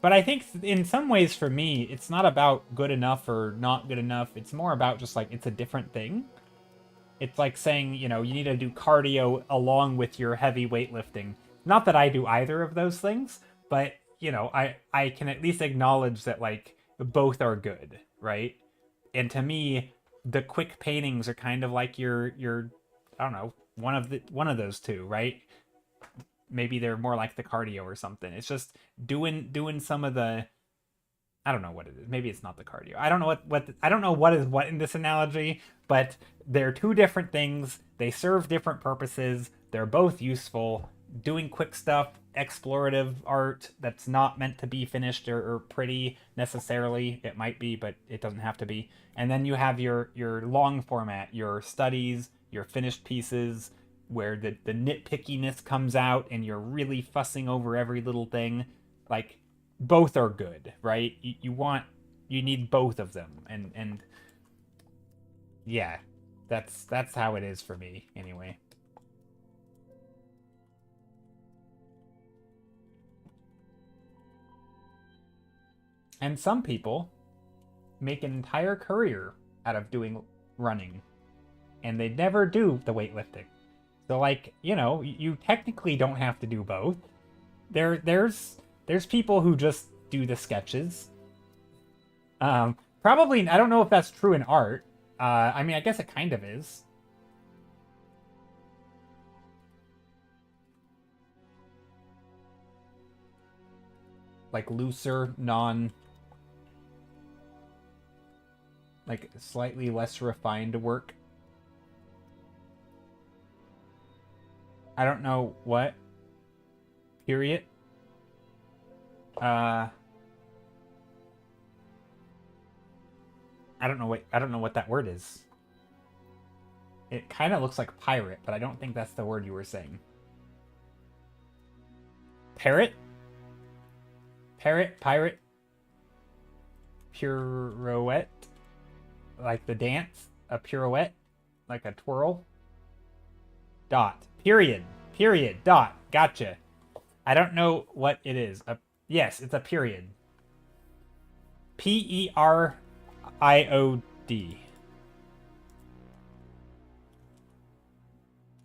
But I think in some ways for me, it's not about good enough or not good enough. It's more about just like it's a different thing. It's like saying, you need to do cardio along with your heavy weightlifting. Not that I do either of those things, but I can at least acknowledge that like both are good, right? And to me, the quick paintings are kind of like your I don't know, one of those two, right? Maybe they're more like the cardio or something. It's just doing some of the I don't know what it is. Maybe it's not the cardio. I don't know I don't know what is what in this analogy, but they're two different things. They serve different purposes. They're both useful. Doing quick stuff, explorative art that's not meant to be finished or pretty necessarily. It might be, but it doesn't have to be. And then you have your long format, your studies, your finished pieces, where the nitpickiness comes out and you're really fussing over every little thing. Like both are good, right? You need both of them, and yeah, that's how it is for me anyway. And some people make an entire career out of doing running, and they never do the weightlifting. So like, you technically don't have to do both. There's people who just do the sketches. Probably I don't know if that's true in art. I mean, I guess it kind of is. Like looser, like slightly less refined work. I don't know what. Period. I don't know what that word is. It kind of looks like pirate, but I don't think that's the word you were saying. Parrot? Parrot, pirate, pirouette, like the dance, a pirouette, like a twirl. Dot, period, dot, gotcha. I don't know what it is. Yes, it's a period. Period. I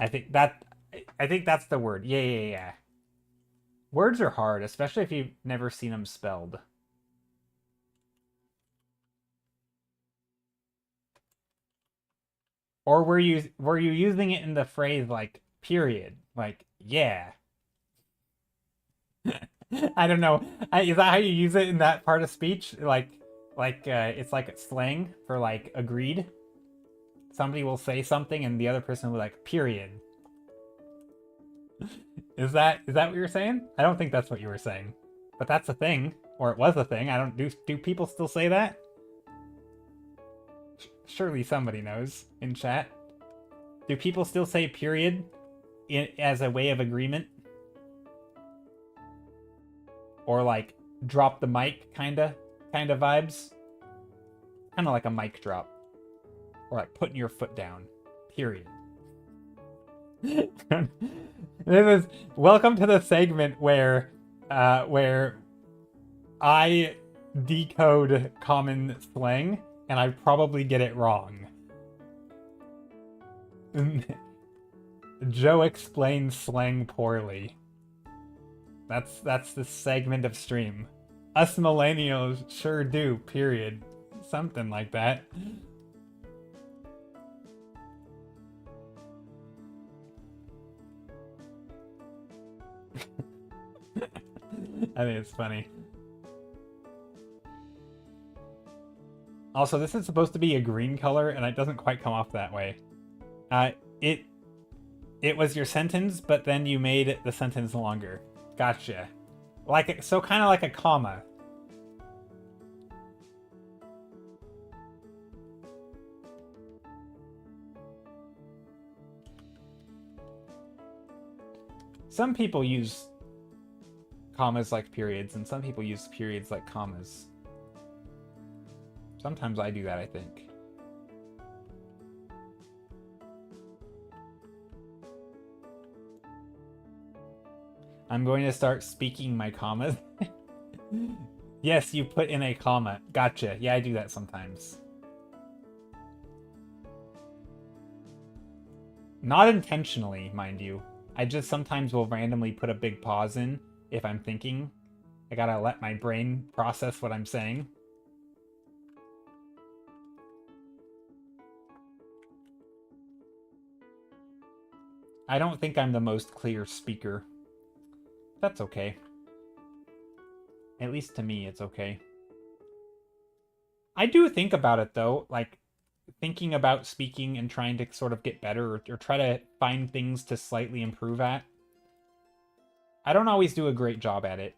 think that's the word. Yeah. Words are hard, especially if you've never seen them spelled. Or were you using it in the phrase like period? Like, yeah. I don't know. Is that how you use it in that part of speech? Like it's like slang for like agreed. Somebody will say something and the other person will be like, period. Is that what you're saying? I don't think that's what you were saying. But that's a thing. Or it was a thing. I don't do people still say that? Surely somebody knows in chat. Do people still say period as a way of agreement? Or like drop the mic kinda vibes? Kinda like a mic drop. Or like putting your foot down. Period. This is welcome to the segment where I decode common slang and I probably get it wrong. Joe explains slang poorly. That's the segment of stream. Us millennials sure do, period. Something like that. I think it's funny. Also, this is supposed to be a green color, and it doesn't quite come off that way. It was your sentence, but then you made the sentence longer. Gotcha. So kind of like a comma. Some people use commas like periods, and some people use periods like commas. Sometimes I do that, I think. I'm going to start speaking my commas. Yes, you put in a comma. Gotcha. Yeah, I do that sometimes. Not intentionally, mind you. I just sometimes will randomly put a big pause in if I'm thinking. I gotta let my brain process what I'm saying. I don't think I'm the most clear speaker. That's okay. At least to me, it's okay. I do think about it, though. Like, thinking about speaking and trying to sort of get better or try to find things to slightly improve at. I don't always do a great job at it.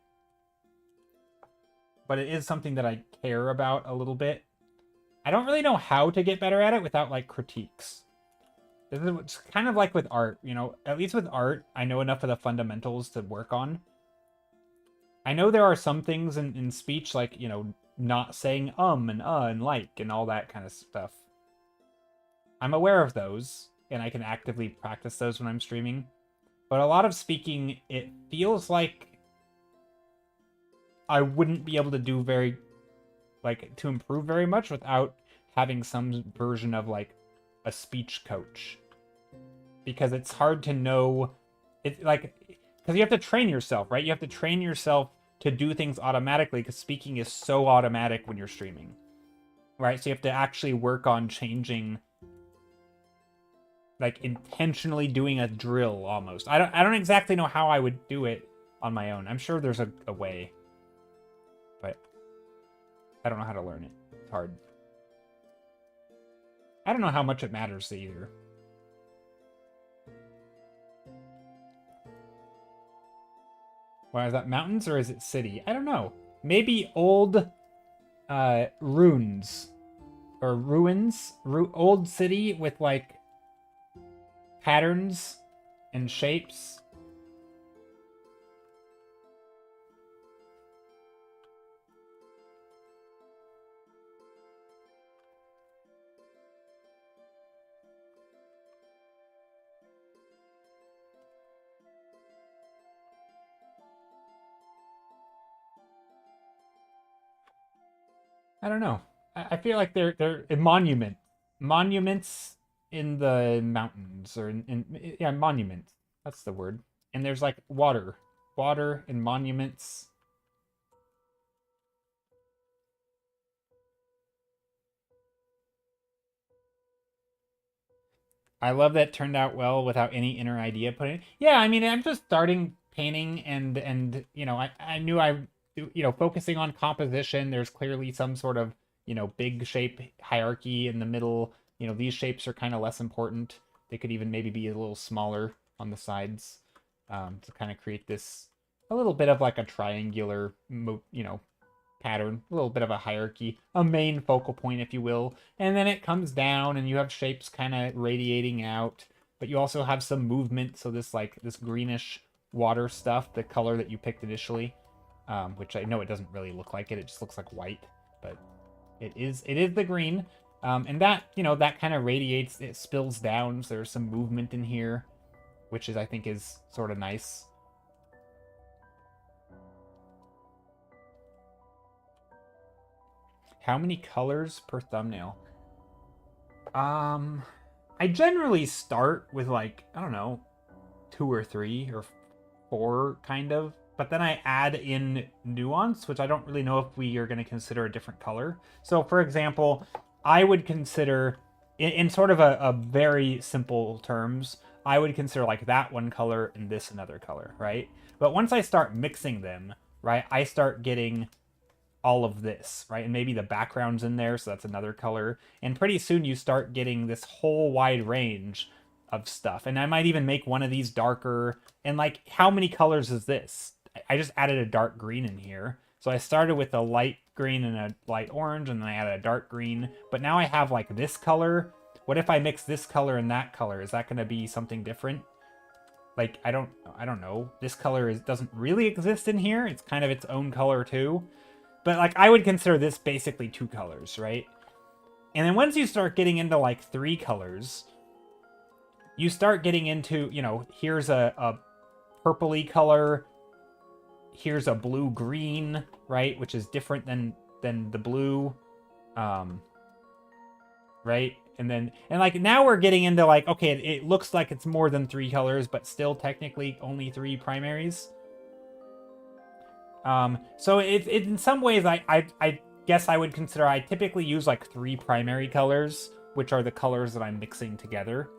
But it is something that I care about a little bit. I don't really know how to get better at it without, like, critiques. It's kind of like with art, you know, at least with art, I know enough of the fundamentals to work on. I know there are some things in speech, like, you know, not saying and like and all that kind of stuff. I'm aware of those, and I can actively practice those when I'm streaming. But a lot of speaking, it feels like I wouldn't be able to do to improve very much without having some version of, like, a speech coach. Because it's hard to know, because you have to train yourself, right? You have to train yourself to do things automatically, because speaking is so automatic when you're streaming, right? So you have to actually work on changing, like, intentionally doing a drill almost. I don't exactly know how I would do it on my own. I'm sure there's a way, but I don't know how to learn it. It's hard. I don't know how much it matters either. Why is that, mountains or is it city? I don't know. Maybe old ruins or ruins, old city with, like, patterns and shapes. I don't know. I feel like they're a monument. Monuments in the mountains, or yeah, monuments. That's the word. And there's, like, water and monuments. I love that it turned out well without any inner idea put in. Yeah, I mean, I'm just starting painting, and you know, I knew focusing on composition. There's clearly some sort of, you know, big shape hierarchy in the middle. You know, these shapes are kind of less important. They could even maybe be a little smaller on the sides, to kind of create this a little bit of, like, a triangular, you know, pattern, a little bit of a hierarchy, a main focal point, if you will. And then it comes down and you have shapes kind of radiating out, but you also have some movement. So this, like, this greenish water stuff, the color that you picked initially, which I know it doesn't really look like it. It just looks like white, but it is the green. And that, you know, that kind of radiates, it spills down. So there's some movement in here, which I think is sort of nice. How many colors per thumbnail? I generally start with, like, I don't know, 2 or 3 or 4, kind of. But then I add in nuance, which I don't really know if we are going to consider a different color. So, for example, I would consider, in sort of a very simple terms, I would consider, like, that one color and this another color, right? But once I start mixing them, right, I start getting all of this, right? And maybe the background's in there, so that's another color. And pretty soon you start getting this whole wide range of stuff. And I might even make one of these darker. And, like, how many colors is this? I just added a dark green in here. So I started with a light green and a light orange, and then I added a dark green. But now I have, like, this color. What if I mix this color and that color? Is that going to be something different? Like, I don't know. This color doesn't really exist in here. It's kind of its own color too. But, like, I would consider this basically 2 colors, right? And then once you start getting into, like, 3 colors, you start getting into, you know, here's a purpley color, here's a blue-green, right? Which is different than the blue. Right? And like now we're getting into like, okay, it looks like it's more than 3 colors, but still technically only 3 primaries. So it in some ways I guess I would consider I typically use like 3 primary colors, which are the colors that I'm mixing together.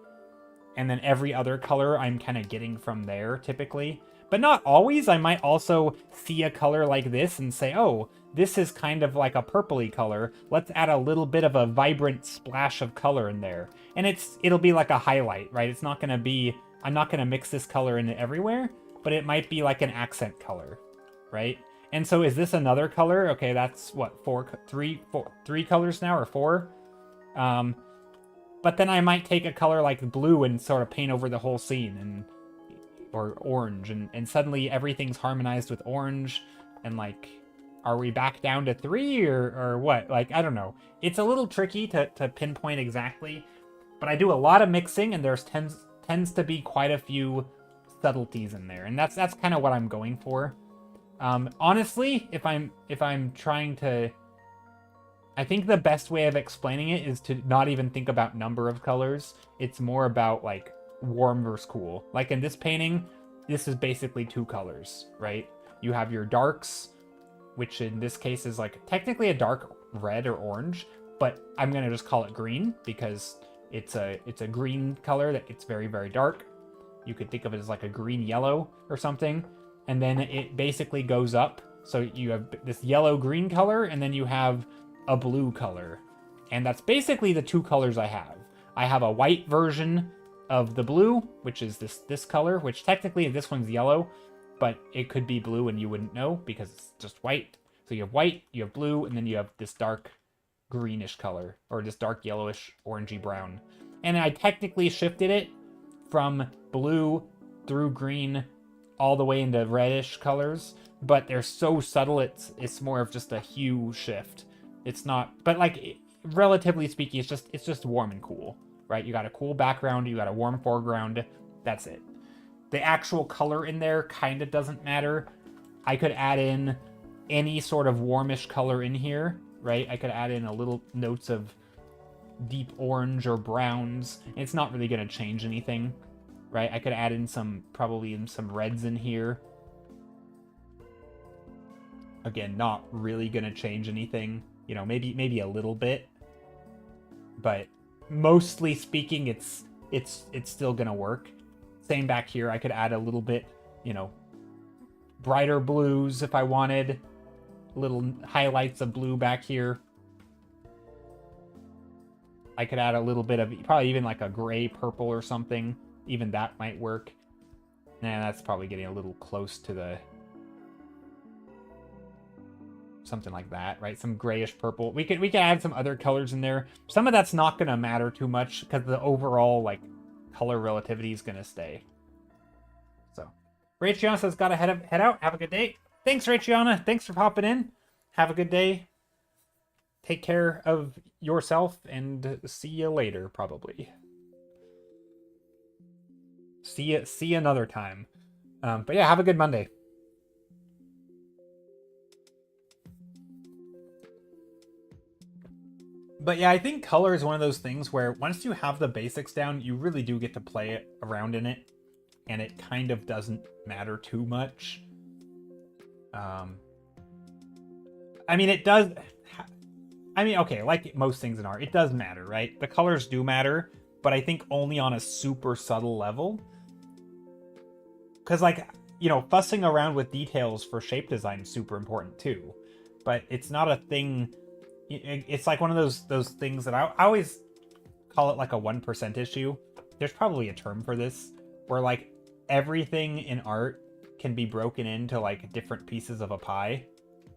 And then every other color I'm kind of getting from there typically. But not always. I might also see a color like this and say, oh, this is kind of like a purpley color. Let's add a little bit of a vibrant splash of color in there. And it'll be like a highlight, right? It's not going to be, I'm not going to mix this color in everywhere, but it might be like an accent color, right? And so is this another color? Okay, that's what, three colors now, or 4? But then I might take a color like blue and sort of paint over the whole scene, or orange, and suddenly everything's harmonized with orange, and like, are we back down to 3 or what? Like, I don't know. It's a little tricky to pinpoint exactly, but I do a lot of mixing, and there's tends to be quite a few subtleties in there, and that's kind of what I'm going for. Honestly, if I'm trying to, I think the best way of explaining it is to not even think about number of colors. It's more about like warm versus cool. Like in this painting, this is basically 2 colors, right? You have your darks, which in this case is like technically a dark red or orange, but I'm gonna just call it green because it's a green color that it's very, very dark. You could think of it as like a green yellow or something. And then it basically goes up. So you have this yellow green color, and then you have a blue color. And that's basically the 2 colors I have. I have a white version of the blue, which is this color, which technically this one's yellow, but it could be blue and you wouldn't know because it's just white. So you have white, you have blue, and then you have this dark greenish color, or this dark yellowish orangey brown. And I technically shifted it from blue through green all the way into reddish colors, but they're so subtle it's more of just a hue shift. It's not, but like relatively speaking, it's just warm and cool, right? You got a cool background, you got a warm foreground, that's it. The actual color in there kind of doesn't matter. I could add in any sort of warmish color in here, right? I could add in a little notes of deep orange or browns. It's not really going to change anything, right? I could add in probably some reds in here. Again, not really going to change anything. You know, maybe a little bit, but mostly speaking, it's still going to work. Same back here. I could add a little bit, you know, brighter blues if I wanted. Little highlights of blue back here. I could add a little bit of, probably even like a gray purple or something. Even that might work. Nah, that's probably getting a little close to the... something like that, right? Some grayish purple. We could add some other colors in there. Some of that's not going to matter too much because the overall, like, color relativity is going to stay. So, Raychiana says, gotta head out. Have a good day. Thanks, Raychiana. Thanks for popping in. Have a good day. Take care of yourself, and see you later, probably. See you another time. But yeah, have a good Monday. But yeah, I think color is one of those things where once you have the basics down, you really do get to play it around in it, and it kind of doesn't matter too much. I mean, it does... I mean, okay, like most things in art, it does matter, right? The colors do matter, but I think only on a super subtle level. Because, like, you know, fussing around with details for shape design is super important too. But it's not a thing... It's like one of those things that I always call it like a 1% issue. There's probably a term for this, where like everything in art can be broken into like different pieces of a pie,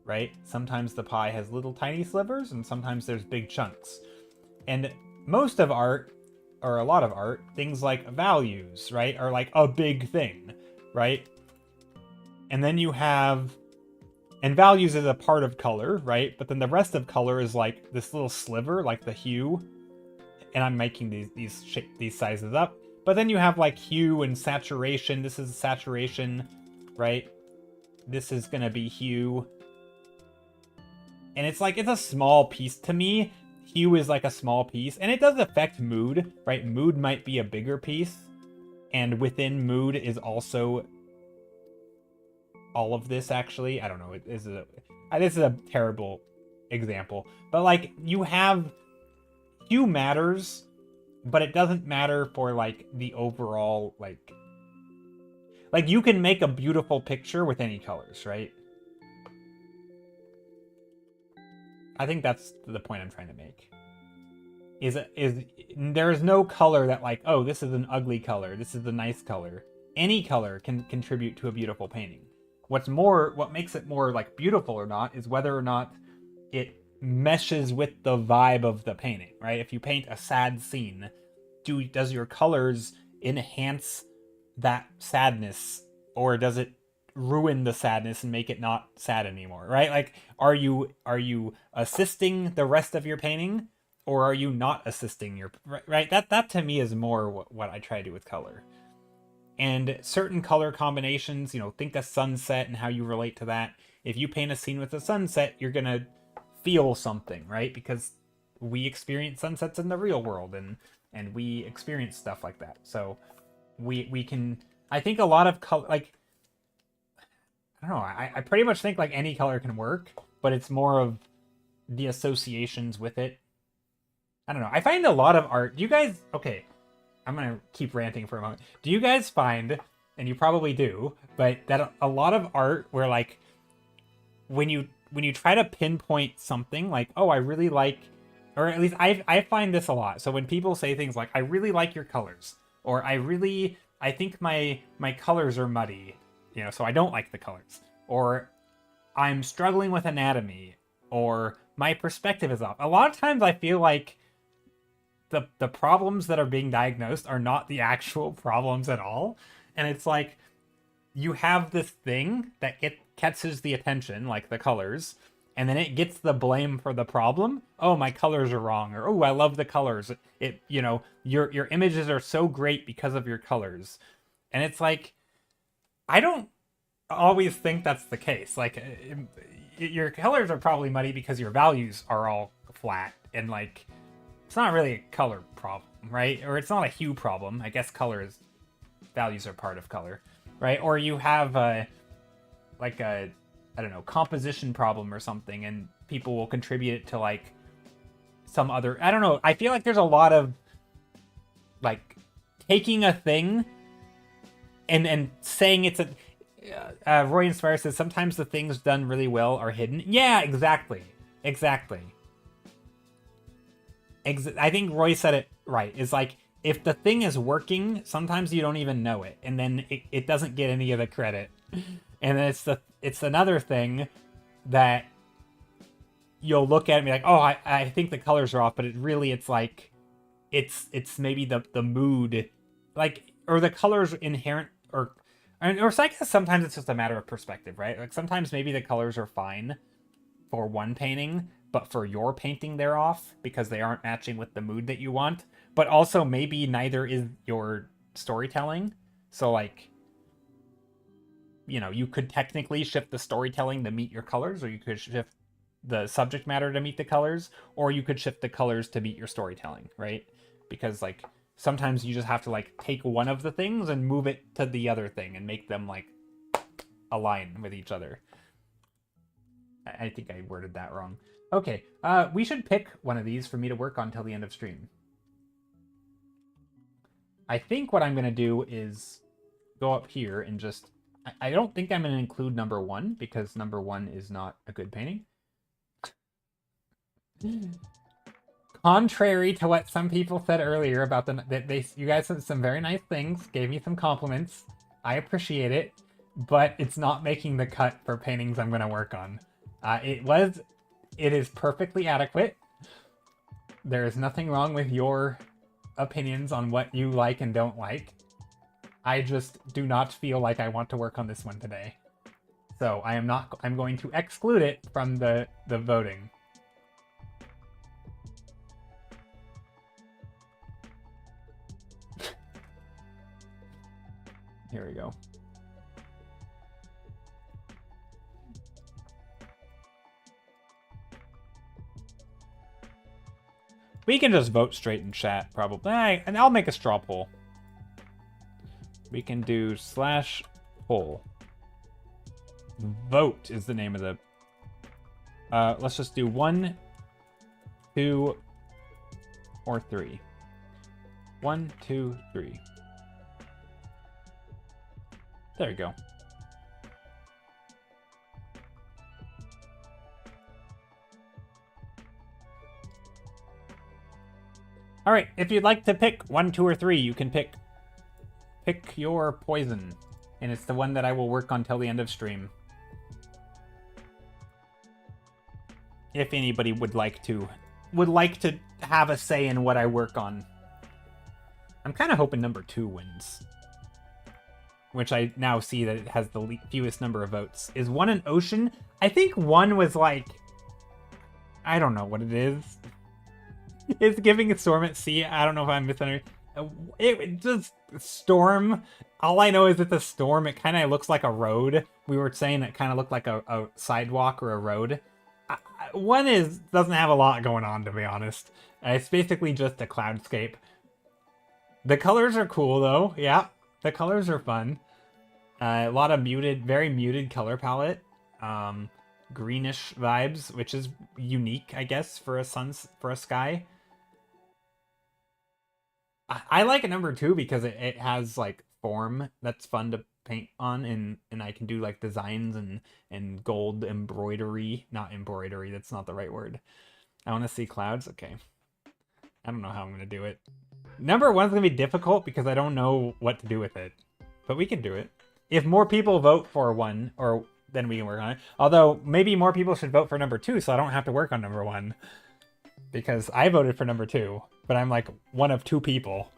right? Sometimes the pie has little tiny slivers, and sometimes there's big chunks. And most of art, or a lot of art, things like values, right, are like a big thing, right? And then you have... and values is a part of color, right? But then the rest of color is like this little sliver, like the hue. And I'm making these sizes up. But then you have like hue and saturation. This is saturation, right? this is gonna be hue. And it's like, it's a small piece to me. Hue is like a small piece, and it does affect mood, right? Mood might be a bigger piece, and within mood is also all of this, actually. I don't know, this is a terrible example, but like, you have hue matters, but it doesn't matter for like the overall, like you can make a beautiful picture with any colors, right? I think that's the point I'm trying to make. Is there is no color that like, oh, this is an ugly color, this is a nice color. Any color can contribute to a beautiful painting. What makes it more like beautiful or not is whether or not it meshes with the vibe of the painting, right? If you paint a sad scene, does your colors enhance that sadness, or does it ruin the sadness and make it not sad anymore, right? Like, are you assisting the rest of your painting, or are you not assisting your, right? That to me is more what I try to do with color. And certain color combinations, you know, think a sunset and how you relate to that. If you paint a scene with a sunset, you're gonna feel something, right? Because we experience sunsets in the real world, and we experience stuff like that. So we can, I think a lot of color, like, I don't know, I pretty much think like any color can work, but it's more of the associations with it. I don't know. I find a lot of art. Do you guys, okay, I'm gonna keep ranting for a moment. Do you guys find, and you probably do, but that a lot of art where like when you try to pinpoint something, like, oh, I really like, or at least I find this a lot. So when people say things like, I really like your colors, or I think my colors are muddy, you know, so I don't like the colors, or I'm struggling with anatomy, or my perspective is off. A lot of times I feel like the problems that are being diagnosed are not the actual problems at all. And it's like, you have this thing that catches the attention, like the colors, and then it gets the blame for the problem. Oh, my colors are wrong, or oh, I love the colors. It, you know, your images are so great because of your colors. And it's like, I don't always think that's the case. Like, your colors are probably muddy because your values are all flat, and like, it's not really a color problem, right? Or it's not a hue problem. I guess values are part of color, right? Or you have like a, I don't know, composition problem or something, and people will contribute it to like some other, I don't know. I feel like there's a lot of like taking a thing and saying it's a, Roy Inspire says sometimes the things done really well are hidden. Yeah, exactly. I think Roy said it right. Is like, if the thing is working, sometimes you don't even know it, and then it doesn't get any of the credit. And then it's another thing that you'll look at and be like, oh, I think the colors are off, but it's like, it's maybe the mood, like, or the colors inherent, or I guess sometimes it's just a matter of perspective, right? Like, sometimes maybe the colors are fine for one painting, but for your painting they're off because they aren't matching with the mood that you want. But also maybe neither is your storytelling. So like, you know, you could technically shift the storytelling to meet your colors, or you could shift the subject matter to meet the colors, or you could shift the colors to meet your storytelling, right? Because like, sometimes you just have to like take one of the things and move it to the other thing and make them like align with each other. I think I worded that wrong. Okay, we should pick one of these for me to work on till the end of stream. I think what I'm going to do is go up here and just... I don't think I'm going to include number 1, because number 1 is not a good painting. Contrary to what some people said earlier about you guys said some very nice things, gave me some compliments. I appreciate it, but it's not making the cut for paintings I'm going to work on. It is perfectly adequate. There is nothing wrong with your opinions on what you like and don't like. I just do not feel like I want to work on this one today. So I'm going to exclude it from the voting. Here we go. We can just vote straight in chat, probably. And I'll make a straw poll. We can do /poll. Vote is the name of the... let's just do 1, 2, or 3. 1, 2, 3. There you go. All right, if you'd like to pick 1, 2, or 3, you can pick your poison, and it's the one that I will work on till the end of stream. If anybody would like to have a say in what I work on. I'm kind of hoping number 2 wins, which I now see that it has the fewest number of votes. Is 1 an ocean? I think 1 was like, I don't know what it is. It's giving a storm at sea. I don't know if I'm misunderstanding. It just storm. All I know is it's a storm. It kind of looks like a road. We were saying it kind of looked like a sidewalk or a road. 1 doesn't have a lot going on, to be honest. It's basically just a cloudscape. The colors are cool though. Yeah, the colors are fun. A lot of very muted color palette. Greenish vibes, which is unique, I guess, for a sky. I like a number 2 because it has like form that's fun to paint on, and I can do like designs and gold embroidery. Not embroidery, that's not the right word. I want to see clouds. Okay. I don't know how I'm going to do it. Number 1's going to be difficult because I don't know what to do with it. But we can do it. If more people vote for 1, then we can work on it. Although, maybe more people should vote for number 2 so I don't have to work on number 1. Because I voted for number 2, but I'm like one of 2 people.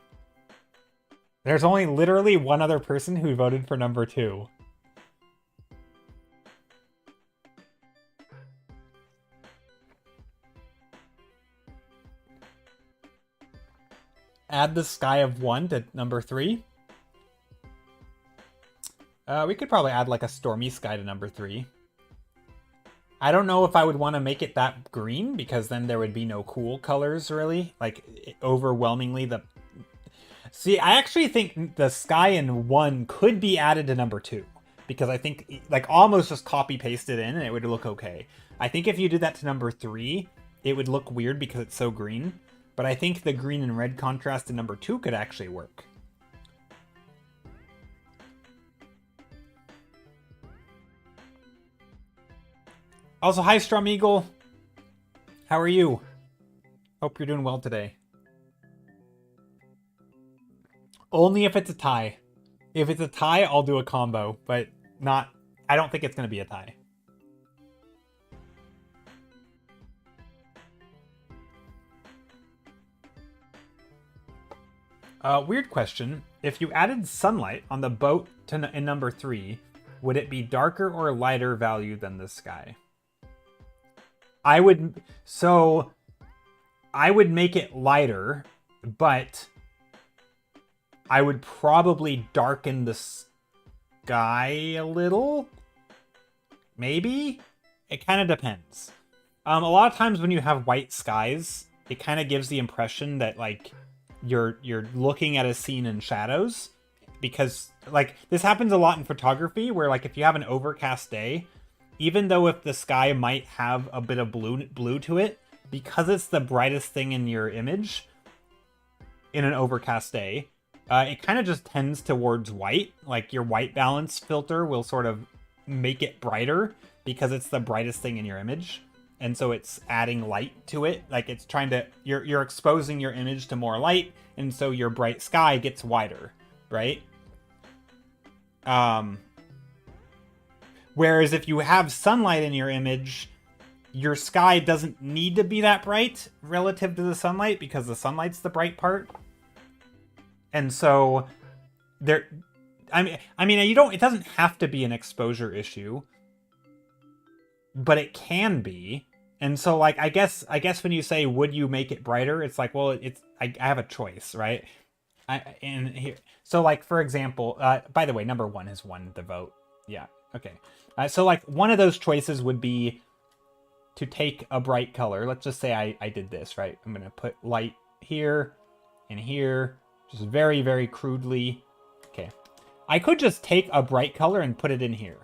There's only literally 1 other person who voted for number 2. Add the sky of 1 to number 3. We could probably add like a stormy sky to number 3. I don't know if I would want to make it that green, because then there would be no cool colors, really. Like, overwhelmingly the... See, I actually think the sky in 1 could be added to number 2. Because I think, like, almost just copy-paste it in and it would look okay. I think if you did that to number 3, it would look weird because it's so green. But I think the green and red contrast in number 2 could actually work. Also, hi, Strum Eagle. How are you? Hope you're doing well today. Only if it's a tie. If it's a tie, I'll do a combo, but not... I don't think it's going to be a tie. Weird question. If you added sunlight on the boat in number 3, would it be darker or lighter value than the sky? I would make it lighter, but I would probably darken the sky a little. Maybe? It kind of depends. A lot of times when you have white skies, it kind of gives the impression that, like, you're looking at a scene in shadows, because, like, this happens a lot in photography where, like, if you have an overcast day, even though if the sky might have a bit of blue to it, because it's the brightest thing in your image in an overcast day, it kind of just tends towards white. Like, your white balance filter will sort of make it brighter because it's the brightest thing in your image. And so it's adding light to it. Like, it's trying to... You're exposing your image to more light, and so your bright sky gets wider, right? Whereas if you have sunlight in your image, your sky doesn't need to be that bright relative to the sunlight, because the sunlight's the bright part. And so there... I mean, you don't... It doesn't have to be an exposure issue, but it can be. And so, like, I guess when you say, would you make it brighter? It's like, well, I have a choice, right? So, like, for example, by the way, number 1 has won the vote. Yeah, okay. So, like, one of those choices would be to take a bright color, let's just say I did this, right? I'm going to put light here and here, just very, very crudely. Okay. I could just take a bright color and put it in here,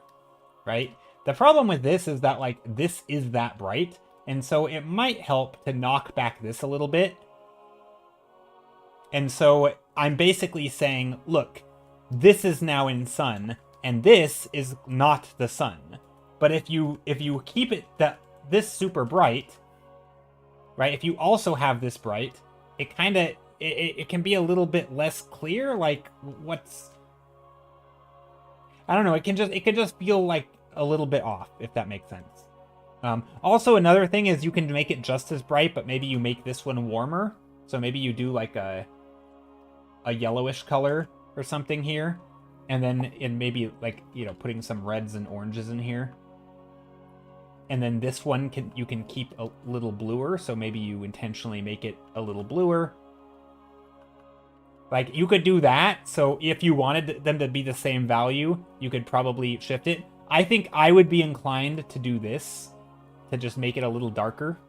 right? The problem with this is that, like, this is that bright, and so it might help to knock back this a little bit. And so I'm basically saying, look, this is now in sun, and this is not the sun. But if you keep it this super bright, right? If you also have this bright, it kind of it can be a little bit less clear. Like, what's, I don't know. It can just feel like a little bit off, if that makes sense. Also, another thing is you can make it just as bright, but maybe you make this one warmer. So maybe you do like a yellowish color or something here, and then maybe, like, you know, putting some reds and oranges in here. And then this one you can keep a little bluer, so maybe you intentionally make it a little bluer. Like, you could do that, so if you wanted them to be the same value, you could probably shift it. I think I would be inclined to do this, to just make it a little darker.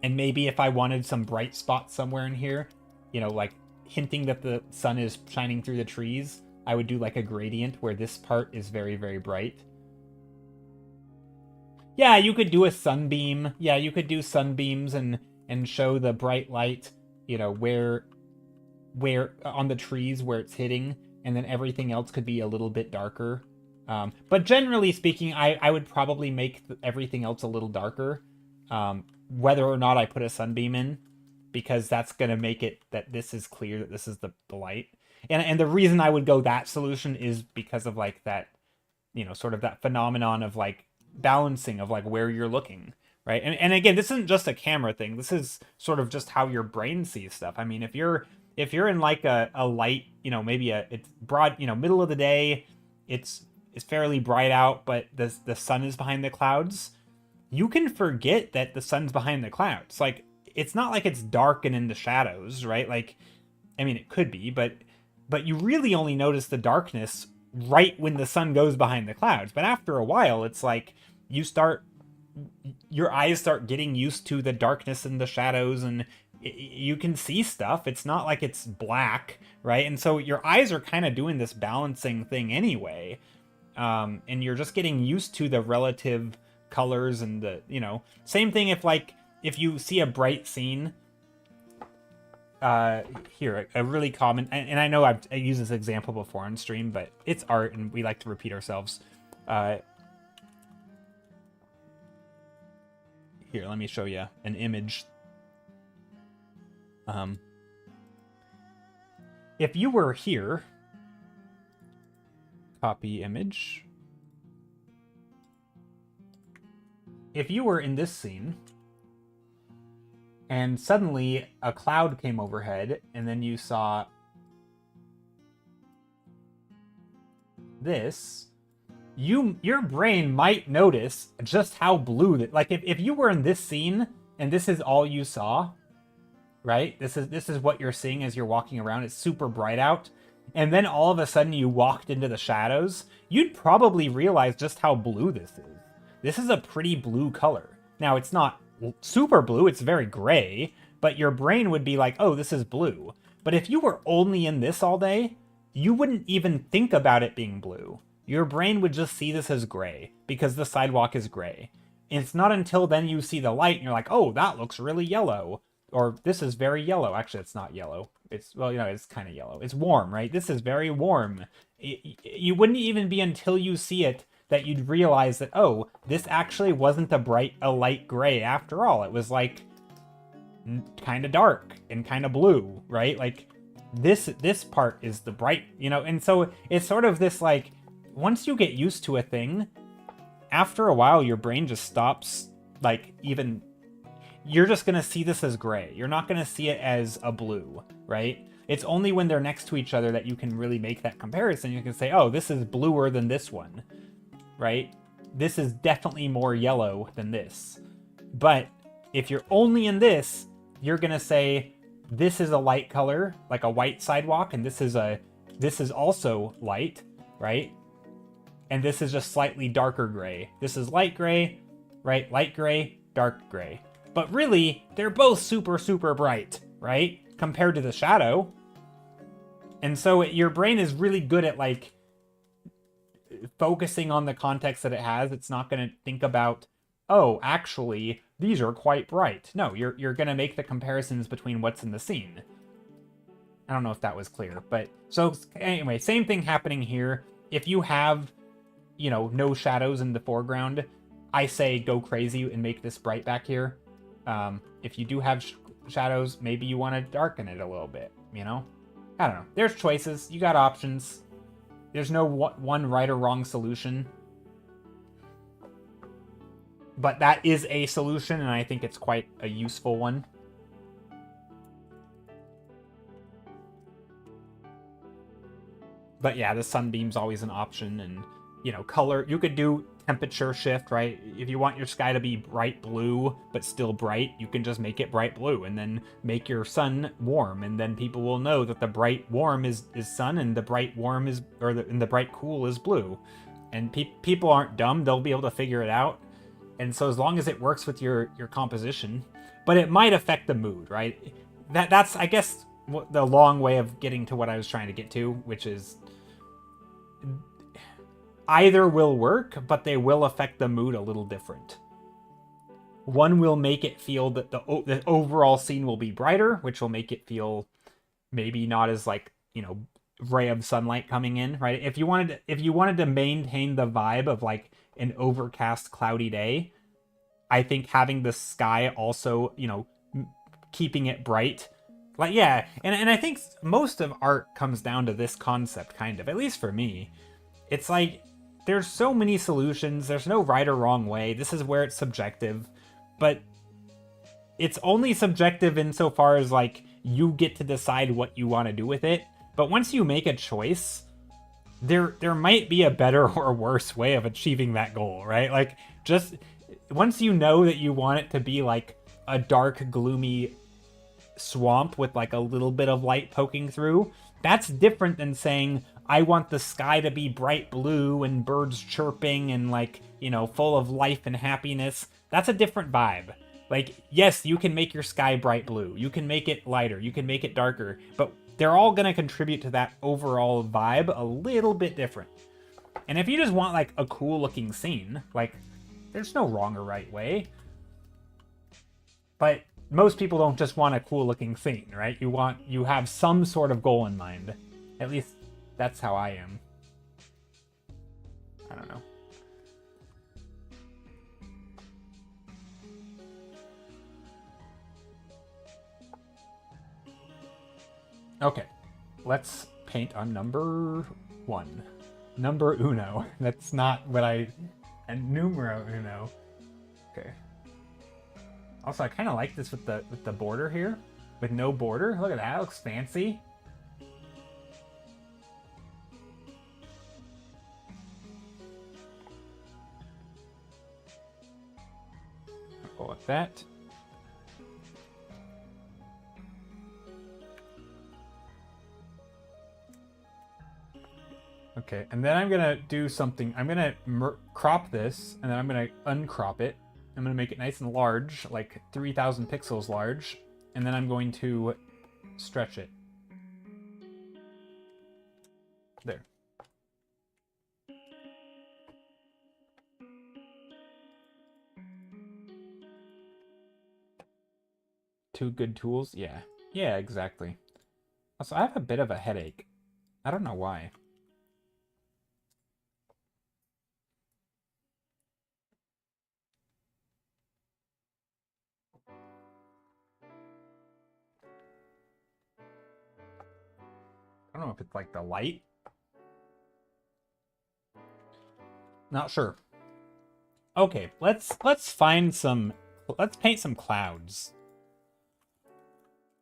And maybe if I wanted some bright spots somewhere in here, you know, like hinting that the sun is shining through the trees, I would do like a gradient where this part is very, very bright. Yeah, you could do a sunbeam. Yeah, you could do sunbeams and show the bright light, you know, where on the trees where it's hitting, and then everything else could be a little bit darker. But generally speaking, I would probably make everything else a little darker, whether or not I put a sunbeam in, because that's going to make it that this is clear, that this is the light. And the reason I would go that solution is because of, like, that, you know, sort of that phenomenon of, like, balancing of, like, where you're looking, right? And again, this isn't just a camera thing. This is sort of just how your brain sees stuff. I mean, if you're in like a light, you know, maybe it's broad, you know, middle of the day, it's fairly bright out, but the sun is behind the clouds, you can forget that the sun's behind the clouds. Like, it's not like it's dark and in the shadows, right? Like, I mean, it could be, but you really only notice the darkness right when the sun goes behind the clouds. But after a while, it's like your eyes start getting used to the darkness and the shadows, and you can see stuff. It's not like it's black, right? And so your eyes are kind of doing this balancing thing anyway. And you're just getting used to the relative colors and the, you know, same thing if you see a bright scene, here, a really common, and I know I used this example before on stream, but it's art and we like to repeat ourselves. Here, let me show you an image. If you were here, copy image. If you were in this scene, and suddenly a cloud came overhead, and then you saw this, your brain might notice just how blue that, like, if you were in this scene and this is all you saw, right? This is what you're seeing as you're walking around. It's super bright out. And then all of a sudden you walked into the shadows, you'd probably realize just how blue this is. This is a pretty blue color. Now, it's not super blue, it's very gray, but your brain would be like, oh, this is blue. But if you were only in this all day, you wouldn't even think about it being blue. Your brain would just see this as gray, because the sidewalk is gray. And it's not until then you see the light and you're like, oh, that looks really yellow. Or this is very yellow. Actually, it's not yellow. It's, well, you know, it's kind of yellow. It's warm, right? This is very warm. You wouldn't even be until you see it that you'd realize that, oh, this actually wasn't a light gray after all. It was like kind of dark and kind of blue, right? Like this part is the bright, you know? And so it's sort of this, like, once you get used to a thing, after a while, your brain just stops, like, even, you're just going to see this as gray. You're not going to see it as a blue, right? It's only when they're next to each other that you can really make that comparison. You can say, oh, this is bluer than this one, right? This is definitely more yellow than this. But if you're only in this, you're going to say, this is a light color, like a white sidewalk, and this is also light, right? And this is just slightly darker gray. This is light gray, right? Light gray, dark gray. But really, they're both super, super bright, right? Compared to the shadow. And so your brain is really good at, like, focusing on the context that it has. It's not going to think about, oh, actually, these are quite bright. No, you're going to make the comparisons between what's in the scene. I don't know if that was clear, but so anyway, same thing happening here. If you have, you know, no shadows in the foreground, I say go crazy and make this bright back here. If you do have shadows, maybe you want to darken it a little bit, you know? I don't know. There's choices. You got options. There's no one right or wrong solution. But that is a solution, and I think it's quite a useful one. But yeah, the sunbeam's always an option, and, you know, color. You could do temperature shift, right? If you want your sky to be bright blue, but still bright, you can just make it bright blue, and then make your sun warm, and then people will know that the bright warm is sun, and the bright warm is, and the bright cool is blue. And people aren't dumb, they'll be able to figure it out. And so as long as it works with your composition, but it might affect the mood, right? That's, I guess, the long way of getting to what I was trying to get to, which is either will work, but they will affect the mood a little different. One will make it feel that the overall scene will be brighter, which will make it feel maybe not as, like, you know, ray of sunlight coming in, right? If you wanted to maintain the vibe of, like, an overcast, cloudy day, I think having the sky also, you know, keeping it bright, like, yeah, and I think most of art comes down to this concept, kind of, at least for me. It's like, there's so many solutions, there's no right or wrong way, this is where it's subjective, but it's only subjective insofar as, like, you get to decide what you want to do with it, but once you make a choice, there might be a better or worse way of achieving that goal, right? Like, just, once you know that you want it to be, like, a dark, gloomy swamp with, like, a little bit of light poking through, that's different than saying, I want the sky to be bright blue and birds chirping and, like, you know, full of life and happiness. That's a different vibe. Like, yes, you can make your sky bright blue. You can make it lighter. You can make it darker. But they're all going to contribute to that overall vibe a little bit different. And if you just want, like, a cool looking scene, like, there's no wrong or right way. But most people don't just want a cool looking scene, right? You have some sort of goal in mind. At least that's how I am. I don't know. Okay, let's paint on number 1. Number uno. That's not what and numero uno. Okay. Also, I kind of like this with the border here. With no border. Look at that. It looks fancy. I'll go with that. Okay, and then I'm gonna do something. I'm gonna crop this, and then I'm gonna uncrop it. I'm gonna make it nice and large, like 3,000 pixels large, and then I'm going to stretch it. There. Two good tools? Yeah. Yeah, exactly. Also, I have a bit of a headache. I don't know why. I don't know if it's like the light. Not sure. Okay, let's paint some clouds.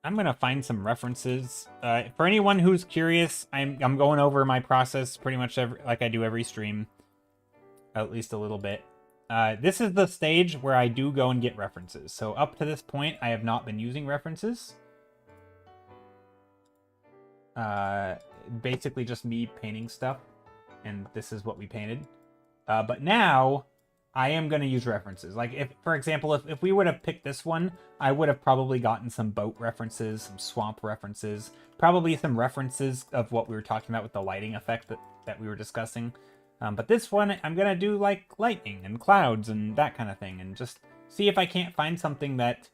I'm gonna find some references. For anyone who's curious, I'm going over my process pretty much like I do every stream, at least a little bit. This is the stage where I do go and get references. So up to this point, I have not been using references. Basically just me painting stuff, and this is what we painted. But now I am going to use references. Like, if, for example, if we would have picked this one, I would have probably gotten some boat references, some swamp references, probably some references of what we were talking about with the lighting effect that we were discussing. But this one, I'm going to do, like, lightning and clouds and that kind of thing, and just see if I can't find something that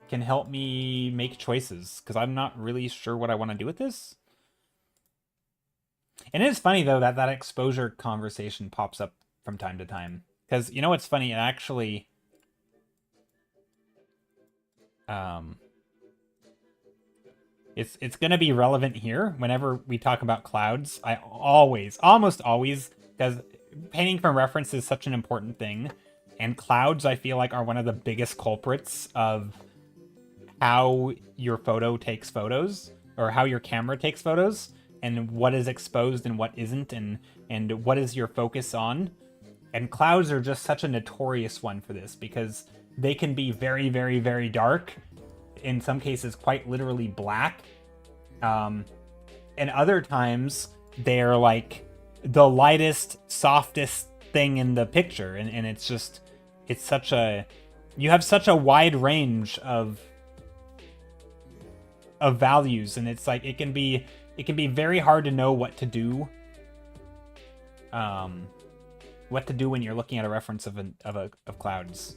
can help me make choices, because I'm not really sure what I want to do with this. And it is funny, though, that that exposure conversation pops up from time to time. Because, you know what's funny? It actually... It's going to be relevant here whenever we talk about clouds. I almost always, because painting from reference is such an important thing, and clouds, I feel like, are one of the biggest culprits of how your photo takes photos, or how your camera takes photos, and what is exposed and what isn't, and what is your focus on. And clouds are just such a notorious one for this, because they can be very, very, very dark, in some cases quite literally black, and other times they're like the lightest, softest thing in the picture, and it's just, it's such a, you have such a wide range of values, and it's like it can be very hard to know what to do. What to do when you're looking at a reference of clouds.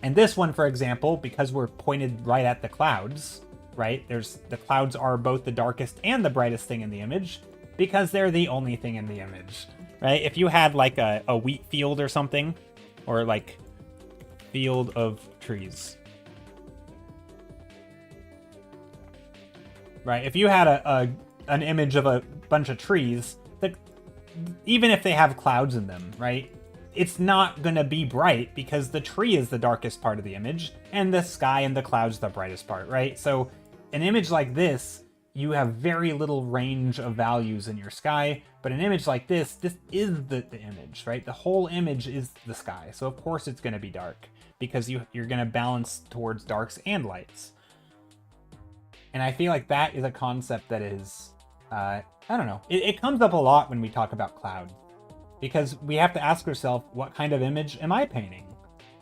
And this one, for example, because we're pointed right at the clouds, right? The clouds are both the darkest and the brightest thing in the image, because they're the only thing in the image, right? If you had like a wheat field or something, or like field of trees, right? If you had an image of a bunch of trees, that even if they have clouds in them, right, it's not going to be bright, because the tree is the darkest part of the image, and the sky and the clouds the brightest part, right? So an image like this, you have very little range of values in your sky, but an image like this is the image, right? The whole image is the sky, so of course it's going to be dark, because you're going to balance towards darks and lights. And I feel like that is a concept that is... I don't know. It comes up a lot when we talk about cloud, because we have to ask ourselves, what kind of image am I painting?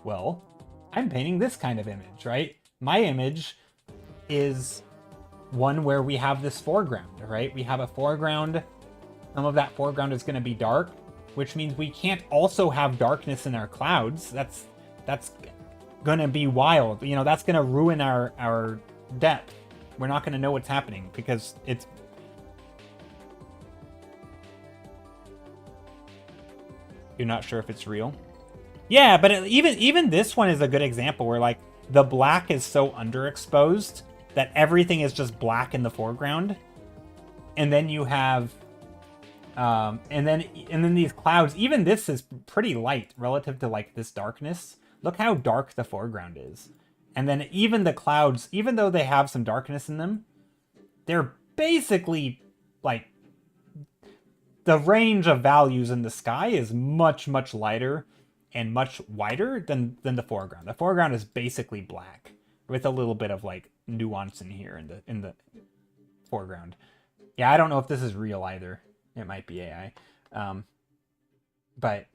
Well, I'm painting this kind of image, right? My image is one where we have this foreground, right? We have a foreground. Some of that foreground is going to be dark, which means we can't also have darkness in our clouds. That's going to be wild. You know, that's going to ruin our depth. We're not going to know what's happening, because it's... You're not sure if it's real? Yeah, but even this one is a good example where, like, the black is so underexposed that everything is just black in the foreground. And then you have... and then these clouds, even this is pretty light relative to, like, this darkness. Look how dark the foreground is. And then even the clouds, even though they have some darkness in them, they're basically, like... The range of values in the sky is much, much lighter and much wider than the foreground. The foreground is basically black, with a little bit of, like, nuance in here in the foreground. Yeah, I don't know if this is real either. It might be AI. But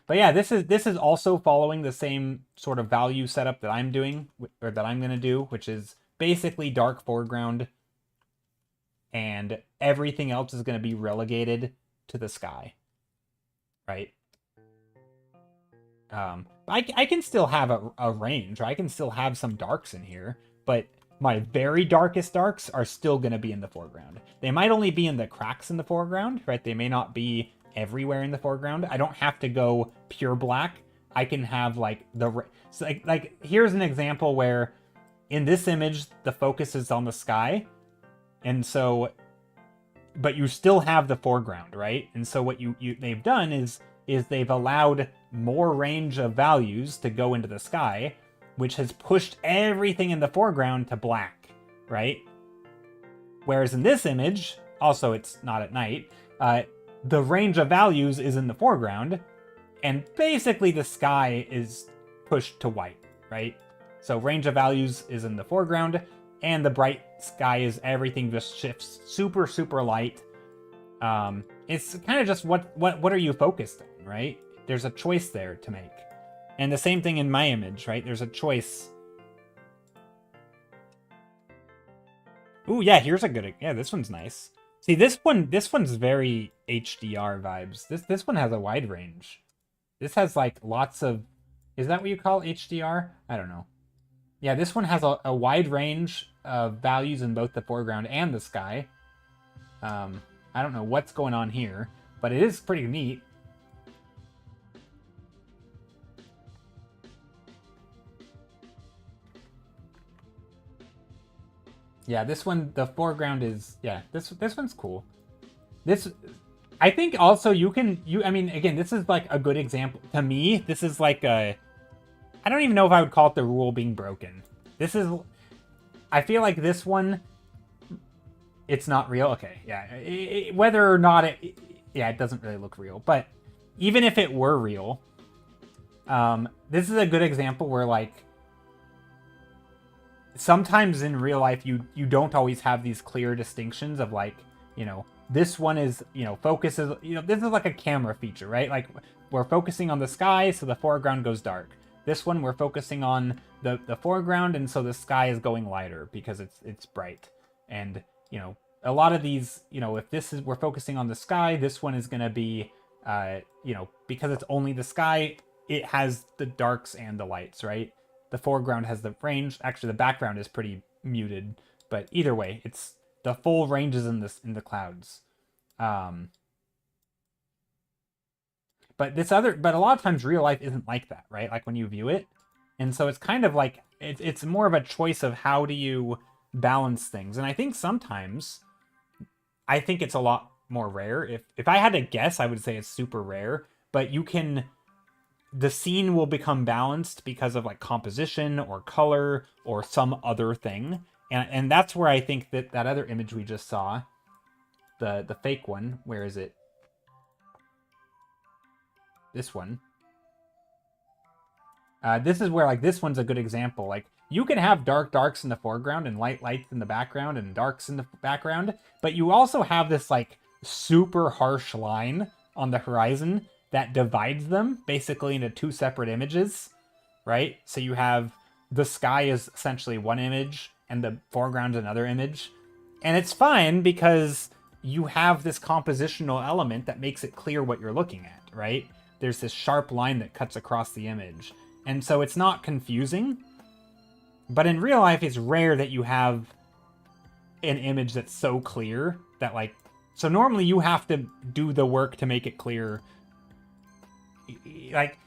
yeah, this is also following the same sort of value setup that I'm doing, or that I'm going to do, which is basically dark foreground, and everything else is going to be relegated to the sky, right? I can still have a range. I can still have some darks in here, but my very darkest darks are still going to be in the foreground. They might only be in the cracks in the foreground, right? They may not be everywhere in the foreground. I don't have to go pure black. I can have, like, so like here's an example where in this image the focus is on the sky, and so... But you still have the foreground, right? And so what they've done is they've allowed more range of values to go into the sky, which has pushed everything in the foreground to black, right? Whereas in this image, also it's not at night, the range of values is in the foreground, and basically the sky is pushed to white, right? So range of values is in the foreground, and the bright sky is everything just shifts super, super light. It's kind of just what are you focused on, right? There's a choice there to make. And the same thing in my image, right? There's a choice. Ooh, yeah, here's a good... Yeah, this one's nice. See, this one's very HDR vibes. This one has a wide range. This has, like, lots of... Is that what you call HDR? I don't know. Yeah, this one has a wide range of values in both the foreground and the sky. I don't know what's going on here, but it is pretty neat. Yeah, this one, the foreground is, yeah, this one's cool. This, I think also I mean, again, this is like a good example. To me, this is like I don't even know if I would call it the rule being broken. This is, I feel like this one, it's not real. Okay, yeah, whether or not yeah, it doesn't really look real. But even if it were real, this is a good example where, like, sometimes in real life you don't always have these clear distinctions of, like, you know, this one is, you know, focuses, you know, this is like a camera feature, right? Like, we're focusing on the sky, so the foreground goes dark. This one, we're focusing on the foreground, and so the sky is going lighter because it's bright. And, you know, a lot of these, you know, if we're focusing on the sky, this one is going to be, you know, because it's only the sky, it has the darks and the lights, right? The foreground has the range. Actually, the background is pretty muted, but either way, it's the full range is in the clouds. But a lot of times real life isn't like that, right? Like when you view it. And so it's kind of like, it's more of a choice of how do you balance things. And I think sometimes, I think it's a lot more rare. If I had to guess, I would say it's super rare, but the scene will become balanced because of, like, composition or color or some other thing. And that's where I think that other image we just saw, the fake one, where is it? This one. This is where, like, this one's a good example. Like, you can have darks in the foreground and lights in the background and darks in the background, but you also have this, like, super harsh line on the horizon that divides them basically into two separate images, right? So you have the sky is essentially one image and the foreground is another image. And it's fine because you have this compositional element that makes it clear what you're looking at, right? There's this sharp line that cuts across the image. And so it's not confusing. But in real life, it's rare that you have an image that's so clear that, like... So normally you have to do the work to make it clear. Like,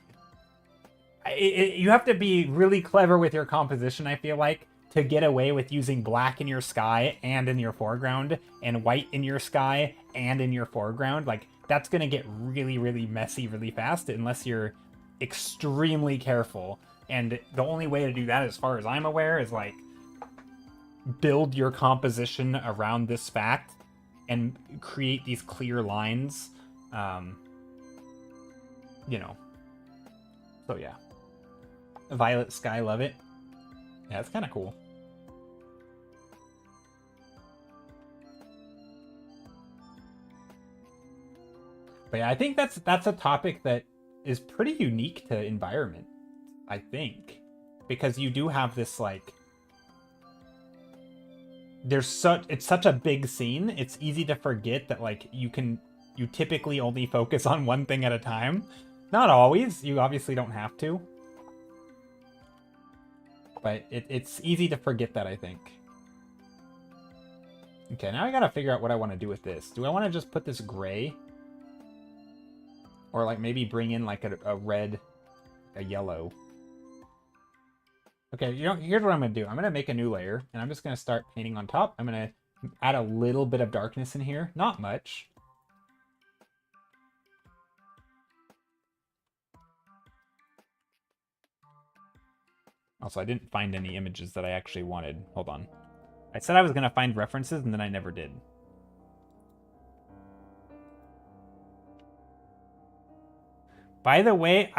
you have to be really clever with your composition, I feel like, to get away with using black in your sky and in your foreground, and white in your sky and in your foreground. Like, that's going to get really, really messy really fast unless you're extremely careful. And the only way to do that, as far as I'm aware, is, like, build your composition around this fact and create these clear lines. You know. So, yeah. Violet sky, love it. Yeah, it's kind of cool. But yeah, I think that's a topic that is pretty unique to environment, I think. Because you do have this, like... It's such a big scene, it's easy to forget that, like, you typically only focus on one thing at a time. Not always, you obviously don't have to. But it's easy to forget that, I think. Okay, now I gotta figure out what I want to do with this. Do I want to just put this gray? Or, like, maybe bring in, like, a red, a yellow. Okay, you know, here's what I'm going to do. I'm going to make a new layer, and I'm just going to start painting on top. I'm going to add a little bit of darkness in here. Not much. Also, I didn't find any images that I actually wanted. Hold on. I said I was going to find references, and then I never did. By the way,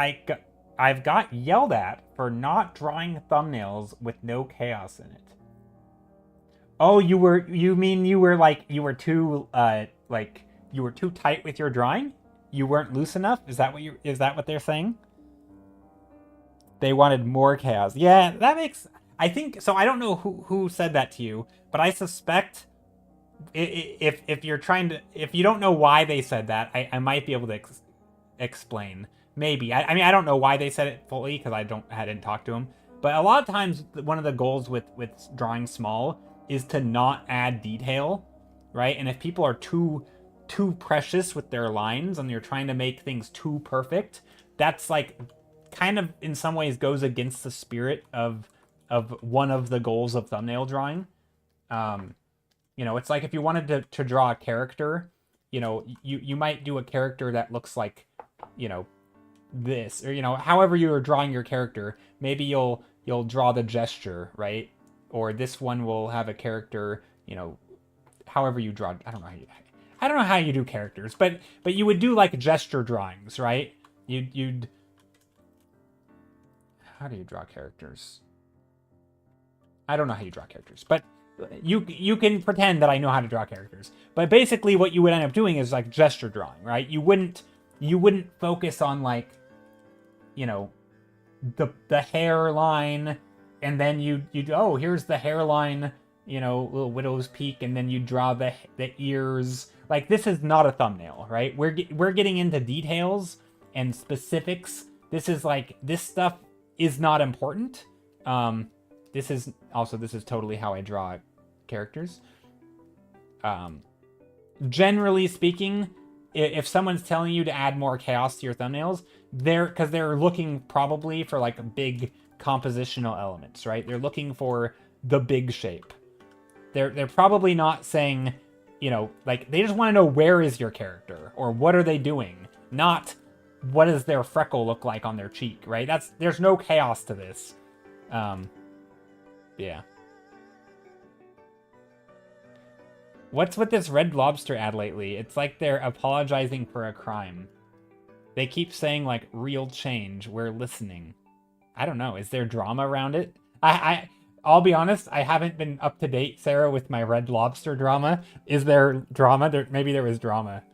I've got yelled at for not drawing thumbnails with no chaos in it. Oh, you were too, like, you were too tight with your drawing? you weren't loose enough? Is that what they're saying? They wanted more chaos. Yeah, that makes I think so. I don't know who said that to you, but I suspect if you're trying to if you don't know why they said that, I might be able to explain. Maybe I mean I don't know why they said it fully because I didn't talk to them. But a lot of times one of the goals with drawing small is to not add detail, right? And if people are too precious with their lines and you're trying to make things too perfect, that's like kind of in some ways goes against the spirit of one of the goals of thumbnail drawing. Um, it's like if you wanted to draw a character, you might do a character that looks like, this, or however you are drawing your character. Maybe you'll draw the gesture, right? Or this one will have a character, however you draw. I don't know how you do characters, but you would do like gesture drawings, right? You'd how do you draw characters? I don't know how you draw characters, but you can pretend that I know how to draw characters. But basically what you would end up doing is like gesture drawing, right? You wouldn't focus on like, the hairline, and then you oh, here's the hairline, little widow's peak, and then you draw the ears. Like, this is not a thumbnail, right? We're getting into details and specifics. This is like, this stuff is not important. This is totally how I draw characters. Generally speaking, if someone's telling you to add more chaos to your thumbnails, because they're looking probably for like big compositional elements, right? They're looking for the big shape. They're probably not saying, like, they just want to know where is your character or what are they doing, not what does their freckle look like on their cheek, right? There's no chaos to this. Yeah. What's with this Red Lobster ad lately? It's like they're apologizing for a crime. They keep saying, like, real change, we're listening. I don't know, is there drama around it? I'll be honest, I haven't been up to date, Sarah, with my Red Lobster drama. Is there drama? Maybe there was drama.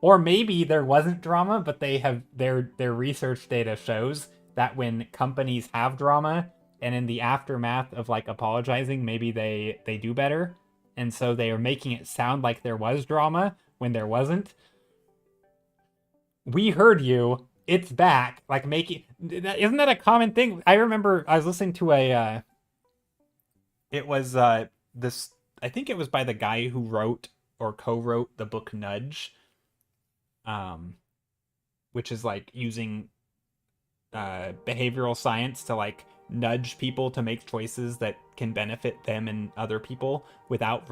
Or maybe there wasn't drama, but they have their research data shows that when companies have drama, and in the aftermath of like apologizing, maybe they do better. And so they are making it sound like there was drama when there wasn't. We heard you. It's back. Like, isn't that a common thing? I remember I was listening to I think it was by the guy who wrote or co-wrote the book Nudge, which is like using behavioral science to like nudge people to make choices that can benefit them and other people without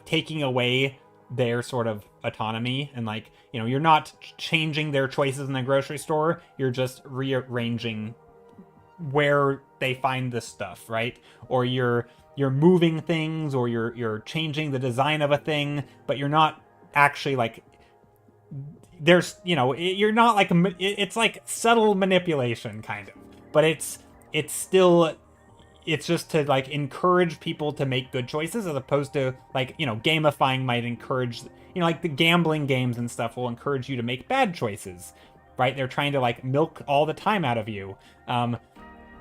taking away their sort of autonomy. And like, you're not changing their choices in the grocery store, you're just rearranging where they find this stuff, right? Or you're moving things, or you're changing the design of a thing, but you're not actually like, you're not like, it's like subtle manipulation kind of, but it's just to like encourage people to make good choices, as opposed to like, gamifying might encourage, like the gambling games and stuff will encourage you to make bad choices, right? They're trying to like milk all the time out of you, and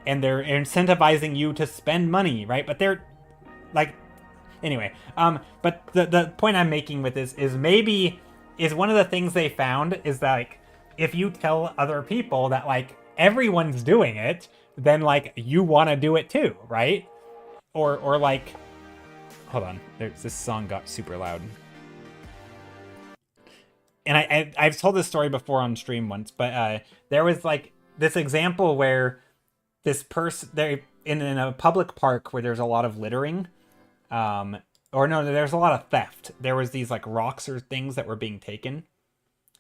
they're incentivizing you to spend money, right? But they're like, anyway, but the point I'm making with this is one of the things they found is that, like, if you tell other people that like everyone's doing it, then like you want to do it too, right? Or like, hold on, this song got super loud. And I've told this story before on stream once, but there was like this example where this person, they're in a public park where there's a lot of littering, or no, there's a lot of theft. There was these like rocks or things that were being taken.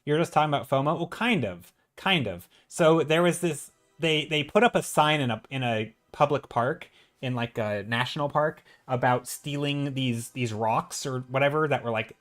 You're just talking about FOMO? Well, kind of. So there was this, they put up a sign in a public park, in like a national park, about stealing these rocks or whatever that were like,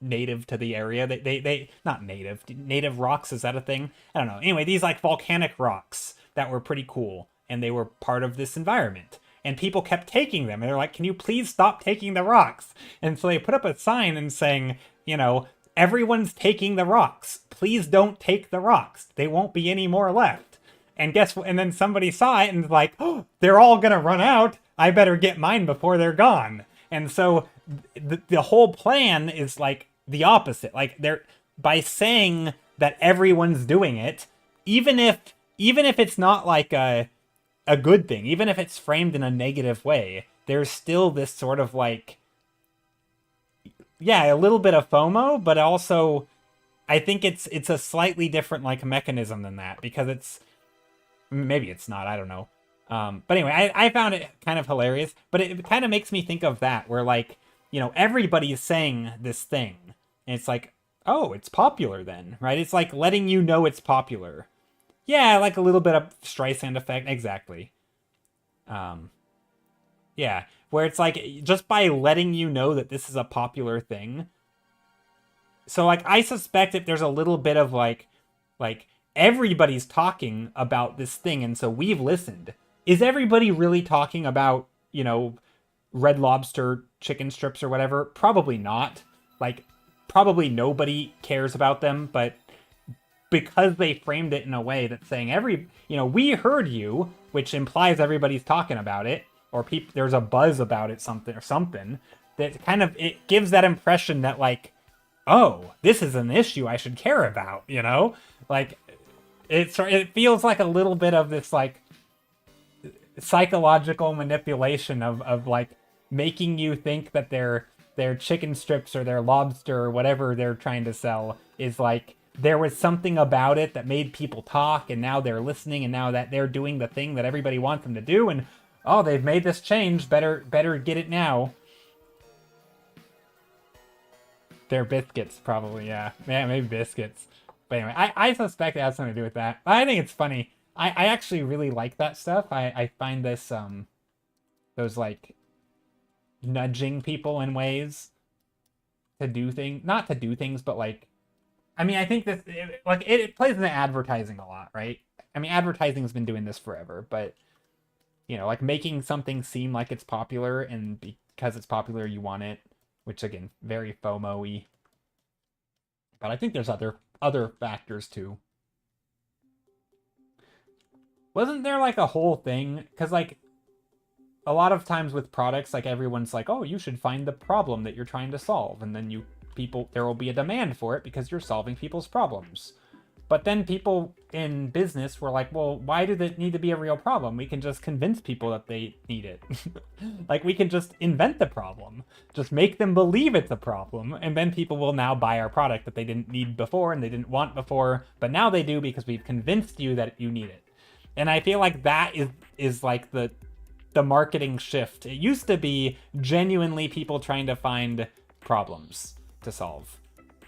native to the area. They not native rocks, is that a thing? I don't know. Anyway, these like volcanic rocks that were pretty cool, and they were part of this environment. and people kept taking them. And they're like, can you please stop taking the rocks? And so they put up a sign and saying, you know, everyone's taking the rocks. Please don't take the rocks. They won't be any more left. And guess what? And then somebody saw it and was like, oh, they're all gonna run out. I better get mine before they're gone. And so the whole plan is like the opposite. Like they're by saying that everyone's doing it, even if it's not like a good thing, even if it's framed in a negative way, there's still this sort of like, yeah, a little bit of FOMO, but also I think it's a slightly different like mechanism than that, because it's, maybe it's not, I don't know. But anyway, I found it kind of hilarious, but it kind of makes me think of that, where like, you know, everybody's saying this thing, and it's like, oh, it's popular then, right? It's like letting you know it's popular. Yeah, like a little bit of Streisand effect, exactly. Yeah, where it's like, just by letting you know that this is a popular thing. So like, I suspect if there's a little bit of like everybody's talking about this thing, and so we've listened. Is everybody really talking about, you know, Red Lobster chicken strips or whatever? Probably not. Like, probably nobody cares about them, but because they framed it in a way that's saying you know, we heard you, which implies everybody's talking about it, or there's a buzz about it, something that kind of, it gives that impression that like, oh, this is an issue I should care about, you know? Like, it feels like a little bit of this like psychological manipulation of like making you think that their chicken strips or their lobster or whatever they're trying to sell is like, there was something about it that made people talk, and now they're listening, and now that they're doing the thing that everybody wants them to do, and oh, they've made this change, better get it now. They're biscuits, probably, yeah. Yeah, maybe biscuits. But anyway, I suspect it has something to do with that. I think it's funny. I actually really like that stuff. I find this, those, like, nudging people in ways to do things. Not to do things, but, like, I mean, I think this, it plays into advertising a lot, right? I mean, advertising's been doing this forever, but, you know, like, making something seem like it's popular, and because it's popular, you want it, which, again, very FOMO-y. But I think there's other factors, too. Wasn't there, like, a whole thing? Because, like, a lot of times with products, like, everyone's like, oh, you should find the problem that you're trying to solve, and then there will be a demand for it because you're solving people's problems. But then people in business were like, well, why does it need to be a real problem? We can just convince people that they need it. Like, we can just invent the problem. Just make them believe it's a problem, and then people will now buy our product that they didn't need before and they didn't want before, but now they do because we've convinced you that you need it. And I feel like that is like the marketing shift. It used to be genuinely people trying to find problems to solve,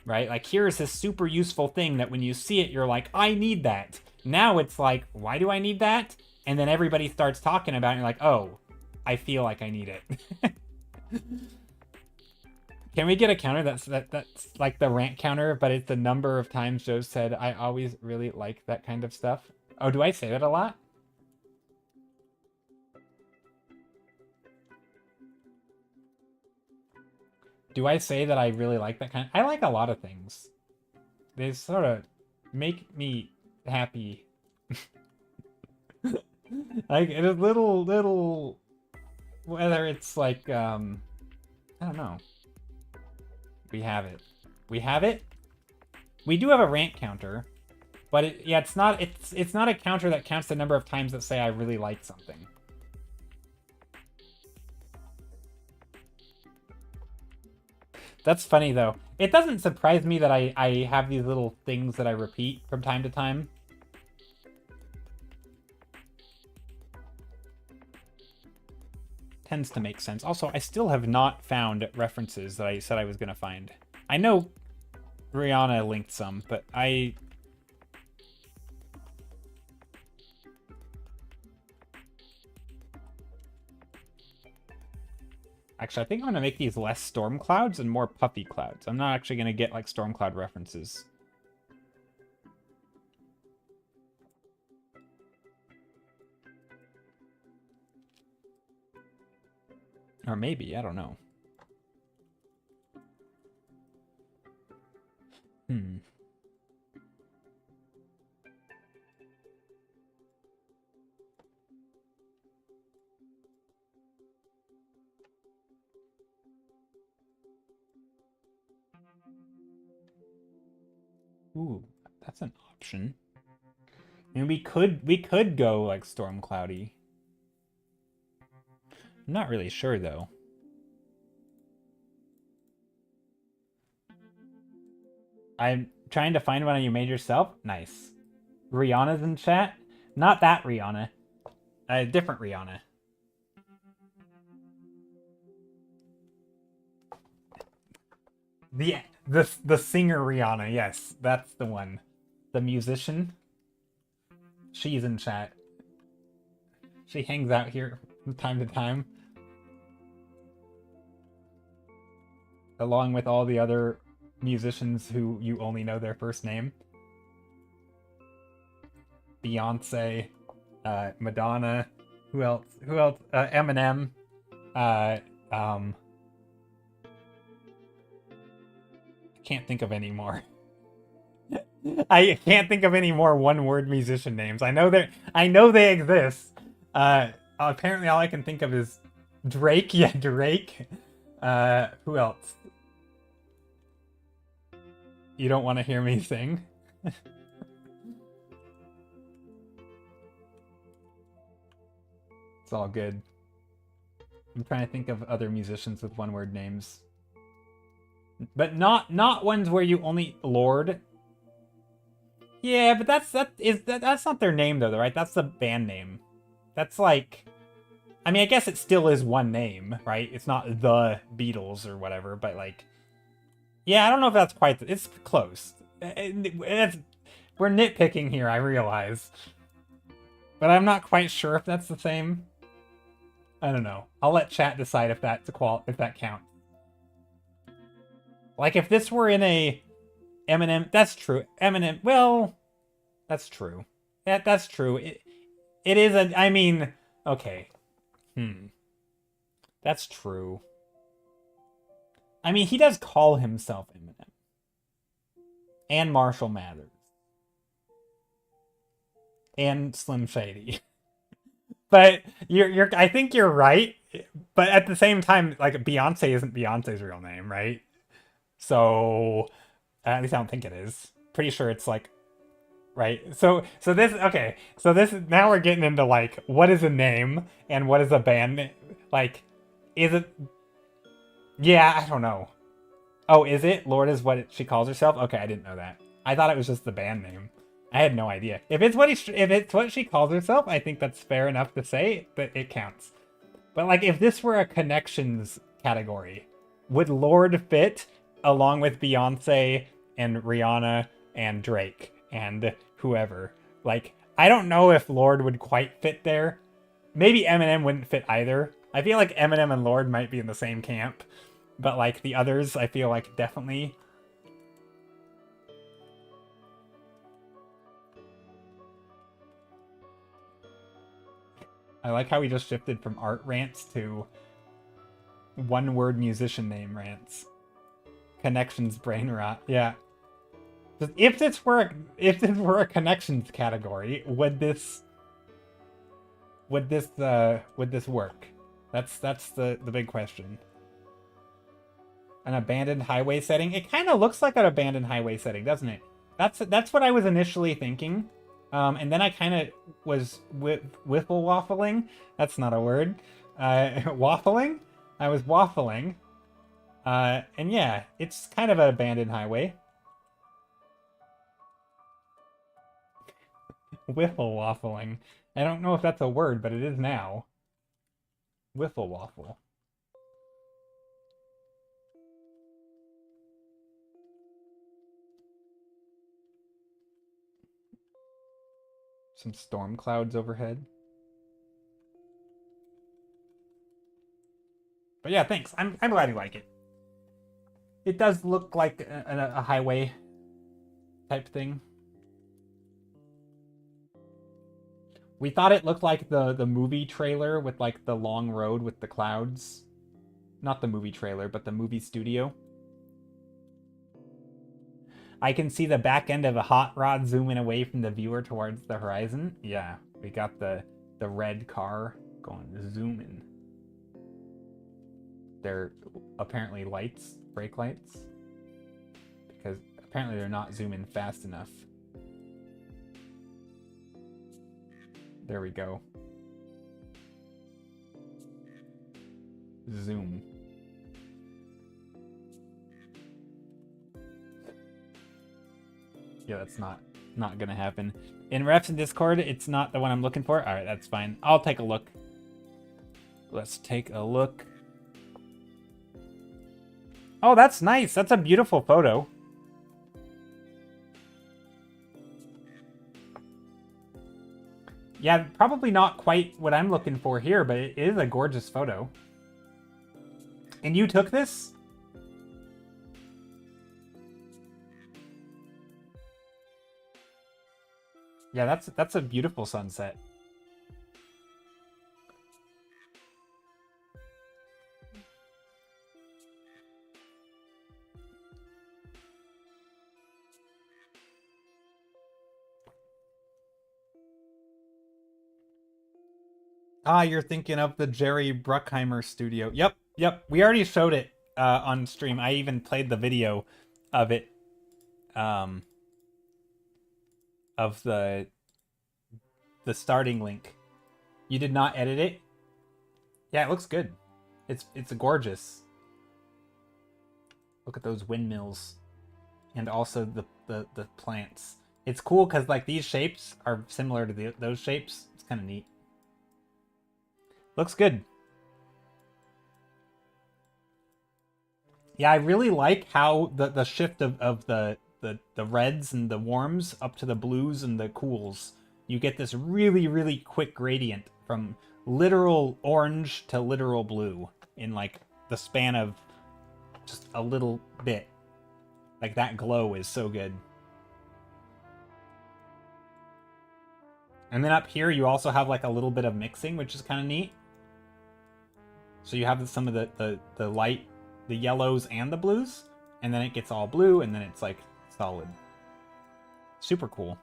right? Like, here's this super useful thing that when you see it, you're like, I need that. Now it's like, why do I need that? And then everybody starts talking about it, and you're like, oh, I feel like I need it. Can we get a counter that's like the rant counter, but it's the number of times Joe said, I always really like that kind of stuff? Oh, do I say that a lot? Do I say that I really like that kind? I like a lot of things. They sort of make me happy. Like, a little, whether it's like, I don't know. We have it. We have it? We do have a rant counter, but it's not a counter that counts the number of times that say I really like something. That's funny, though. It doesn't surprise me that I have these little things that I repeat from time to time. Tends to make sense. Also, I still have not found references that I said I was going to find. I know Rihanna linked some, but Actually, I think I'm going to make these less storm clouds and more puffy clouds. I'm not actually going to get, like, storm cloud references. Or maybe, I don't know. Hmm. Ooh, that's an option. I mean, we could go like Storm Cloudy. I'm not really sure though. I'm trying to find one you made yourself. Nice. Rihanna's in chat. Not that Rihanna. A different Rihanna. The the singer Rihanna. Yes, that's the one. The musician. She's in chat. She hangs out here from time to time, along with all the other musicians who you only know their first name. Beyonce, Madonna, who else? Who else? Eminem. I can't think of any more. I can't think of any more one-word musician names. I know they exist. Apparently all I can think of is Drake. Yeah, Drake. Who else? You don't want to hear me sing? It's all good. I'm trying to think of other musicians with one-word names. But not ones where you only Lorde. Yeah, but that's not their name though, right? That's the band name. That's like, I mean, I guess it still is one name, right? It's not the Beatles or whatever, but like, yeah, I don't know if that's quite. It's close. We're nitpicking here, I realize, but I'm not quite sure if that's the same. I don't know. I'll let chat decide if that's if that counts. Like if this were in a Eminem, that's true. Eminem, well, that's true. That's true. It is a. I mean, okay. That's true. I mean, he does call himself Eminem. And Marshall Mathers. And Slim Shady. But I think you're right. But at the same time, like Beyonce isn't Beyonce's real name, right? So at least I don't think it is. Pretty sure it's like, right? So this, okay. So this, now we're getting into like, what is a name and what is a band name? Like, is it? Yeah, I don't know. Oh, is it? Lorde is what she calls herself? Okay, I didn't know that. I thought it was just the band name. I had no idea. If it's what she calls herself, I think that's fair enough to say that it counts. But like, if this were a connections category, would Lorde fit along with Beyonce and Rihanna and Drake and whoever? Like, I don't know if Lorde would quite fit there. Maybe Eminem wouldn't fit either. I feel like Eminem and Lorde might be in the same camp, but like the others, I feel like definitely. I like how we just shifted from art rants to one-word musician name rants. Connections brain rot. Yeah. If this were a connections category, would this work? That's the big question. An abandoned highway setting. It kind of looks like an abandoned highway setting, doesn't it? That's what I was initially thinking. And then I kind of was wiffle waffling. That's not a word. Waffling. I was waffling. And yeah, it's kind of an abandoned highway. Wiffle waffling. I don't know if that's a word, but it is now. Wiffle waffle. Some storm clouds overhead. But yeah, thanks. I'm glad you like it. It does look like a highway type thing. We thought it looked like the movie trailer with like the long road with the clouds. Not the movie trailer, but the movie studio. I can see the back end of a hot rod zooming away from the viewer towards the horizon. Yeah, we got the red car going zooming. They're apparently lights, brake lights, because apparently they're not zooming fast enough. There we go. Zoom. Yeah, that's not gonna happen. In refs and Discord, it's not the one I'm looking for. All right, that's fine. I'll take a look. Let's take a look. Oh, that's nice. That's a beautiful photo. Yeah, probably not quite what I'm looking for here, but it is a gorgeous photo. And you took this? Yeah, that's a beautiful sunset. Ah, you're thinking of the Jerry Bruckheimer studio. Yep. We already showed it on stream. I even played the video of it. Of the starting link. You did not edit it? Yeah, it looks good. It's gorgeous. Look at those windmills. And also the plants. It's cool because like these shapes are similar to those shapes. It's kind of neat. Looks good. Yeah, I really like how the shift of the reds and the warms up to the blues and the cools. You get this really, really quick gradient from literal orange to literal blue in like the span of just a little bit. Like that glow is so good. And then up here you also have like a little bit of mixing, which is kind of neat. So you have some of the light, the yellows and the blues, and then it gets all blue, and then it's like solid. Super cool.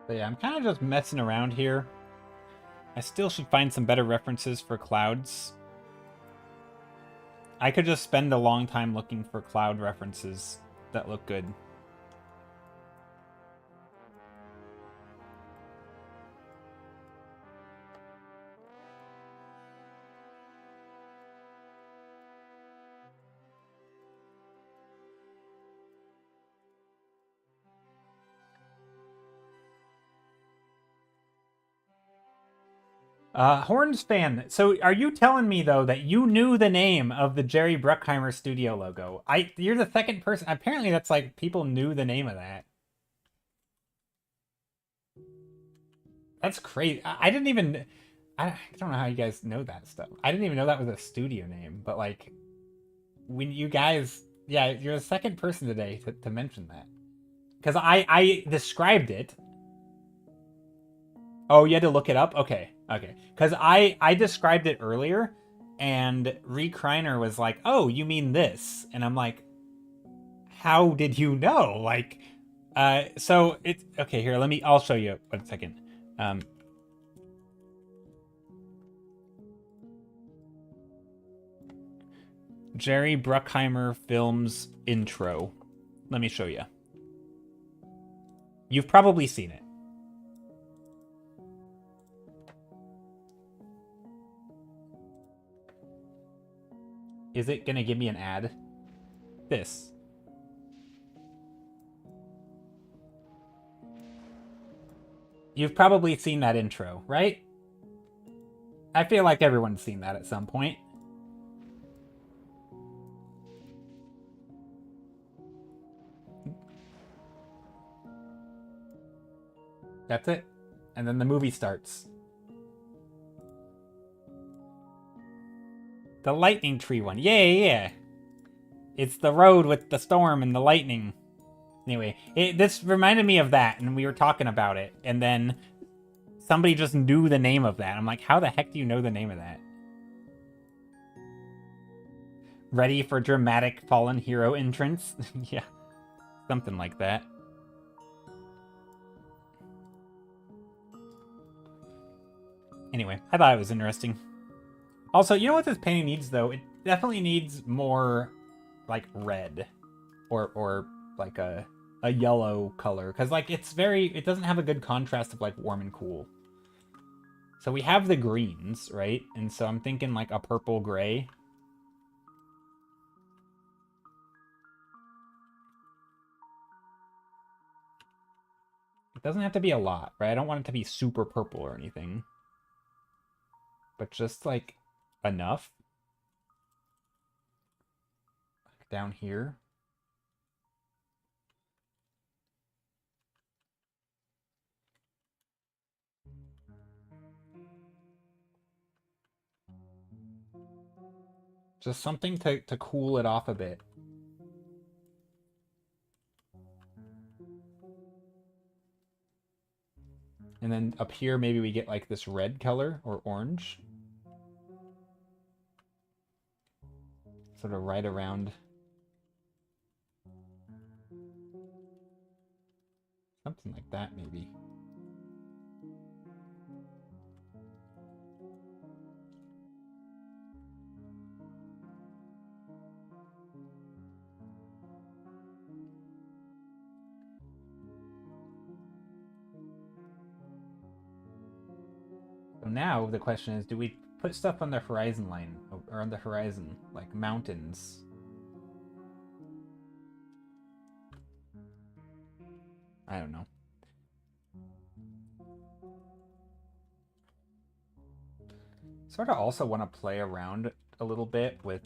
But yeah, I'm kind of just messing around here. I still should find some better references for clouds. I could just spend a long time looking for cloud references that look good. Horns fan. So are you telling me though that you knew the name of the Jerry Bruckheimer studio logo? You're the second person. Apparently that's like people knew the name of that. That's crazy. I didn't even I don't know how you guys know that stuff. I didn't even know that was a studio name, but like when you guys, yeah, you're the second person today to mention that. Cuz I described it. Oh, you had to look it up? Okay. Because I described it earlier, and Reek Reiner was like, "Oh, you mean this?" And I'm like, "How did you know?" Like, so it's okay. Here, I'll show you 1 second. Jerry Bruckheimer Films intro. Let me show you. You've probably seen it. Is it gonna give me an ad? This. You've probably seen that intro, right? I feel like everyone's seen that at some point. That's it. And then the movie starts. The lightning tree one. Yeah. It's the road with the storm and the lightning. Anyway, this reminded me of that, and we were talking about it, and then somebody just knew the name of that. I'm like, how the heck do you know the name of that? Ready for dramatic fallen hero entrance? Yeah, something like that. Anyway, I thought it was interesting. Also, you know what this painting needs, though? It definitely needs more, like, red. Or like a yellow color. Because, like, it doesn't have a good contrast of, like, warm and cool. So we have the greens, right? And so I'm thinking, like, a purple gray. It doesn't have to be a lot, right? I don't want it to be super purple or anything. But just, like, enough. Down here. Just something to cool it off a bit. And then up here, maybe we get, like, this red color or orange. Sort of right around. Something like that, maybe. So now the question is, do we put stuff on the horizon line or on the horizon, like mountains? I don't know. Sort of also want to play around a little bit with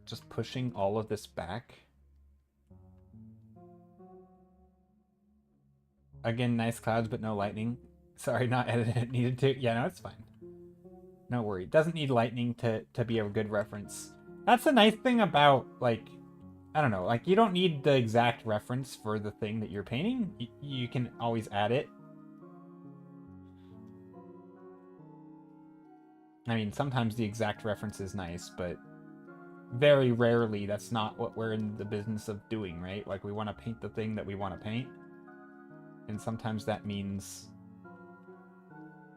just pushing all of this back. Again, nice clouds, but no lightning. Sorry, not edited. Needed to. Yeah, no, it's fine. No worry. Doesn't need lightning to be a good reference. That's the nice thing about, like, I don't know, like, you don't need the exact reference for the thing that you're painting. You can always add it. I mean, sometimes the exact reference is nice, but very rarely that's not what we're in the business of doing, right? Like, we want to paint the thing that we want to paint. And sometimes that means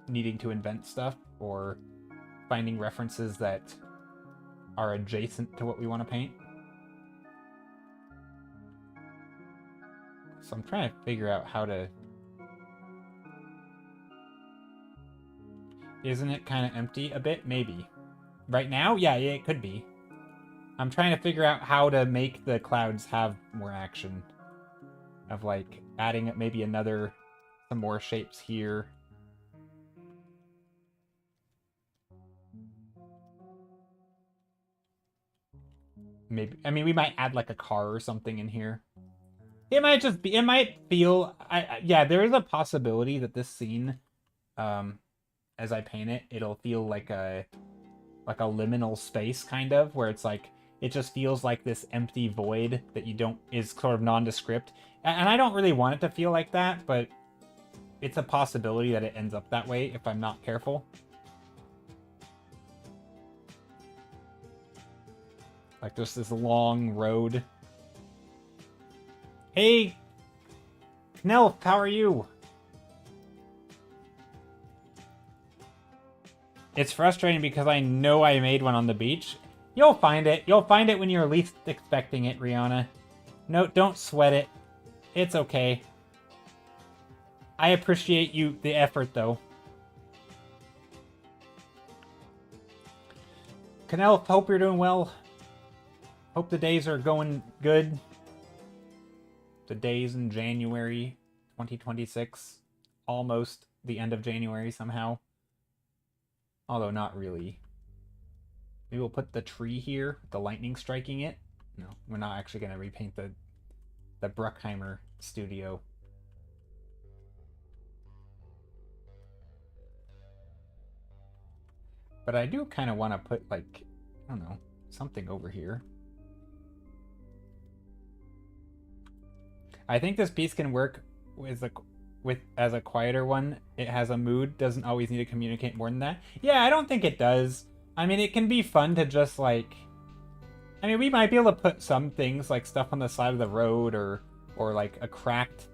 needing to invent stuff or finding references that are adjacent to what we want to paint. So I'm trying to figure out how to... Isn't it kind of empty a bit? Maybe. Right now? Yeah, it could be. I'm trying to figure out how to make the clouds have more action. Of, like, adding maybe some more shapes here. Maybe, I mean, we might add, like, a car or something in here. It might just be, it might feel, yeah, there is a possibility that this scene, as I paint it, it'll feel like a liminal space, kind of, where it's like, it just feels like this empty void that is sort of nondescript. And I don't really want it to feel like that, but it's a possibility that it ends up that way if I'm not careful. Like, there's this long road. Hey, Knelf, how are you? It's frustrating because I know I made one on the beach. You'll find it. You'll find it when you're least expecting it, Rihanna. No, don't sweat it. It's okay. I appreciate the effort, though. Knelf, hope you're doing well. Hope the days are going good. The days in January 2026. Almost the end of January somehow. Although not really. Maybe we'll put the tree here, the lightning striking it. No, we're not actually going to repaint the the Bruckheimer studio. But I do kind of want to put, like, I don't know, something over here. I think this piece can work as a quieter one. It has a mood, doesn't always need to communicate more than that. Yeah, I don't think it does. I mean, it can be fun to just, like... I mean, we might be able to put some things, like stuff on the side of the road, or like a cracked...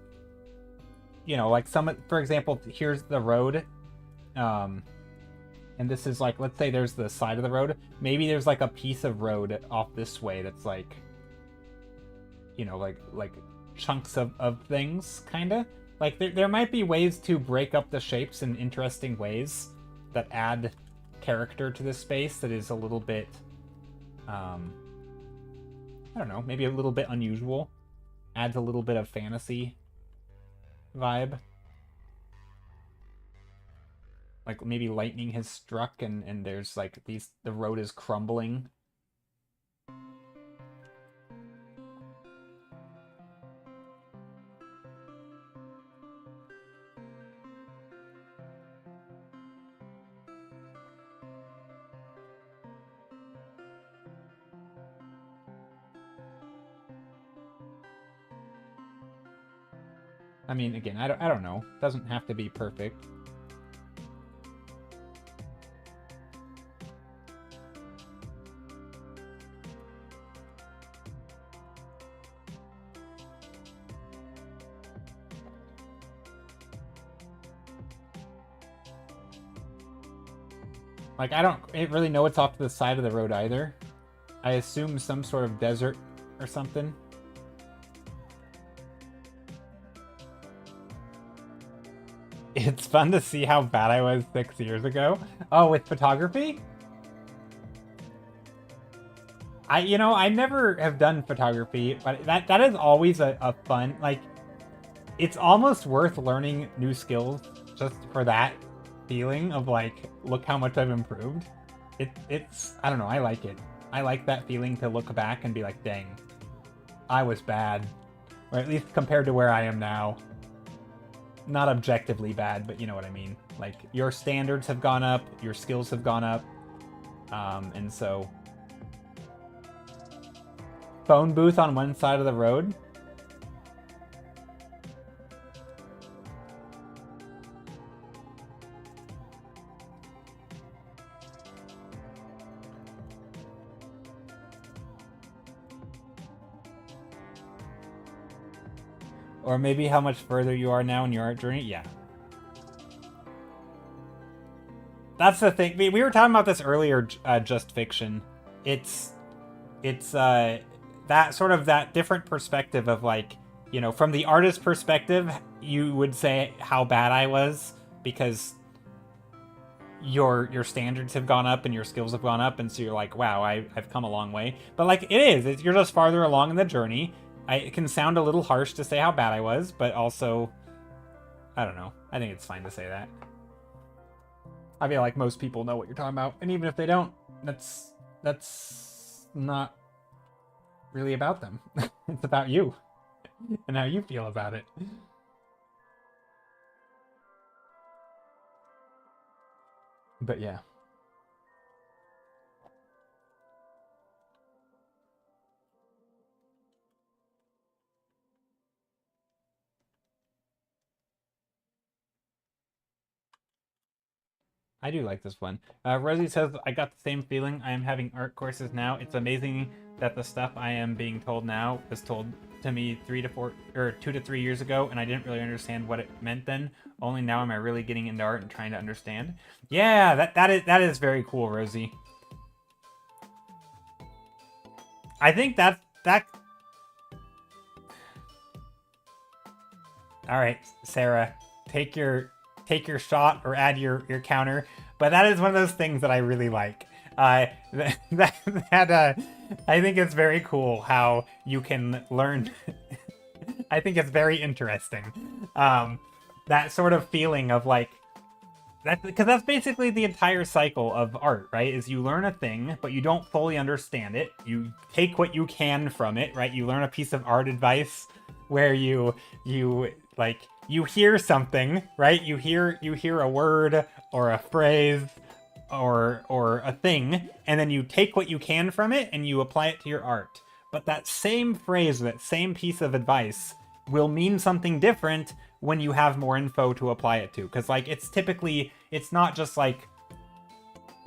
You know, like some... For example, here's the road. And this is like, let's say there's the side of the road. Maybe there's like a piece of road off this way that's like... You know, like chunks of things, kind of. Like, there might be ways to break up the shapes in interesting ways that add character to this space that is a little bit, I don't know, maybe a little bit unusual. Adds a little bit of fantasy vibe. Like, maybe lightning has struck and there's, like, the road is crumbling. I mean, again, I don't know. Doesn't have to be perfect. Like, I don't really know what's off to the side of the road either. I assume some sort of desert or something. It's fun to see how bad I was 6 years ago. Oh, with photography? I never have done photography, but that is always a fun, like, it's almost worth learning new skills just for that feeling of, like, look how much I've improved. It's, I don't know, I like it. I like that feeling to look back and be like, dang, I was bad. Or at least compared to where I am now. Not objectively bad, but you know what I mean. Like, your standards have gone up, your skills have gone up, and so... Phone booth on one side of the road? Or maybe how much further you are now in your art journey? Yeah. That's the thing. We were talking about this earlier, Just Fiction. It's that sort of that different perspective of, like, you know, from the artist perspective, you would say how bad I was because your standards have gone up and your skills have gone up, and so you're like, wow, I've come a long way. But, like, you're just farther along in the journey. It can sound a little harsh to say how bad I was, but also, I don't know. I think it's fine to say that. I feel like most people know what you're talking about, and even if they don't, that's not really about them. It's about you and how you feel about it. But yeah. I do like this one. Rosie says, I got the same feeling. I am having art courses now. It's amazing that the stuff I am being told now was told to me 2 to 3 years ago, and I didn't really understand what it meant then. Only now am I really getting into art and trying to understand. Yeah, that is very cool, Rosie. I think that... All right, Sarah, take your shot or add your counter, but that is one of those things that I really like. I think it's very cool how you can learn. I think it's very interesting. That sort of feeling of, like, because that's basically the entire cycle of art, right? Is you learn a thing, but you don't fully understand it. You take what you can from it, right? You learn a piece of art advice, where you like you hear something, right? You hear a word or a phrase or a thing, and then you take what you can from it and you apply it to your art. But that same phrase, that same piece of advice will mean something different when you have more info to apply it to. Because like it's not just like,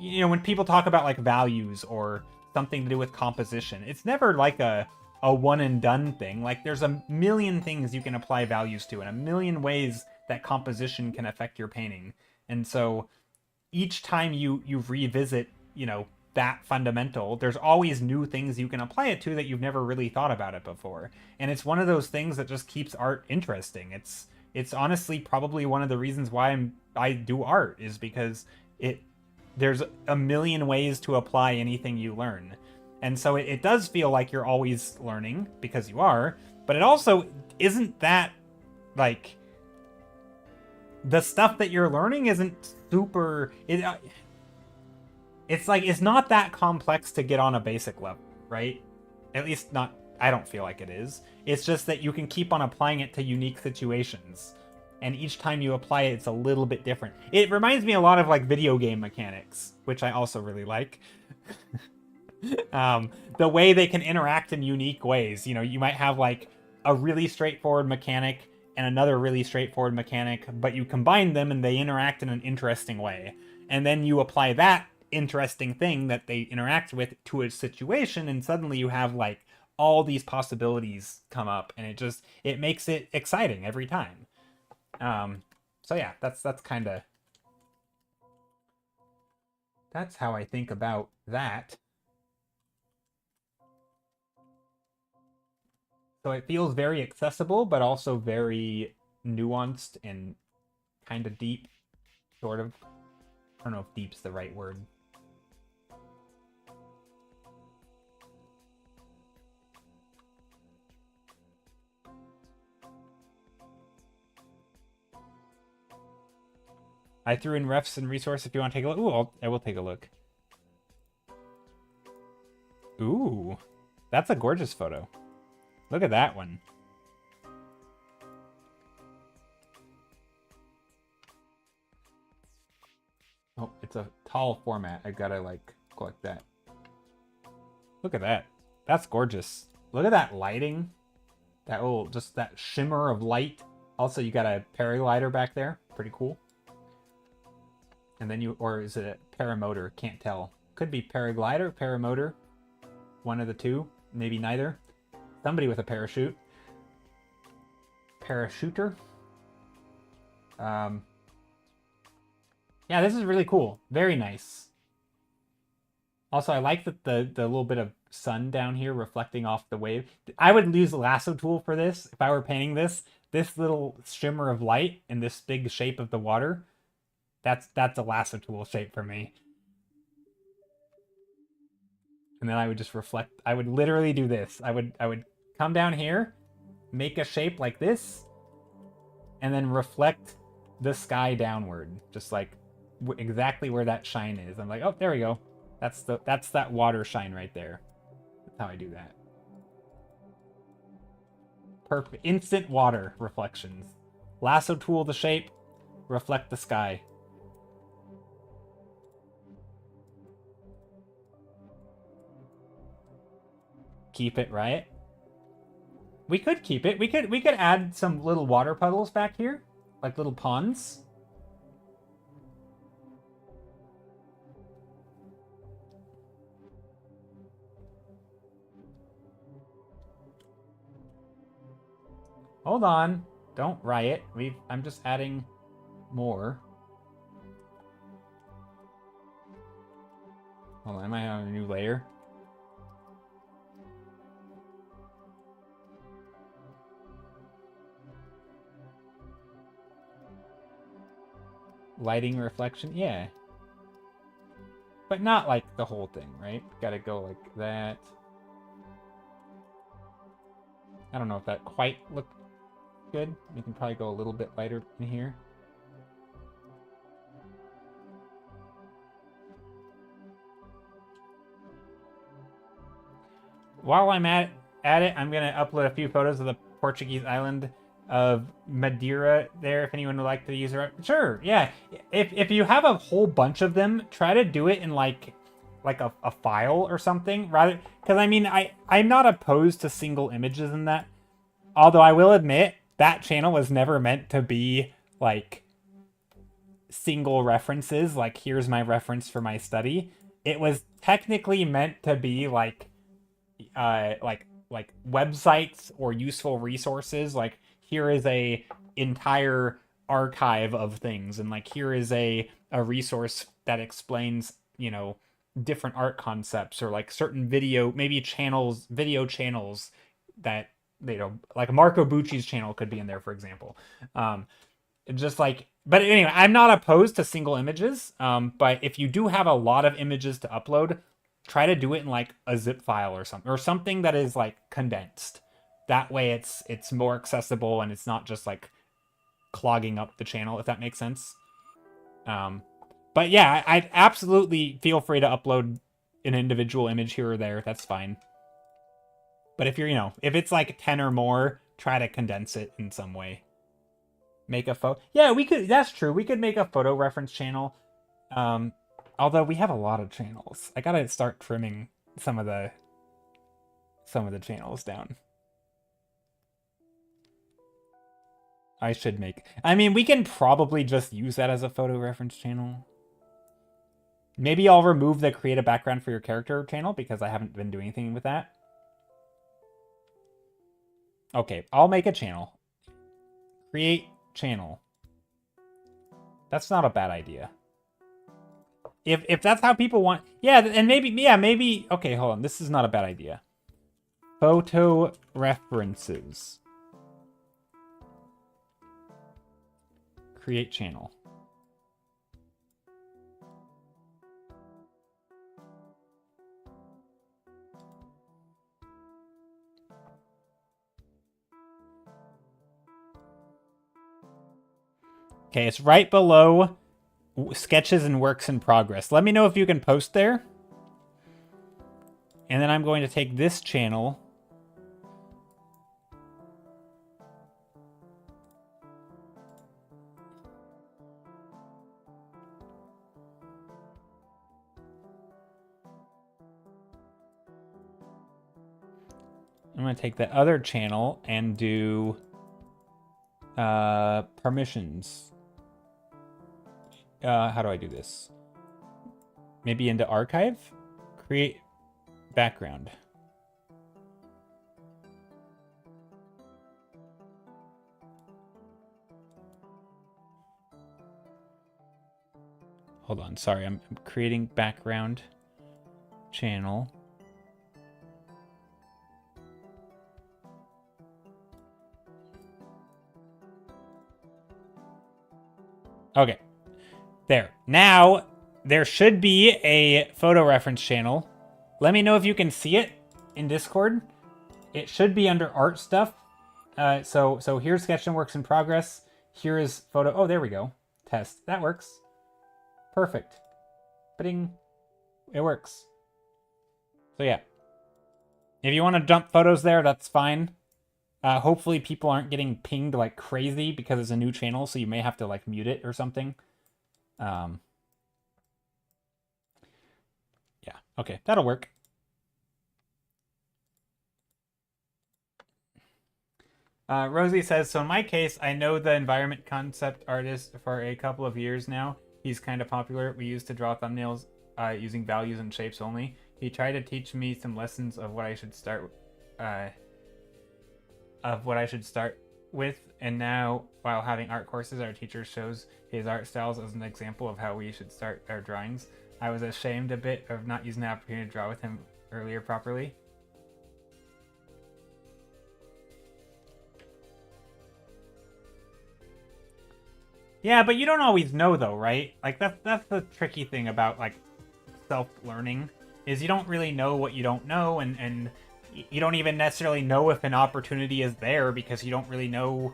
you know, when people talk about like values or something to do with composition, it's never like a one and done thing. Like there's a million things you can apply values to and a million ways that composition can affect your painting. And so each time you revisit, you know, that fundamental, there's always new things you can apply it to that you've never really thought about it before. And it's one of those things that just keeps art interesting. It's honestly probably one of the reasons why I do art, is because there's a million ways to apply anything you learn. And so it does feel like you're always learning, because you are, but it also isn't that, like, the stuff that you're learning isn't super... It's like, it's not that complex to get on a basic level, right? At least not, I don't feel like it is. It's just that you can keep on applying it to unique situations. And each time you apply it, it's a little bit different. It reminds me a lot of like video game mechanics, which I also really like. The way they can interact in unique ways. You know, you might have like a really straightforward mechanic and another really straightforward mechanic, but you combine them and they interact in an interesting way. And then you apply that interesting thing that they interact with to a situation, and suddenly you have like all these possibilities come up, and it makes it exciting every time. So yeah, that's kind of, that's how I think about that. So it feels very accessible, but also very nuanced and kind of deep, sort of. I don't know if deep's the right word. I threw in refs and resource if you want to take a look. Ooh, I will take a look. Ooh, that's a gorgeous photo. Look at that one. Oh, it's a tall format. I gotta like collect that. Look at that. That's gorgeous. Look at that lighting. That little, just that shimmer of light. Also, you got a paraglider back there. Pretty cool. And then you, or is it a paramotor? Can't tell. Could be paraglider, paramotor. One of the two. Maybe neither. Somebody with a parachute. Parachuter. Yeah, this is really cool. Very nice. Also, I like that the little bit of sun down here reflecting off the wave. I would use a lasso tool for this if I were painting this. This little shimmer of light and this big shape of the water. That's a lasso tool shape for me. And then I would just reflect. I would literally do this. I would come down here, make a shape like this, and then reflect the sky downward, just like exactly where that shine is. I'm like, oh, there we go. That's that water shine right there. That's how I do that. Perfect. Instant water reflections. Lasso tool the shape, reflect the sky. Keep it, right? We could keep it. We could add some little water puddles back here, like little ponds. Hold on. Don't riot. I'm just adding more. Hold on, am I on a new layer? Lighting reflection, yeah. But not like the whole thing, right? Gotta go like that. I don't know if that quite looked good. We can probably go a little bit lighter in here. While I'm at it, I'm gonna upload a few photos of Portuguese island of Madeira there if anyone would like to use it. Sure, yeah. If you have a whole bunch of them, try to do it in like a file or something rather, because I mean I'm not opposed to single images in that. Although I will admit that channel was never meant to be like single references, like here's my reference for my study. It was technically meant to be like websites or useful resources. Like here is a entire archive of things, and like here is a resource that explains, you know, different art concepts or like certain video video channels that, you know, like Marco Bucci's channel could be in there, for example. Just like, but anyway, I'm not opposed to single images. But if you do have a lot of images to upload, try to do it in like a zip file or something that is like condensed. That way it's more accessible and it's not just like clogging up the channel, if that makes sense. But yeah, I'd absolutely feel free to upload an individual image here or there. That's fine. But if you're, you know, if it's like 10 or more, try to condense it in some way. Make a photo. Yeah, we could. That's true. We could make a photo reference channel. Although we have a lot of channels. I gotta start trimming some of the channels down. I should make... I mean, we can probably just use that as a photo reference channel. Maybe I'll remove the create a background for your character channel because I haven't been doing anything with that. Okay, I'll make a channel. Create channel. That's not a bad idea. If that's how people want... Yeah, and maybe... Okay, hold on. This is not a bad idea. Photo references. Create channel. Okay, it's right below sketches and works in progress. Let me know if you can post there. And then I'm going to take this channel. I'm going to take the other channel and do permissions. How do I do this? Maybe into archive? Create background. Hold on, sorry, I'm creating background channel. Okay. There. Now, there should be a photo reference channel. Let me know if you can see it in Discord. It should be under art stuff. So here's sketch and works in progress. Here is photo. Oh, there we go. Test. That works. Perfect. Ba-ding. It works. So yeah. If you want to dump photos there, that's fine. Hopefully people aren't getting pinged like crazy because it's a new channel, so you may have to like mute it or something. Yeah, okay, that'll work. Rosie says, so in my case, I know the environment concept artist for a couple of years now. He's kind of popular. We used to draw thumbnails using values and shapes only. He tried to teach me some lessons of what I should start with, and now while having art courses, our teacher shows his art styles as an example of how we should start our drawings. I was ashamed a bit of not using the opportunity to draw with him earlier properly. Yeah, but you don't always know though, right? Like that's the tricky thing about like self-learning, is you don't really know what you don't know, and you don't even necessarily know if an opportunity is there because you don't really know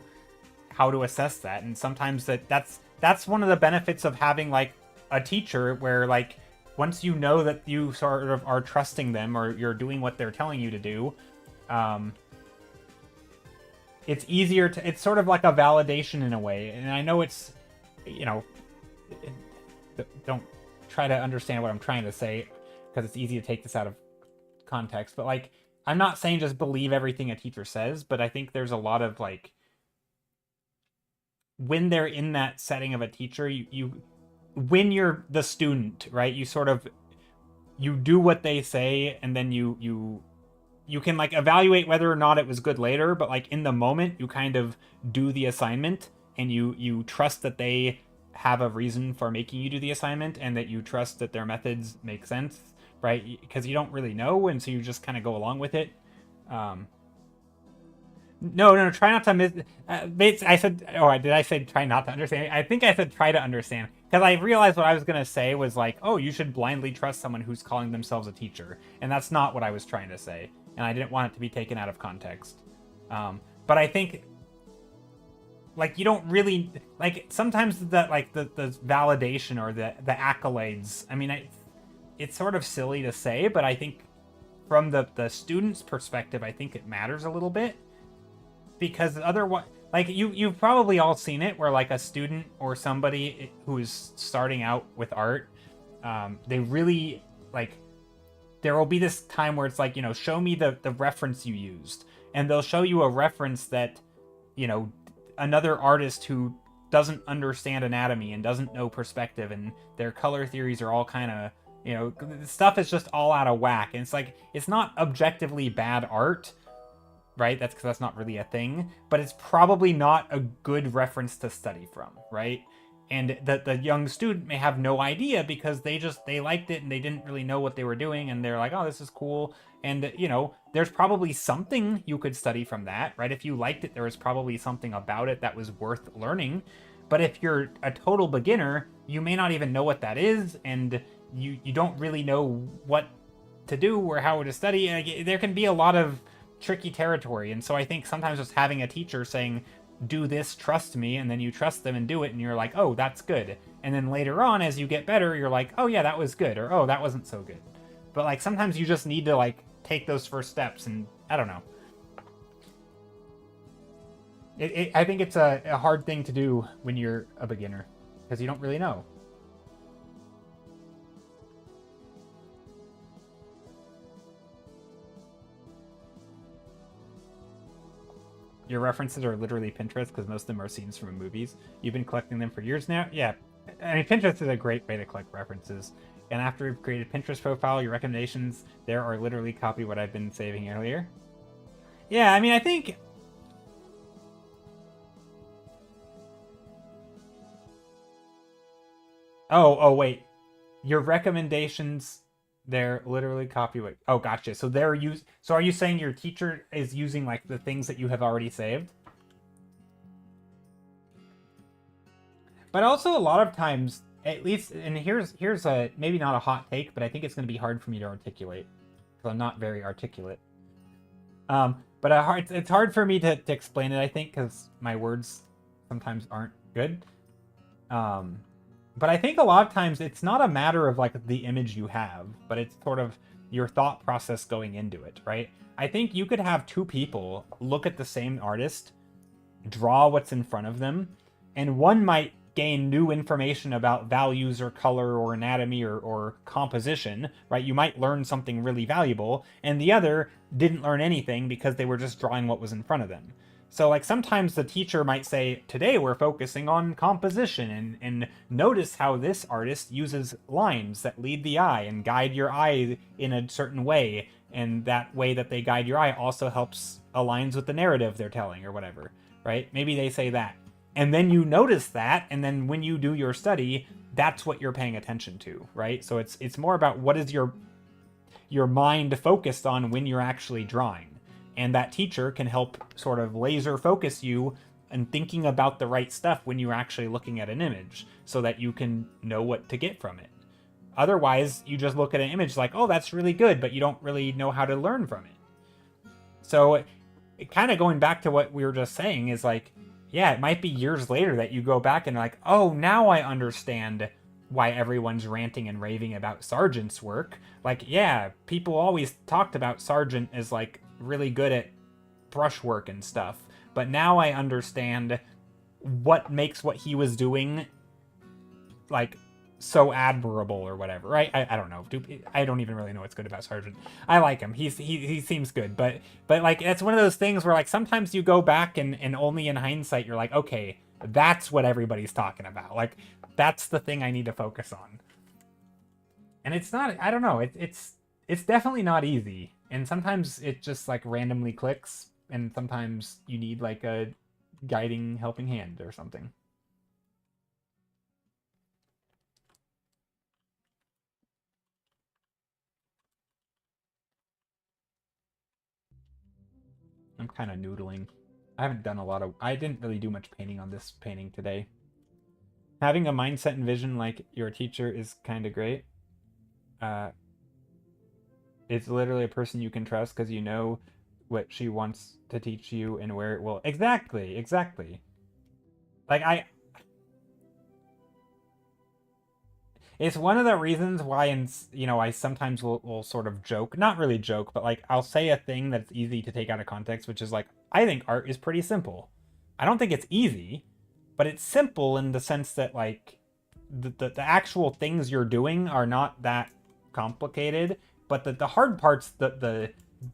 how to assess that. And sometimes that's one of the benefits of having like a teacher, where like once you know that you sort of are trusting them or you're doing what they're telling you to do, it's easier to, it's sort of like a validation in a way. And I know it's, you know, don't try to understand what I'm trying to say, because it's easy to take this out of context. But like, I'm not saying just believe everything a teacher says, but I think there's a lot of like, when they're in that setting of a teacher, you when you're the student, right, you sort of, you do what they say, and then you can like evaluate whether or not it was good later, but like in the moment you kind of do the assignment, and you trust that they have a reason for making you do the assignment, and that you trust that their methods make sense, right? Because you don't really know, and so you just kind of go along with it. No, try not to miss. I said, oh, did I say try not to understand? I think I said try to understand, because I realized what I was gonna say was like, oh, you should blindly trust someone who's calling themselves a teacher, and that's not what I was trying to say, and I didn't want it to be taken out of context. But I think, like, you don't really like, sometimes that like the validation or the accolades. I mean, it's sort of silly to say, but I think from the student's perspective, I think it matters a little bit. Because otherwise, like, you've probably all seen it where like a student or somebody who's starting out with art, they really like, there will be this time where it's like, you know, show me the reference you used, and they'll show you a reference that, you know, another artist who doesn't understand anatomy and doesn't know perspective, and their color theories are all kind of, you know, stuff is just all out of whack, and it's like, it's not objectively bad art, right? That's because that's not really a thing, but it's probably not a good reference to study from, right? And the young student may have no idea, because they liked it and they didn't really know what they were doing, and they're like, oh, this is cool. And, you know, there's probably something you could study from that, right? If you liked it, there was probably something about it that was worth learning. But if you're a total beginner, you may not even know what that is, and you don't really know what to do or how to study. There can be a lot of tricky territory, and so I think sometimes just having a teacher saying, do this, trust me, and then you trust them and do it, and you're like, oh, that's good, and then later on as you get better, you're like, oh yeah, that was good, or oh, that wasn't so good. But like, sometimes you just need to like take those first steps, and I don't know, I think it's a hard thing to do when you're a beginner, because you don't really know. Your references are literally Pinterest, because most of them are scenes from movies. You've been collecting them for years now? Yeah. I mean, Pinterest is a great way to collect references. And after we've created Pinterest profile, your recommendations there are literally copy what I've been saving earlier. Yeah, I mean, I think... Oh, wait. Your recommendations, they're literally copy what... Oh, gotcha. So so are you saying your teacher is using like the things that you have already saved? But also a lot of times, at least, and here's a, maybe not a hot take, but I think it's going to be hard for me to articulate, because I'm not very articulate. But it's hard for me to explain it, I think, because my words sometimes aren't good. But I think a lot of times it's not a matter of like the image you have, but it's sort of your thought process going into it, right? I think you could have two people look at the same artist, draw what's in front of them, and one might gain new information about values or color or anatomy or composition, right? You might learn something really valuable, and the other didn't learn anything because they were just drawing what was in front of them. So like, sometimes the teacher might say, today we're focusing on composition, and notice how this artist uses lines that lead the eye and guide your eye in a certain way, and that way that they guide your eye also helps aligns with the narrative they're telling, or whatever, right? Maybe they say that. And then you notice that, and then when you do your study, that's what you're paying attention to, right? So it's more about what is your mind focused on when you're actually drawing. And that teacher can help sort of laser focus you and thinking about the right stuff when you're actually looking at an image, so that you can know what to get from it. Otherwise, you just look at an image like, oh, that's really good, but you don't really know how to learn from it. So kind of going back to what we were just saying is like, yeah, it might be years later that you go back and like, oh, now I understand why everyone's ranting and raving about Sargent's work. Like, yeah, people always talked about Sargent as like really good at brushwork and stuff. but now I understand what makes what he was doing like so admirable or whatever, right? I don't know. I don't even really know what's good about Sargent. I like him. He seems good, but like it's one of those things where like sometimes you go back and only in hindsight you're like, okay, that's what everybody's talking about. Like that's the thing I need to focus on. And it's not. I don't know. It's definitely not easy. And sometimes it just like randomly clicks, and sometimes you need like a guiding helping hand or something. I'm kind of noodling. I haven't done a lot of... I didn't really do much painting on this painting today. Having a mindset and vision like your teacher is kind of great. It's literally a person you can trust because you know what she wants to teach you and where it will... Exactly. Like, it's one of the reasons why, I sometimes will sort of joke, not really joke, but like I'll say a thing that's easy to take out of context, which is like, I think art is pretty simple. I don't think it's easy, but it's simple in the sense that like the actual things you're doing are not that complicated, but the hard parts,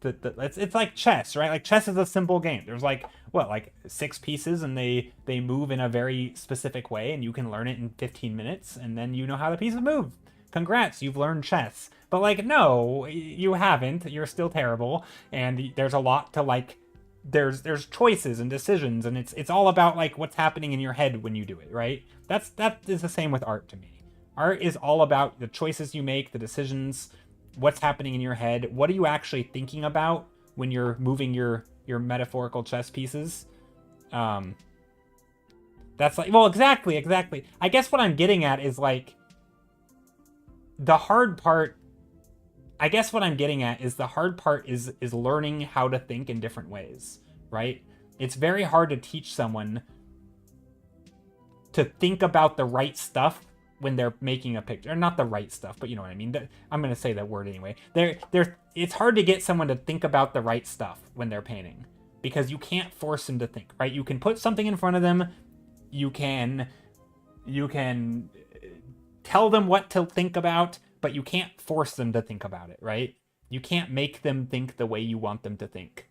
it's like chess, right? Like chess is a simple game. There's like what, like 6 pieces, and they move in a very specific way, and you can learn it in 15 minutes, and then you know how the pieces move. Congrats, you've learned chess. But like, no, you haven't. You're still terrible, and there's a lot to like. There's choices and decisions, and it's all about like what's happening in your head when you do it, right? That is the same with art to me. Art is all about the choices you make, the decisions, what's happening in your head, what are you actually thinking about when you're moving your metaphorical chess pieces. That's like, well, exactly. I guess what I'm getting at is like the hard part. I guess what I'm getting at is the hard part is learning how to think in different ways, right? It's very hard to teach someone to think about the right stuff when they're making a picture. Or not the right stuff, but you know what I mean. I'm going to say that word anyway. It's hard to get someone to think about the right stuff when they're painting, because you can't force them to think, right? You can put something in front of them. You can tell them what to think about, but you can't force them to think about it, right? You can't make them think the way you want them to think.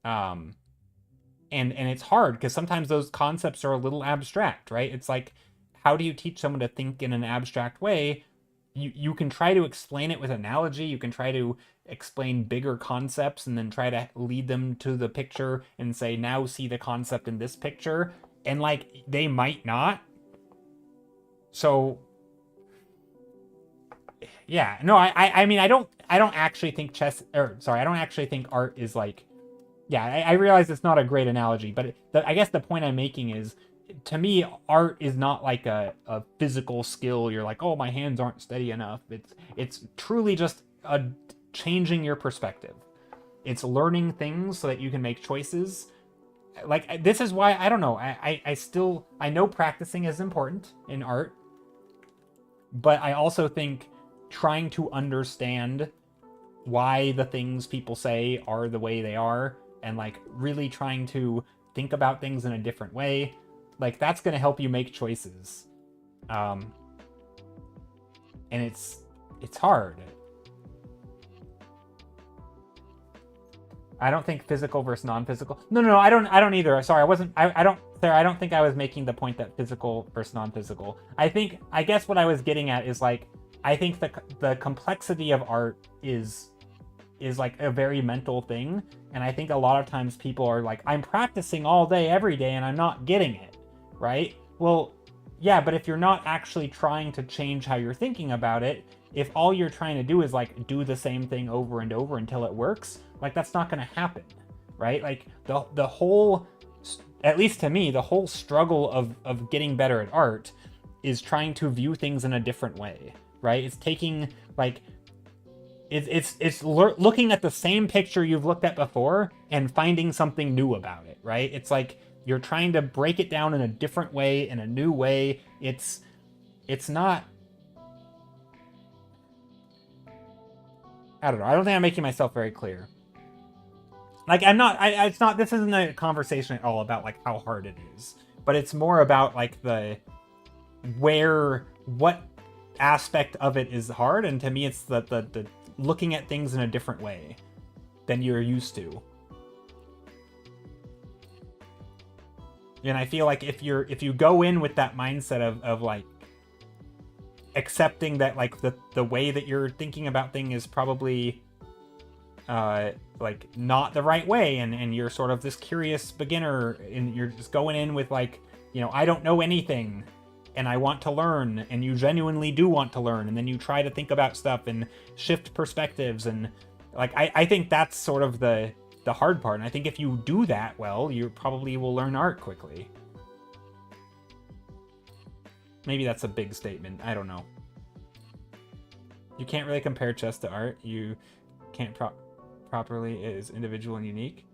And it's hard because sometimes those concepts are a little abstract, right? It's like, how do you teach someone to think in an abstract way? You can try to explain it with analogy. You can try to explain bigger concepts and then try to lead them to the picture and say, now see the concept in this picture. And like, they might not. So yeah, no, I mean, I don't actually think I don't actually think art is like, yeah, I realize it's not a great analogy, but I guess the point I'm making is, to me, art is not like a physical skill. You're like, oh, my hands aren't steady enough. It's truly just a changing your perspective. It's learning things so that you can make choices. Like, this is why, I don't know, I know practicing is important in art, but I also think trying to understand why the things people say are the way they are, and like really trying to think about things in a different way, like that's going to help you make choices. And it's hard. I don't think physical versus non-physical. No, I don't either. Sorry, I don't think I was making the point that physical versus non-physical. I guess what I was getting at is like, I think the complexity of art is like a very mental thing, and I think a lot of times people are like, I'm practicing all day every day and I'm not getting it, right? Well, yeah, but if you're not actually trying to change how you're thinking about it, if all you're trying to do is like do the same thing over and over until it works, like that's not going to happen, right? Like the whole, at least to me, the whole struggle of getting better at art is trying to view things in a different way, right? It's taking like, it's looking at the same picture you've looked at before and finding something new about it, right? It's like you're trying to break it down in a different way, in a new way. It's not, I don't know. I don't think I'm making myself very clear. Like, I'm not, it's not, this isn't a conversation at all about, like, how hard it is. But it's more about, like, what aspect of it is hard. And to me, it's the looking at things in a different way than you're used to. And I feel like if you go in with that mindset of like, accepting that, like, the way that you're thinking about things is probably like not the right way, and you're sort of this curious beginner, and you're just going in with, like, you know, I don't know anything and I want to learn, and you genuinely do want to learn, and then you try to think about stuff and shift perspectives, and like I think that's sort of the hard part. And I think if you do that well, you probably will learn art quickly. Maybe that's a big statement. I don't know. You can't really compare chess to art. You can't properly. It is individual and unique.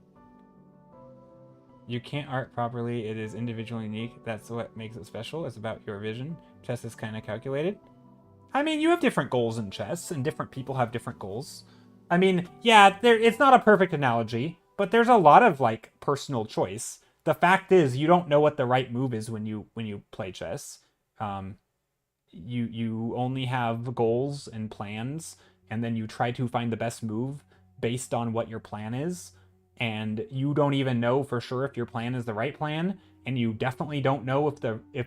You can't art properly. It is individual and unique. That's what makes it special. It's about your vision. Chess is kind of calculated. I mean, you have different goals in chess, and different people have different goals. I mean, yeah, it's not a perfect analogy, but there's a lot of, like, personal choice. The fact is, you don't know what the right move is when you play chess. You only have goals and plans, and then you try to find the best move based on what your plan is. And you don't even know for sure if your plan is the right plan, and you definitely don't know if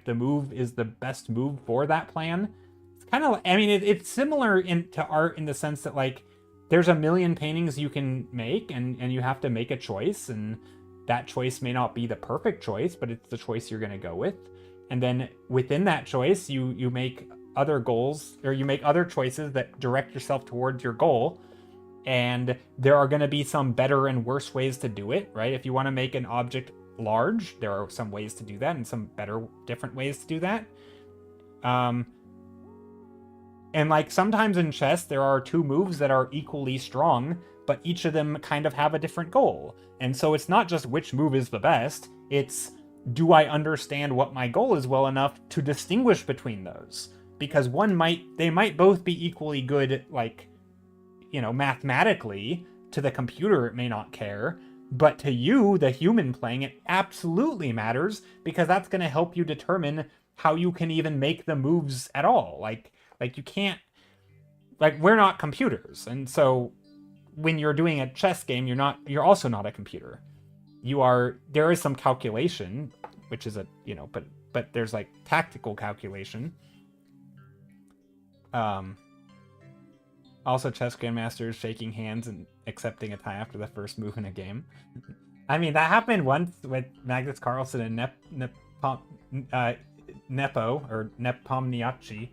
the move is the best move for that plan. It's kind of, I mean, it's similar to art in the sense that, like, there's a million paintings you can make, and you have to make a choice, and that choice may not be the perfect choice, but it's the choice you're going to go with. And then within that choice, you make other goals, or you make other choices that direct yourself towards your goal. And there are going to be some better and worse ways to do it, right? If you want to make an object large, there are some ways to do that, and some better, different ways to do that. And, like, sometimes in chess, there are two moves that are equally strong, but each of them kind of have a different goal. And so it's not just which move is the best, it's, do I understand what my goal is well enough to distinguish between those? Because they might both be equally good, like, you know, mathematically. To the computer, it may not care, but to you, the human playing it, absolutely matters, because that's going to help you determine how you can even make the moves at all. Like you can't, like, we're not computers, and so when you're doing a chess game, you're also not a computer. There is some calculation, which is but there's, like, tactical calculation. Also, chess grandmasters shaking hands and accepting a tie after the first move in a game. I mean, that happened once with Magnus Carlsen and Nepo, or Nepomniachtchi.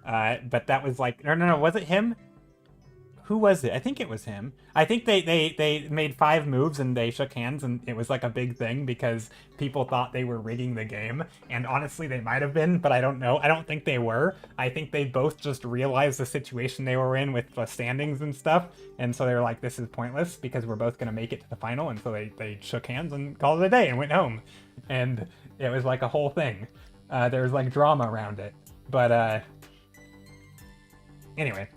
But that was like, no, was it him? Who was it? I think it was him. I think they made 5 moves and they shook hands, and it was like a big thing because people thought they were rigging the game. And honestly, they might have been, but I don't know. I don't think they were. I think they both just realized the situation they were in with the standings and stuff. And so they were like, this is pointless because we're both going to make it to the final. And so they shook hands and called it a day and went home. And it was like a whole thing. There was, like, drama around it. But anyway.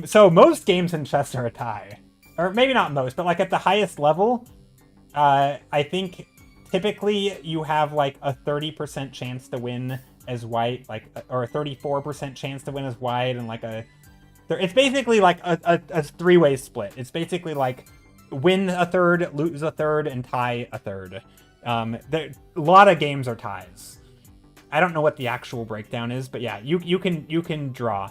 So most games in chess are a tie. Or maybe not most, but, like, at the highest level, I think typically you have, like, a 30% chance to win as white, like, or a 34% chance to win as white, and, like, it's basically like a 3-way split. It's basically like win a third, lose a third, and tie a third. A lot of games are ties. I don't know what the actual breakdown is, but yeah, you can draw.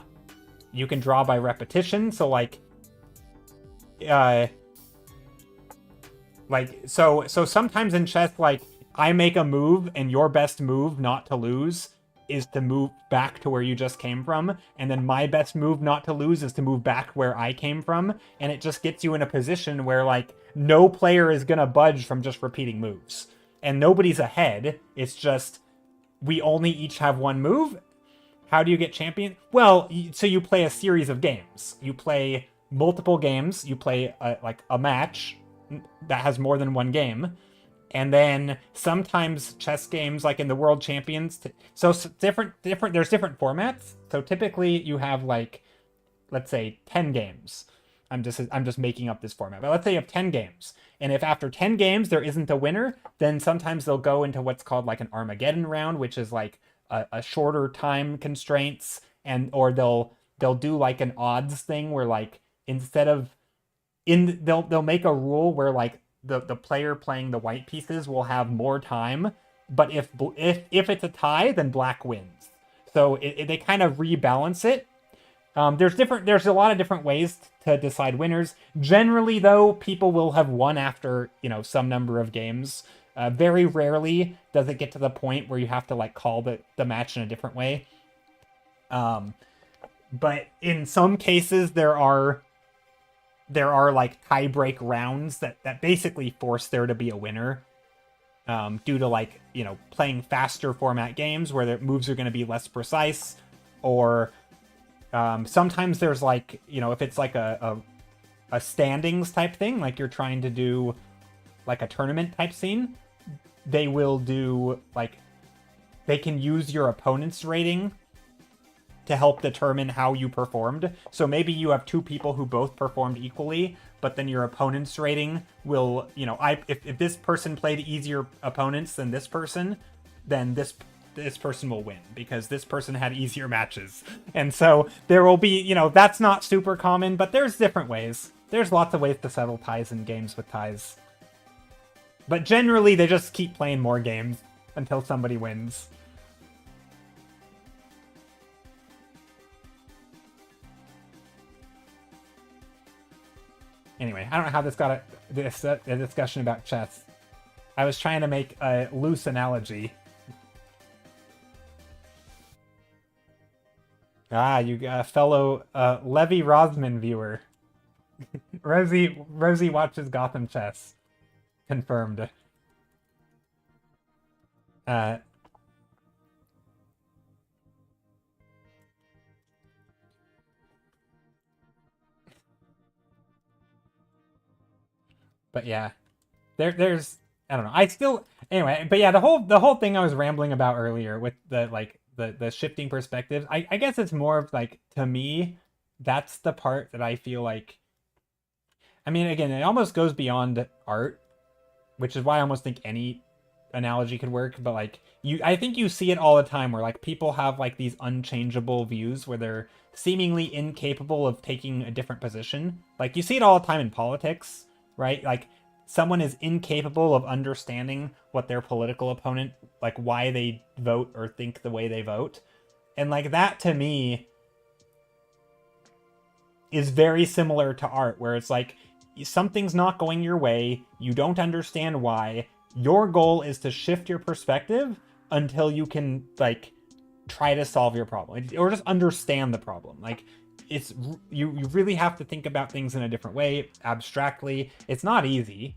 You can draw by repetition, so, like, so sometimes in chess, like, I make a move, and your best move not to lose is to move back to where you just came from, and then my best move not to lose is to move back where I came from, and it just gets you in a position where, like, no player is gonna budge from just repeating moves. And nobody's ahead, it's just, we only each have one move. How do you get champion? Well, so you play a series of games. You play multiple games. You play a match that has more than one game. And then sometimes chess games, like in the World Champions, there's different formats. So typically you have, like, let's say 10 games. I'm just making up this format. But let's say you have 10 games. And if after 10 games there isn't a winner, then sometimes they'll go into what's called like an Armageddon round, which is like a shorter time constraints, and or they'll do like an odds thing where like instead of they'll make a rule where like the player playing the white pieces will have more time, but if it's a tie, then black wins. So they kind of rebalance it. There's a lot of different ways to decide winners. Generally, though, people will have won after, some number of games. Very rarely does it get to the point where you have to like call the match in a different way. But in some cases there are like tie-break rounds that basically force there to be a winner. Due to like, playing faster format games where the moves are going to be less precise, or sometimes there's like, if it's like a standings type thing, like you're trying to do like a tournament type scene, they will do like, they can use your opponent's rating to help determine how you performed. So maybe you have two people who both performed equally, but then your opponent's rating will, if this person played easier opponents than this person, then this person will win because this person had easier matches. And so there will be, that's not super common, but there's different ways. There's lots of ways to settle ties in games with ties. But generally, they just keep playing more games until somebody wins. Anyway, I don't know how this got a discussion about chess. I was trying to make a loose analogy. You got a fellow Levi Rosman viewer. Rosie watches Gotham Chess. Confirmed. But yeah, there's I don't know. Anyway, but yeah, the whole thing I was rambling about earlier with the shifting perspectives. I guess it's more of like, to me, that's the part that I feel like. I mean, again, it almost goes beyond art, which is why I almost think any analogy could work. But like I think you see it all the time where like people have like these unchangeable views where they're seemingly incapable of taking a different position. Like you see it all the time in politics. Right? Like someone is incapable of understanding what their political opponent, like why they vote or think the way they vote. And like that to me is very similar to art, where it's like something's not going your way, you don't understand why. Your goal is to shift your perspective until you can like try to solve your problem or just understand the problem. Like it's you really have to think about things in a different way, abstractly. It's not easy,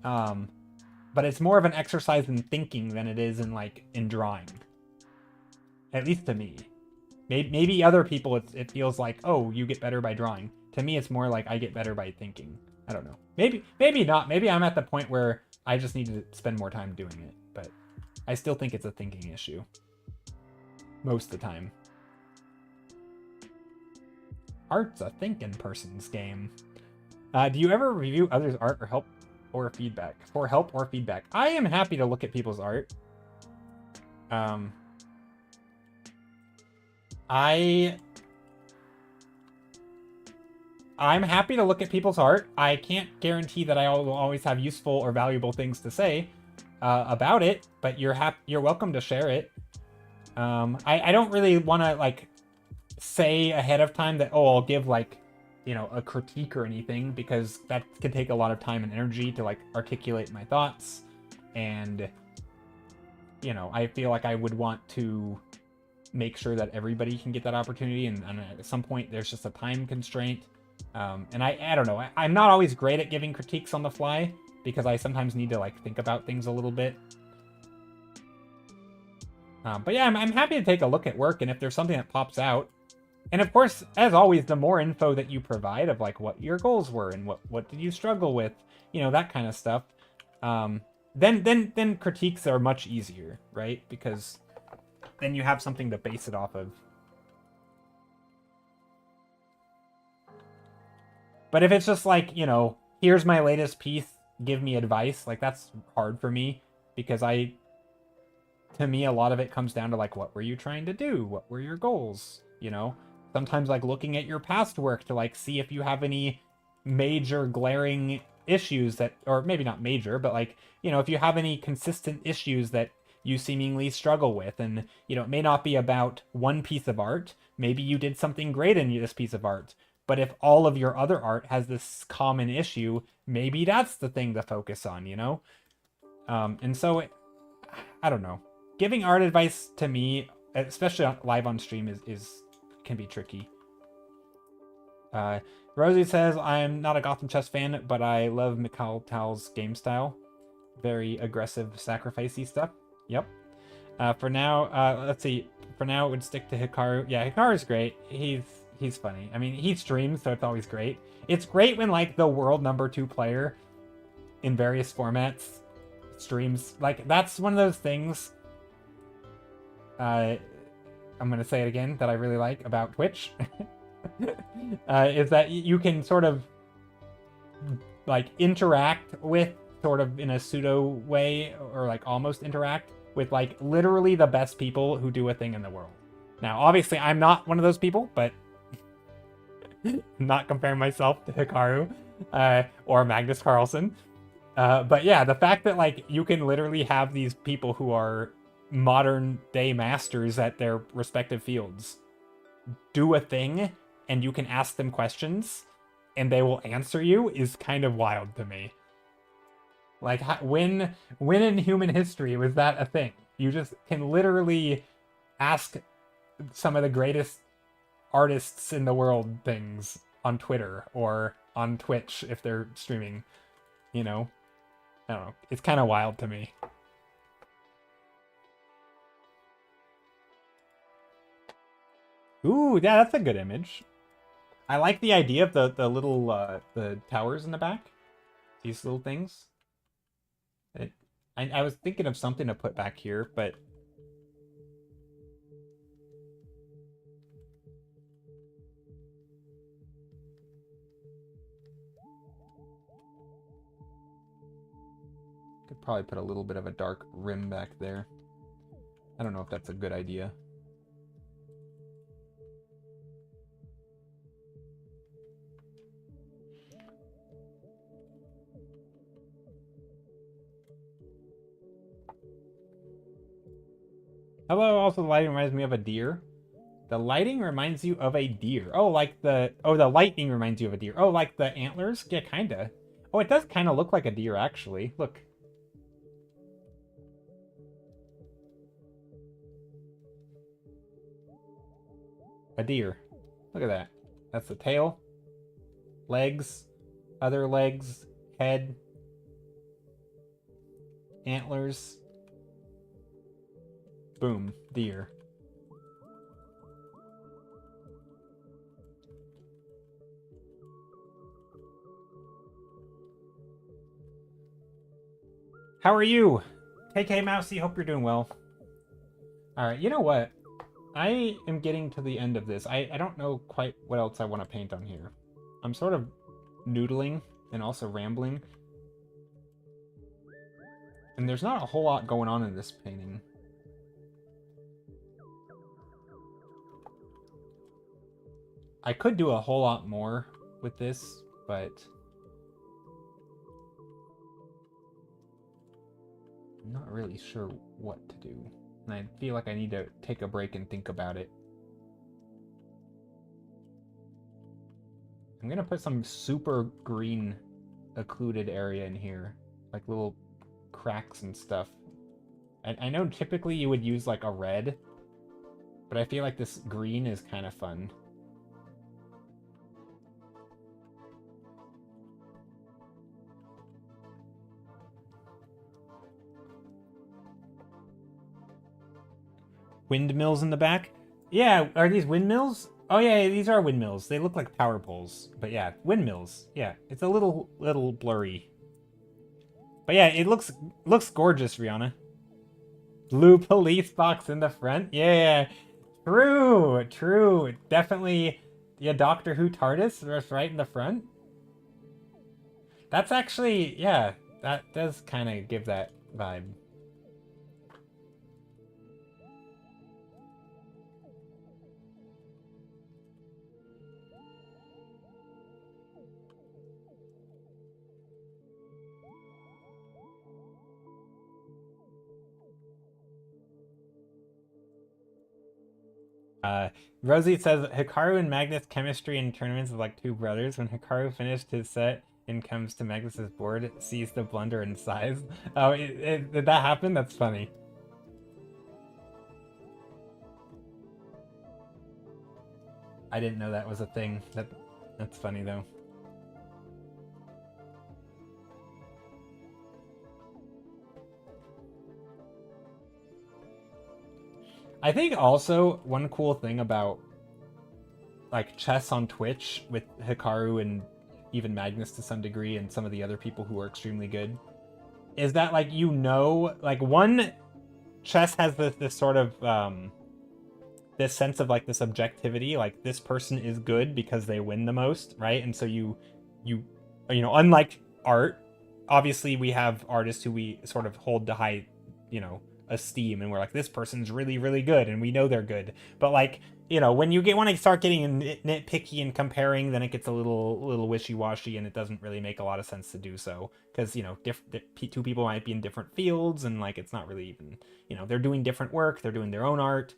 but it's more of an exercise in thinking than it is in drawing, at least to me. Maybe other people it feels like, oh, you get better by drawing. To me it's more like I get better by thinking. I don't know, maybe not. Maybe I'm at the point where I just need to spend more time doing it, but I still think it's a thinking issue most of the time. Art's a thinking person's game. Do you ever review others' art or help or feedback? For help or feedback? I am happy to look at people's art. I'm happy to look at people's art. I can't guarantee that I will always have useful or valuable things to say about it, but you're welcome to share it. I don't really want to like say ahead of time that, oh, I'll give like, a critique or anything, because that can take a lot of time and energy to like articulate my thoughts. And, I feel like I would want to make sure that everybody can get that opportunity. And at some point there's just a time constraint. And I don't know. I'm not always great at giving critiques on the fly because I sometimes need to like think about things a little bit. But yeah, I'm happy to take a look at work, and if there's something that pops out, and of course, as always, the more info that you provide of like what your goals were and what did you struggle with, that kind of stuff, then critiques are much easier, right? Because then you have something to base it off of. But if it's just like, you know, here's my latest piece, give me advice, like that's hard for me because to me, a lot of it comes down to like, what were you trying to do? What were your goals? You know, sometimes like looking at your past work to like see if you have any major glaring issues that, or maybe not major, but like, you know, if you have any consistent issues that you seemingly struggle with. And, you know, it may not be about one piece of art. Maybe you did something great in this piece of art. But if all of your other art has this common issue, maybe that's the thing to focus on, you know? And so, I don't know. Giving art advice to me, especially live on stream, is can be tricky. Rosie says, I'm not a Gotham Chess fan, but I love Mikhail Tal's game style. Very aggressive, sacrificey stuff. Yep. For now, let's see. For now, it would stick to Hikaru. Yeah, Hikaru's great. He's funny. I mean, he streams, so it's always great. It's great when, like, the world #2 player in various formats streams. Like, that's one of those things, I'm going to say it again, that I really like about Twitch. Is that you can sort of, like, interact with, sort of in a pseudo way, or, like, almost interact with, like, literally the best people who do a thing in the world. Now, obviously, I'm not one of those people, but not comparing myself to Hikaru or Magnus Carlsen. But yeah, the fact that, like, you can literally have these people who are modern day masters at their respective fields do a thing, and you can ask them questions, and they will answer you is kind of wild to me. Like, when in human history was that a thing? You just can literally ask some of the greatest artists in the world things on Twitter or on Twitch if they're streaming, you know? I don't know. It's kind of wild to me. Ooh, yeah, that's a good image. I like the idea of the little the towers in the back. These little things. I was thinking of something to put back here, but could probably put a little bit of a dark rim back there. I don't know if that's a good idea. Hello, also the lighting reminds me of a deer. The lighting reminds you of a deer. Oh, like the lightning reminds you of a deer. Oh, like the antlers? Yeah, kinda. Oh, it does kind of look like a deer, actually. Look. A deer. Look at that. That's the tail. Legs. Other legs. Head. Antlers. Boom. Deer. How are you? KK Mousy, hope you're doing well. Alright, you know what? I am getting to the end of this. I don't know quite what else I want to paint on here. I'm sort of noodling and also rambling. And there's not a whole lot going on in this painting. I could do a whole lot more with this, but I'm not really sure what to do. And I feel like I need to take a break and think about it. I'm gonna put some super green occluded area in here, like little cracks and stuff. I know typically you would use like a red, but I feel like this green is kind of fun. Windmills in the back? Yeah, are these windmills? Oh yeah, these are windmills. They look like power poles. But yeah, windmills. Yeah, it's a little blurry. But yeah, it looks gorgeous, Rihanna. Blue police box in the front? Yeah. True. Definitely, yeah, Doctor Who TARDIS right in the front. That's actually, yeah, that does kind of give that vibe. Uh, Rosie says Hikaru and Magnus chemistry in tournaments is like two brothers. When Hikaru finished his set and comes to Magnus's board, sees the blunder and sighs. Oh, did that happen? That's funny. I didn't know that was a thing. That's funny though. I think also one cool thing about like chess on Twitch with Hikaru and even Magnus to some degree and some of the other people who are extremely good is that like like one chess has this sort of this sense of like this objectivity, like this person is good because they win the most, right? And so you unlike art, obviously we have artists who we sort of hold to high, you know, esteem, and we're like, this person's really really good and we know they're good. But like, when you want to start getting nitpicky and comparing, then it gets a little wishy-washy, and it doesn't really make a lot of sense to do so, because two people might be in different fields, and like it's not really even, they're doing different work, they're doing their own art.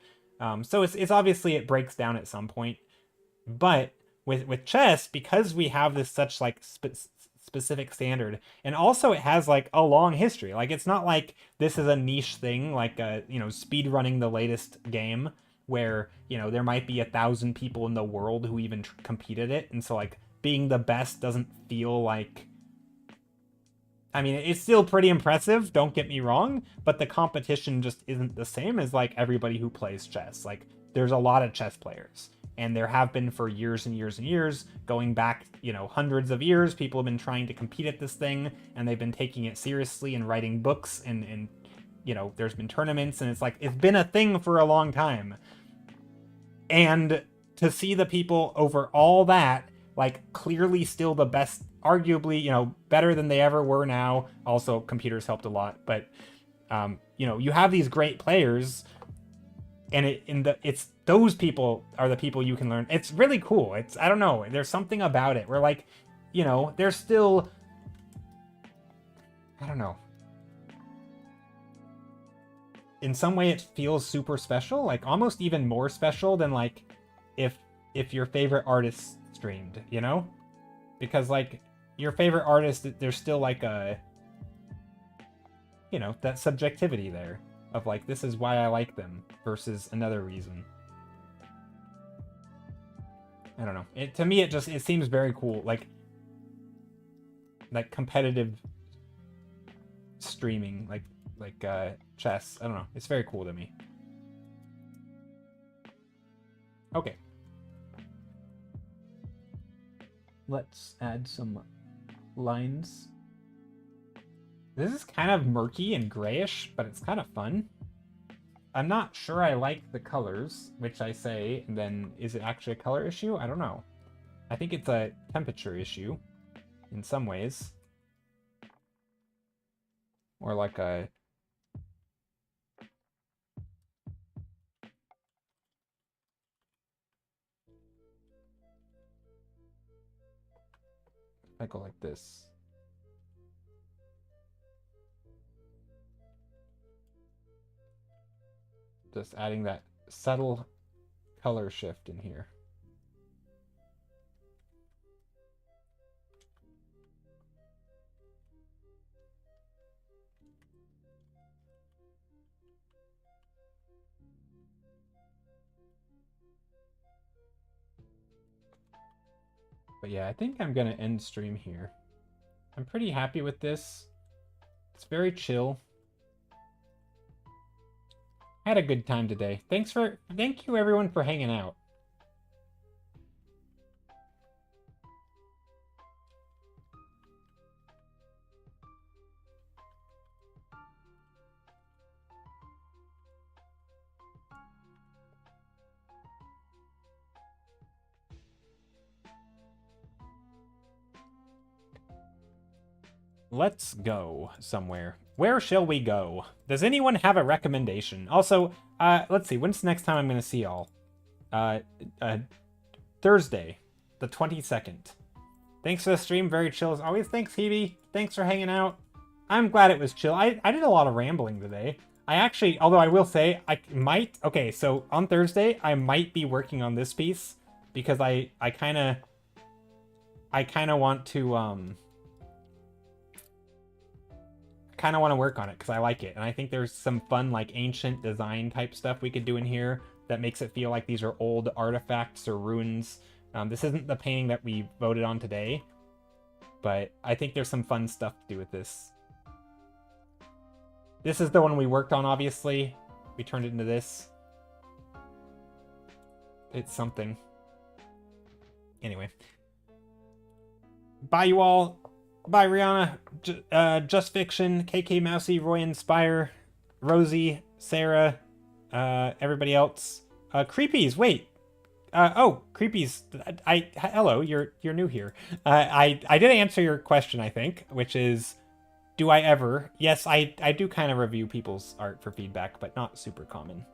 So it's obviously it breaks down at some point, but with chess, because we have this such like specific standard, and also it has like a long history. Like it's not like this is a niche thing, like speed running the latest game where there might be 1,000 people in the world who even competed it, and so like being the best doesn't feel like. I mean, it's still pretty impressive, don't get me wrong, but the competition just isn't the same as like everybody who plays chess. Like there's a lot of chess players, and there have been for years and years and years, going back, hundreds of years. People have been trying to compete at this thing, and they've been taking it seriously and writing books, and there's been tournaments, and it's like it's been a thing for a long time. And to see the people over all that, like clearly still the best, arguably, better than they ever were now. Also, computers helped a lot, but you have these great players, and it's those people are the people you can learn. It's really cool. I don't know. There's something about it where like, there's still, I don't know. In some way, it feels super special, like almost even more special than like if your favorite artist streamed, because like your favorite artist, there's still like that subjectivity there of like, this is why I like them versus another reason. I don't know. To me, it seems very cool, like competitive streaming, like chess. I don't know. It's very cool to me. Okay. Let's add some lines. This is kind of murky and grayish, but it's kind of fun. I'm not sure I like the colors, which I say, and then is it actually a color issue? I don't know. I think it's a temperature issue in some ways. Or like a... I go like this. Just adding that subtle color shift in here. But yeah, I think I'm gonna end stream here. I'm pretty happy with this. It's very chill. I had a good time today. Thank you everyone for hanging out. Let's go somewhere. Where shall we go? Does anyone have a recommendation? Also, let's see. When's the next time I'm going to see y'all? Thursday, the 22nd. Thanks for the stream. Very chill as always. Thanks, Hebe. Thanks for hanging out. I'm glad it was chill. I did a lot of rambling today. I actually, although I will say, I might... Okay, so on Thursday, I might be working on this piece because I kind of want to... kind of want to work on it because I like it, and I think there's some fun like ancient design type stuff we could do in here that makes it feel like these are old artifacts or ruins. This isn't the painting that we voted on today, but I think there's some fun stuff to do with this. This is the one we worked on, obviously. We turned it into this. It's something. Anyway. Bye, you all. Bye, Rihanna, Just Fiction, KK Mousy, Roy Inspire, Rosie, Sarah, everybody else. Creepies, wait. Oh, Creepies, hello, you're new here. I did answer your question, I think, which is, do I ever? Yes, I do kind of review people's art for feedback, but not super common.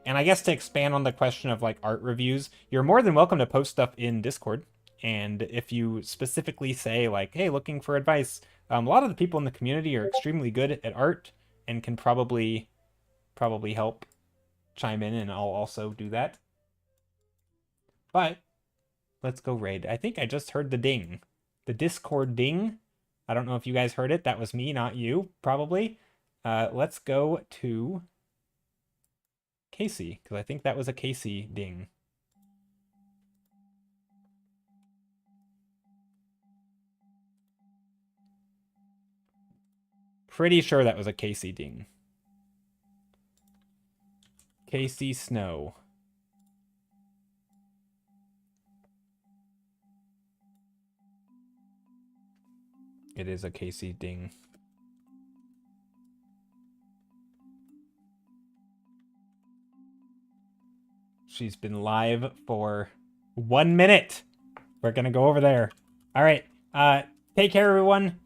And I guess to expand on the question of like art reviews, you're more than welcome to post stuff in Discord. And if you specifically say like, hey, looking for advice, a lot of the people in the community are extremely good at art and can probably help chime in, and I'll also do that. But let's go raid. I think I just heard the ding. The Discord ding. I don't know if you guys heard it. That was me, not you, probably. Let's go to Casey, because I think that was a Casey ding. Pretty sure that was a Casey ding. Casey Snow. It is a Casey ding. She's been live for 1 minute. We're gonna go over there. All right. Take care, everyone.